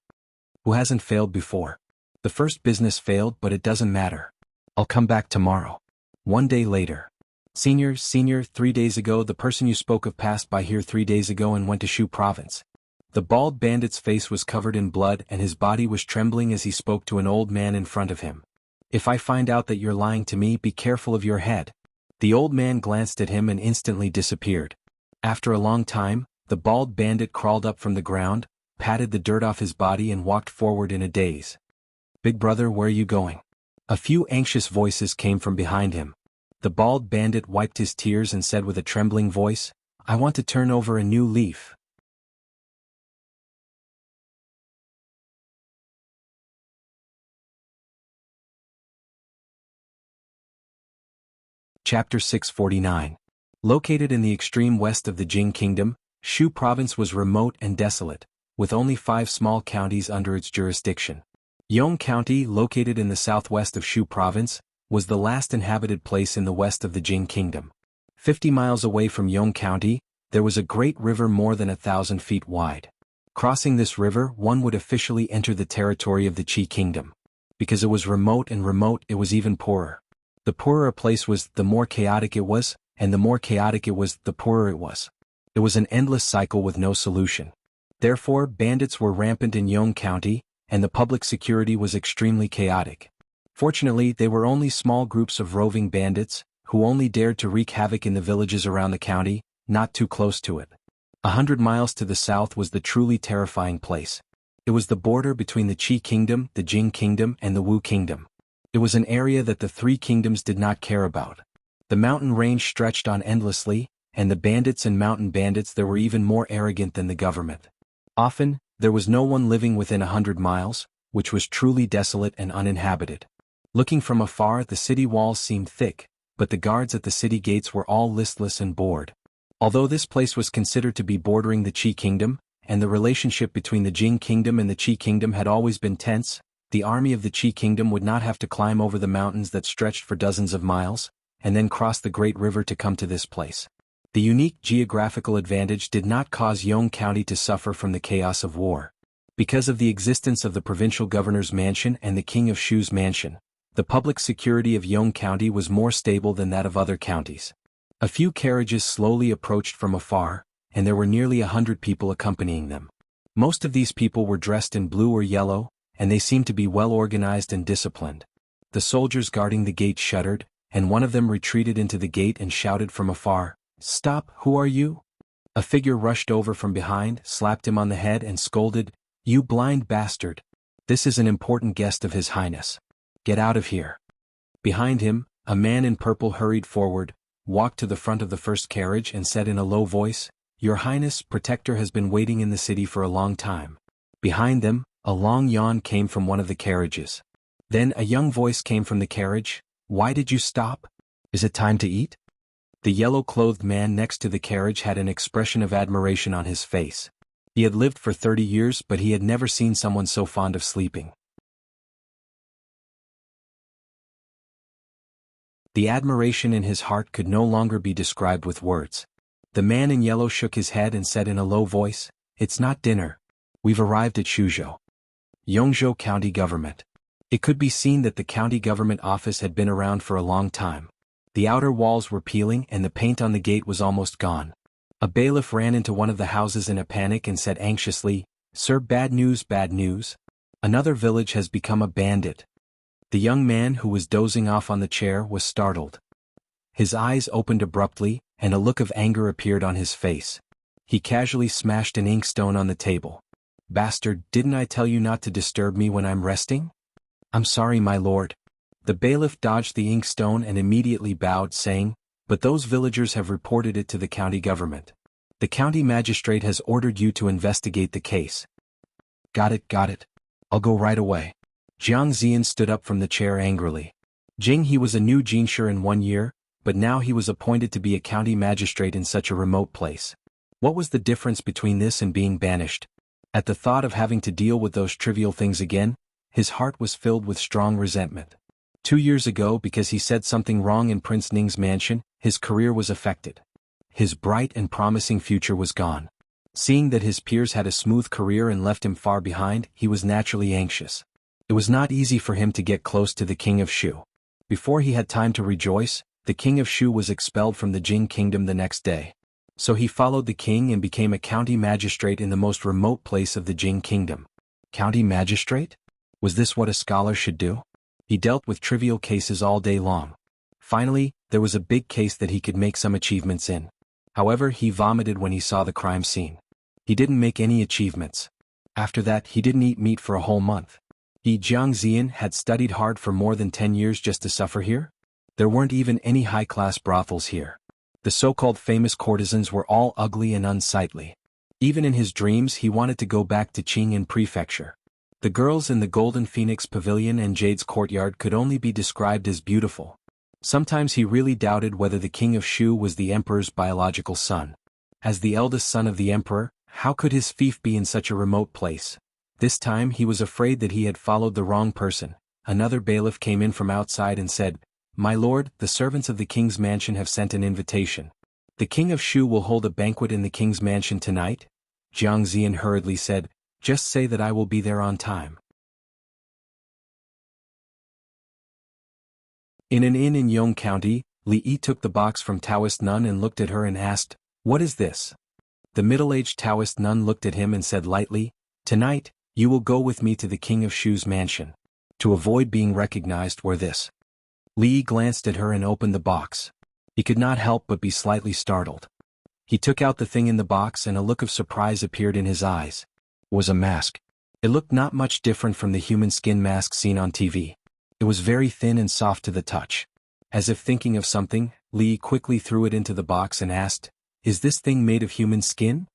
"Who hasn't failed before? The first business failed, but it doesn't matter. I'll come back tomorrow." 1 day later. Senior, 3 days ago the person you spoke of passed by here 3 days ago and went to Shu province. The bald bandit's face was covered in blood and his body was trembling as he spoke to an old man in front of him. "If I find out that you're lying to me, be careful of your head." The old man glanced at him and instantly disappeared. After a long time, the bald bandit crawled up from the ground, patted the dirt off his body and walked forward in a daze. "Big brother, where are you going?" A few anxious voices came from behind him. The bald bandit wiped his tears and said with a trembling voice, "I want to turn over a new leaf." Chapter 649. Located in the extreme west of the Jing Kingdom, Shu province was remote and desolate, with only 5 small counties under its jurisdiction. Yong County, located in the southwest of Shu province, was the last inhabited place in the west of the Jing Kingdom. 50 miles away from Yong County, there was a great river more than 1,000 feet wide. Crossing this river, one would officially enter the territory of the Qi Kingdom. Because it was remote, it was even poorer. The poorer a place was, the more chaotic it was, and the more chaotic it was, the poorer it was. It was an endless cycle with no solution. Therefore, bandits were rampant in Yong County, and the public security was extremely chaotic. Fortunately, they were only small groups of roving bandits, who only dared to wreak havoc in the villages around the county, not too close to it. 100 miles to the south was the truly terrifying place. It was the border between the Qi Kingdom, the Jing Kingdom, and the Wu Kingdom. It was an area that the three kingdoms did not care about. The mountain range stretched on endlessly, and the bandits and mountain bandits there were even more arrogant than the government. Often, there was no one living within 100 miles, which was truly desolate and uninhabited. Looking from afar, the city walls seemed thick, but the guards at the city gates were all listless and bored. Although this place was considered to be bordering the Qi Kingdom, and the relationship between the Jing Kingdom and the Qi Kingdom had always been tense, the army of the Qi Kingdom would not have to climb over the mountains that stretched for dozens of miles, and then cross the great river to come to this place. The unique geographical advantage did not cause Yong County to suffer from the chaos of war. Because of the existence of the provincial governor's mansion and the King of Shu's mansion, the public security of Yong County was more stable than that of other counties. A few carriages slowly approached from afar, and there were nearly 100 people accompanying them. Most of these people were dressed in blue or yellow, and they seemed to be well organized and disciplined. The soldiers guarding the gate shuddered, and one of them retreated into the gate and shouted from afar, "Stop, who are you?" A figure rushed over from behind, slapped him on the head and scolded, "You blind bastard! This is an important guest of His Highness. Get out of here." Behind him, a man in purple hurried forward, walked to the front of the first carriage and said in a low voice, "Your Highness, Protector has been waiting in the city for a long time." Behind them, a long yawn came from one of the carriages. Then a young voice came from the carriage, "Why did you stop? Is it time to eat?" The yellow-clothed man next to the carriage had an expression of admiration on his face. He had lived for 30 years, but he had never seen someone so fond of sleeping. The admiration in his heart could no longer be described with words. The man in yellow shook his head and said in a low voice, "It's not dinner. We've arrived at Shuzhou, Yongzhou County Government." It could be seen that the county government office had been around for a long time. The outer walls were peeling and the paint on the gate was almost gone. A bailiff ran into one of the houses in a panic and said anxiously, "Sir, bad news, bad news. Another village has become a bandit." The young man who was dozing off on the chair was startled. His eyes opened abruptly, and a look of anger appeared on his face. He casually smashed an inkstone on the table. "Bastard, didn't I tell you not to disturb me when I'm resting?" "I'm sorry, my lord." The bailiff dodged the inkstone and immediately bowed, saying, "But those villagers have reported it to the county government. The county magistrate has ordered you to investigate the case." Got it. I'll go right away." Jiang Ziyan stood up from the chair angrily. He was a new jinshi in 1 year, but now he was appointed to be a county magistrate in such a remote place. What was the difference between this and being banished? At the thought of having to deal with those trivial things again, his heart was filled with strong resentment. 2 years ago, because he said something wrong in Prince Ning's mansion, his career was affected. His bright and promising future was gone. Seeing that his peers had a smooth career and left him far behind, he was naturally anxious. It was not easy for him to get close to the King of Shu. Before he had time to rejoice, the King of Shu was expelled from the Jing Kingdom the next day. So he followed the king and became a county magistrate in the most remote place of the Jing Kingdom. County magistrate? Was this what a scholar should do? He dealt with trivial cases all day long. Finally, there was a big case that he could make some achievements in. However, he vomited when he saw the crime scene. He didn't make any achievements. After that, he didn't eat meat for a whole month. Jiang Ziyan had studied hard for more than 10 years just to suffer here? There weren't even any high-class brothels here. The so-called famous courtesans were all ugly and unsightly. Even in his dreams he wanted to go back to Qing'an Prefecture. The girls in the Golden Phoenix Pavilion and Jade's Courtyard could only be described as beautiful. Sometimes he really doubted whether the King of Shu was the emperor's biological son. As the eldest son of the emperor, how could his fief be in such a remote place? This time he was afraid that he had followed the wrong person. Another bailiff came in from outside and said, "My lord, the servants of the king's mansion have sent an invitation. The King of Shu will hold a banquet in the king's mansion tonight." Jiang Ziyan hurriedly said, "Just say that I will be there on time." In an inn in Yong County, Li Yi took the box from Taoist nun and looked at her and asked, "What is this?" The middle-aged Taoist nun looked at him and said lightly, "Tonight, you will go with me to the King of Shu's mansion. To avoid being recognized where this." Li Yi glanced at her and opened the box. He could not help but be slightly startled. He took out the thing in the box and a look of surprise appeared in his eyes. It was a mask. It looked not much different from the human skin mask seen on TV. It was very thin and soft to the touch. As if thinking of something, Li Yi quickly threw it into the box and asked, "Is this thing made of human skin?"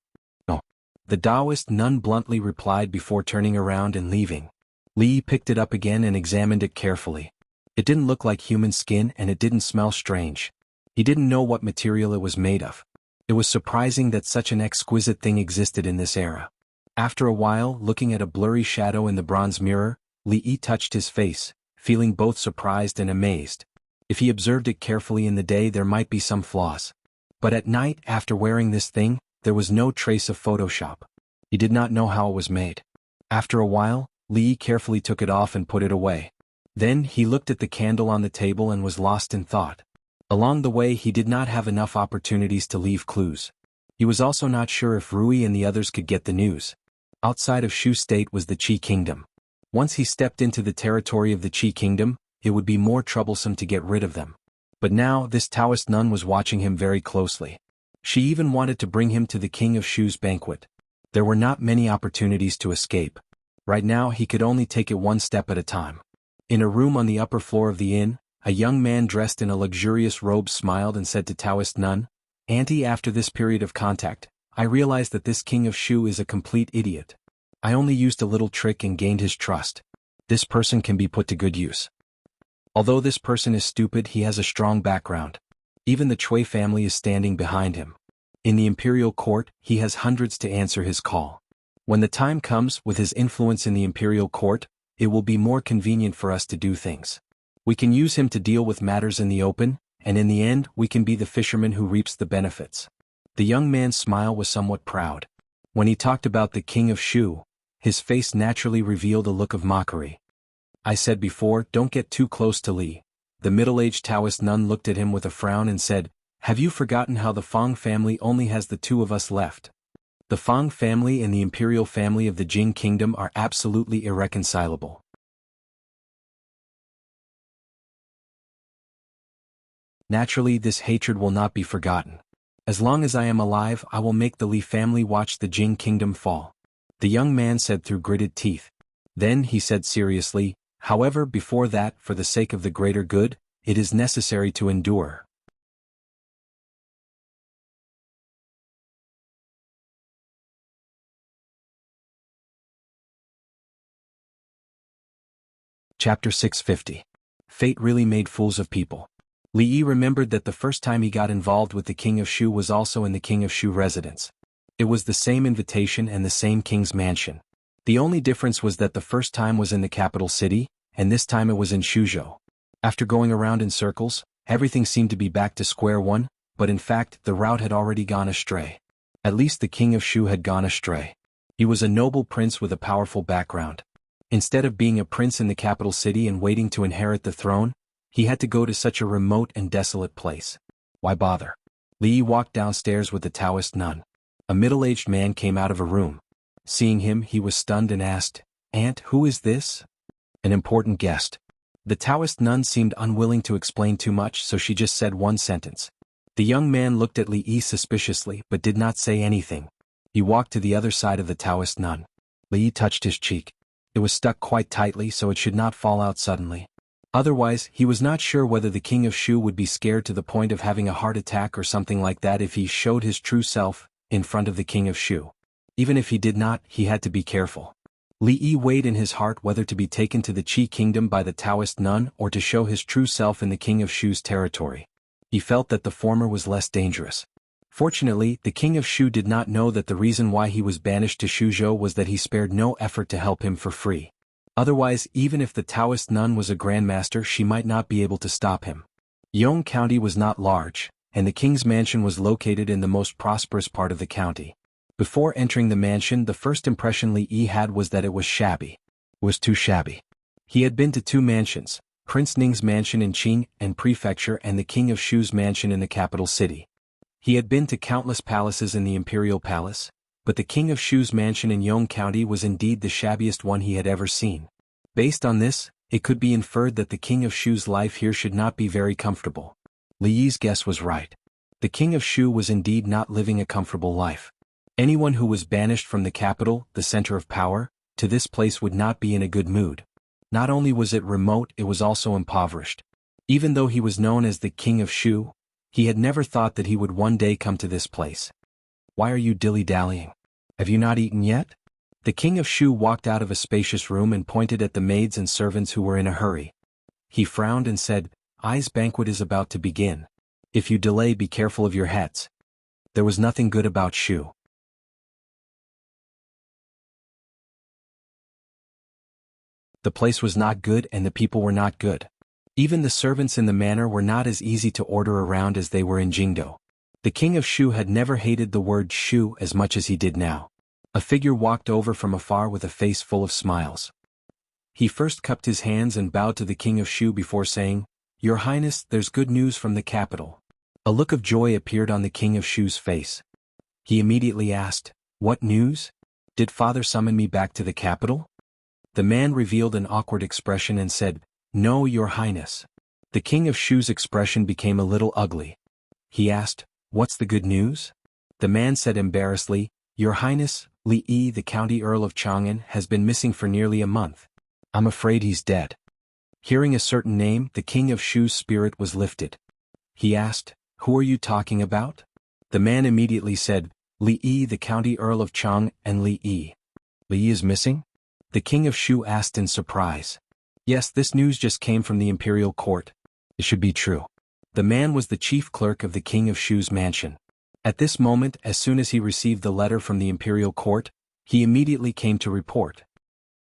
"No." The Taoist nun bluntly replied before turning around and leaving. Li Yi picked it up again and examined it carefully. It didn't look like human skin and it didn't smell strange. He didn't know what material it was made of. It was surprising that such an exquisite thing existed in this era. After a while, looking at a blurry shadow in the bronze mirror, Li Yi touched his face, feeling both surprised and amazed. If he observed it carefully in the day there might be some flaws. But at night, after wearing this thing, there was no trace of Photoshop. He did not know how it was made. After a while, Li Yi carefully took it off and put it away. Then he looked at the candle on the table and was lost in thought. Along the way he did not have enough opportunities to leave clues. He was also not sure if Rui and the others could get the news. Outside of Shu State was the Qi Kingdom. Once he stepped into the territory of the Qi Kingdom, it would be more troublesome to get rid of them. But now this Taoist nun was watching him very closely. She even wanted to bring him to the King of Shu's banquet. There were not many opportunities to escape. Right now he could only take it one step at a time. In a room on the upper floor of the inn, a young man dressed in a luxurious robe smiled and said to Taoist nun, "Auntie, after this period of contact, I realized that this King of Shu is a complete idiot. I only used a little trick and gained his trust. This person can be put to good use. Although this person is stupid, he has a strong background. Even the Chui family is standing behind him. In the imperial court, he has hundreds to answer his call. When the time comes, with his influence in the imperial court, it will be more convenient for us to do things. We can use him to deal with matters in the open, and in the end we can be the fisherman who reaps the benefits." The young man's smile was somewhat proud. When he talked about the King of Shu, his face naturally revealed a look of mockery. "I said before, don't get too close to Li." The middle-aged Taoist nun looked at him with a frown and said, "Have you forgotten how the Fang family only has the two of us left? The Fang family and the imperial family of the Jing Kingdom are absolutely irreconcilable. Naturally, this hatred will not be forgotten. As long as I am alive, I will make the Li family watch the Jing Kingdom fall," the young man said through gritted teeth. Then he said seriously, "However, before that, for the sake of the greater good, it is necessary to endure." Chapter 650. Fate really made fools of people. Li Yi remembered that the first time he got involved with the King of Shu was also in the King of Shu residence. It was the same invitation and the same king's mansion. The only difference was that the first time was in the capital city, and this time it was in Shuzhou. After going around in circles, everything seemed to be back to square one, but in fact the route had already gone astray. At least the King of Shu had gone astray. He was a noble prince with a powerful background. Instead of being a prince in the capital city and waiting to inherit the throne, he had to go to such a remote and desolate place. Why bother? Li Yi walked downstairs with the Taoist nun. A middle-aged man came out of a room. Seeing him, he was stunned and asked, "Aunt, who is this?" "An important guest." The Taoist nun seemed unwilling to explain too much, so she just said one sentence. The young man looked at Li Yi suspiciously but did not say anything. He walked to the other side of the Taoist nun. Li Yi touched his cheek. It was stuck quite tightly so it should not fall out suddenly. Otherwise, he was not sure whether the King of Shu would be scared to the point of having a heart attack or something like that if he showed his true self in front of the King of Shu. Even if he did not, he had to be careful. Li Yi weighed in his heart whether to be taken to the Qi Kingdom by the Taoist nun or to show his true self in the King of Shu's territory. He felt that the former was less dangerous. Fortunately, the King of Shu did not know that the reason why he was banished to Shuzhou was that he spared no effort to help him for free. Otherwise, even if the Taoist nun was a grandmaster, she might not be able to stop him. Yong County was not large, and the king's mansion was located in the most prosperous part of the county. Before entering the mansion, the first impression Li Yi had was that it was shabby. It was too shabby. He had been to two mansions, Prince Ning's mansion in Qing and Prefecture and the King of Shu's mansion in the capital city. He had been to countless palaces in the Imperial Palace, but the King of Shu's mansion in Yong County was indeed the shabbiest one he had ever seen. Based on this, it could be inferred that the King of Shu's life here should not be very comfortable. Li Yi's guess was right. The King of Shu was indeed not living a comfortable life. Anyone who was banished from the capital, the center of power, to this place would not be in a good mood. Not only was it remote, it was also impoverished. Even though he was known as the King of Shu, he had never thought that he would one day come to this place. Why are you dilly-dallying? Have you not eaten yet? The King of Shu walked out of a spacious room and pointed at the maids and servants who were in a hurry. He frowned and said, "I's banquet is about to begin. If you delay, be careful of your heads." There was nothing good about Shu. The place was not good and the people were not good. Even the servants in the manor were not as easy to order around as they were in Jianghu. The King of Shu had never hated the word Shu as much as he did now. A figure walked over from afar with a face full of smiles. He first cupped his hands and bowed to the King of Shu before saying, "Your Highness, there's good news from the capital." A look of joy appeared on the King of Shu's face. He immediately asked, "What news? Did Father summon me back to the capital?" The man revealed an awkward expression and said, "No, Your Highness." The King of Shu's expression became a little ugly. He asked, "What's the good news?" The man said embarrassedly, "Your Highness, Li Yi, the County Earl of Chang'an, has been missing for nearly a month. I'm afraid he's dead." Hearing a certain name, the King of Shu's spirit was lifted. He asked, "Who are you talking about?" The man immediately said, "Li Yi, the County Earl of Chang'an, and Li Yi." "Li Yi is missing?" The King of Shu asked in surprise. "Yes, this news just came from the imperial court. It should be true." The man was the chief clerk of the King of Shu's mansion. At this moment, as soon as he received the letter from the imperial court, he immediately came to report.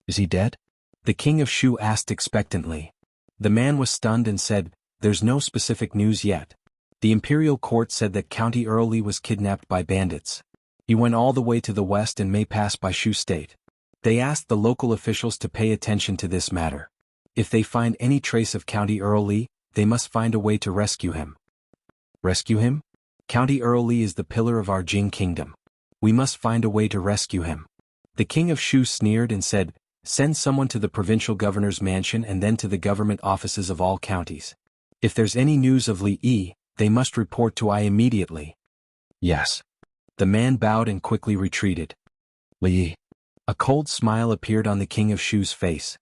"Is he dead?" The King of Shu asked expectantly. The man was stunned and said, "There's no specific news yet. The imperial court said that County Earl Li was kidnapped by bandits. He went all the way to the west and may pass by Shu State. They asked the local officials to pay attention to this matter. If they find any trace of County Earl Li, they must find a way to rescue him." "Rescue him? County Earl Li is the pillar of our Jing kingdom. We must find a way to rescue him." The King of Shu sneered and said, "Send someone to the provincial governor's mansion and then to the government offices of all counties. If there's any news of Li Yi, they must report to I immediately." "Yes." The man bowed and quickly retreated. "Li Yi." A cold smile appeared on the King of Shu's face.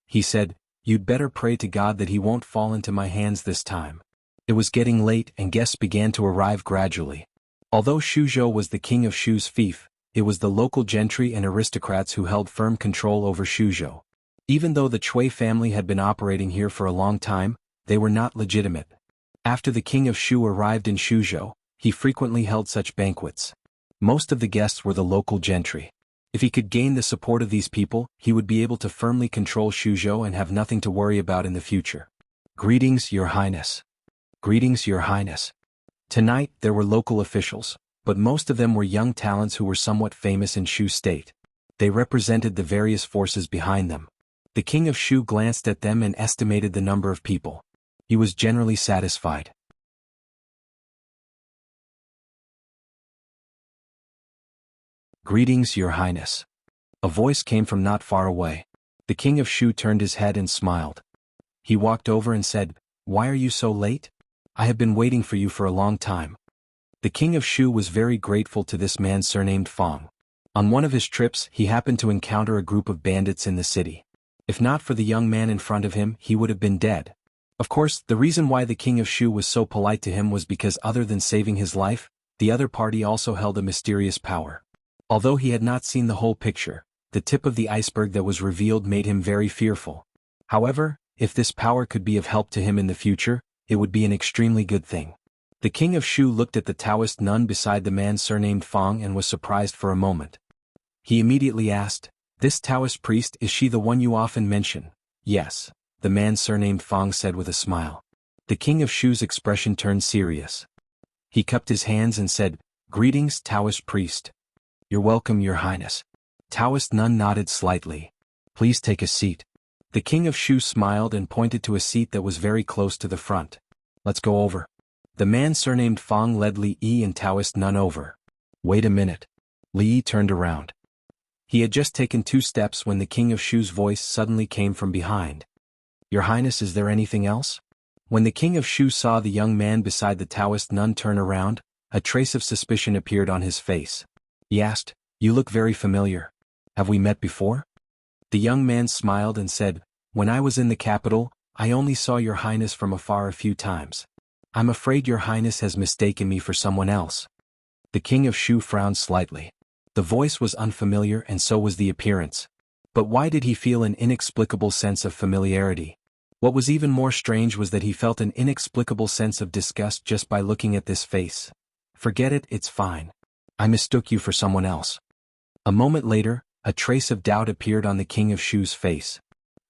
He said, "You'd better pray to God that he won't fall into my hands this time." It was getting late and guests began to arrive gradually. Although Shuzhou was the King of Shu's fief, it was the local gentry and aristocrats who held firm control over Shuzhou. Even though the Cui family had been operating here for a long time, they were not legitimate. After the King of Shu arrived in Shuzhou, he frequently held such banquets. Most of the guests were the local gentry. If he could gain the support of these people, he would be able to firmly control Shuzhou and have nothing to worry about in the future. "Greetings, Your Highness." "Greetings, Your Highness." Tonight, there were local officials, but most of them were young talents who were somewhat famous in Shu State. They represented the various forces behind them. The King of Shu glanced at them and estimated the number of people. He was generally satisfied. "Greetings, Your Highness." A voice came from not far away. The King of Shu turned his head and smiled. He walked over and said, "Why are you so late? I have been waiting for you for a long time." The King of Shu was very grateful to this man surnamed Fong. On one of his trips, he happened to encounter a group of bandits in the city. If not for the young man in front of him, he would have been dead. Of course, the reason why the King of Shu was so polite to him was because other than saving his life, the other party also held a mysterious power. Although he had not seen the whole picture, the tip of the iceberg that was revealed made him very fearful. However, if this power could be of help to him in the future, it would be an extremely good thing. The King of Shu looked at the Taoist nun beside the man surnamed Fong and was surprised for a moment. He immediately asked, "This Taoist priest, is she the one you often mention?" "Yes," the man surnamed Fong said with a smile. The King of Shu's expression turned serious. He cupped his hands and said, "Greetings, Taoist priest." "You're welcome, Your Highness." Taoist nun nodded slightly. "Please take a seat." The king of Shu smiled and pointed to a seat that was very close to the front. Let's go over. The man surnamed Fong led Li Yi and Taoist nun over. Wait a minute. Li Yi turned around. He had just taken 2 steps when the king of Shu's voice suddenly came from behind. Your Highness, is there anything else? When the king of Shu saw the young man beside the Taoist nun turn around, a trace of suspicion appeared on his face. He asked, You look very familiar. Have we met before? The young man smiled and said, When I was in the capital, I only saw your Highness from afar a few times. I'm afraid your Highness has mistaken me for someone else. The king of Shu frowned slightly. The voice was unfamiliar and so was the appearance. But why did he feel an inexplicable sense of familiarity? What was even more strange was that he felt an inexplicable sense of disgust just by looking at this face. Forget it, it's fine. I mistook you for someone else. A moment later, a trace of doubt appeared on the king of Shu's face.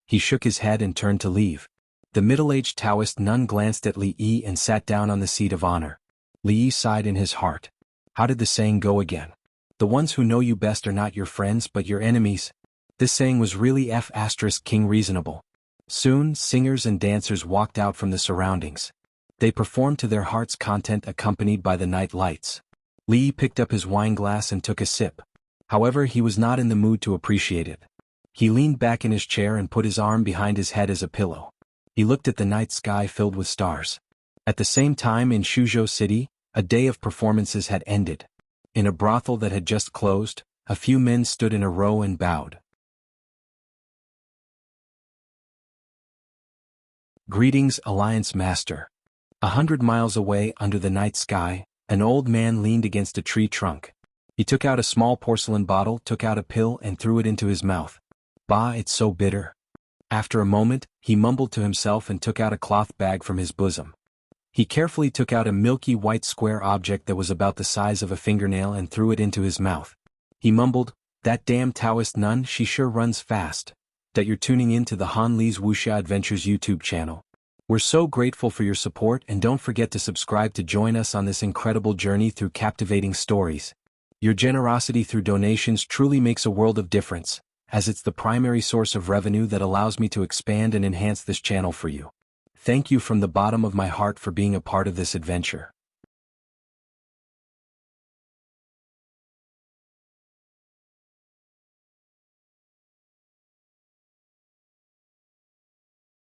He shook his head and turned to leave. The middle-aged Taoist nun glanced at Li Yi and sat down on the seat of honor. Li Yi sighed in his heart. How did the saying go again? The ones who know you best are not your friends but your enemies. This saying was really King reasonable. Soon, singers and dancers walked out from the surroundings. They performed to their heart's content accompanied by the night lights. Li Yi picked up his wine glass and took a sip. However, he was not in the mood to appreciate it. He leaned back in his chair and put his arm behind his head as a pillow. He looked at the night sky filled with stars. At the same time in Shuzhou City, a day of performances had ended. In a brothel that had just closed, a few men stood in a row and bowed. Greetings, Alliance Master. 100 miles away under the night sky, an old man leaned against a tree trunk. He took out a small porcelain bottle, took out a pill and threw it into his mouth. Bah, it's so bitter. After a moment, he mumbled to himself and took out a cloth bag from his bosom. He carefully took out a milky white square object that was about the size of a fingernail and threw it into his mouth. He mumbled, That damn Taoist nun, she sure runs fast. That you're tuning in to the Han Li's Wuxia Adventures YouTube channel. We're so grateful for your support and don't forget to subscribe to join us on this incredible journey through captivating stories. Your generosity through donations truly makes a world of difference, as it's the primary source of revenue that allows me to expand and enhance this channel for you. Thank you from the bottom of my heart for being a part of this adventure.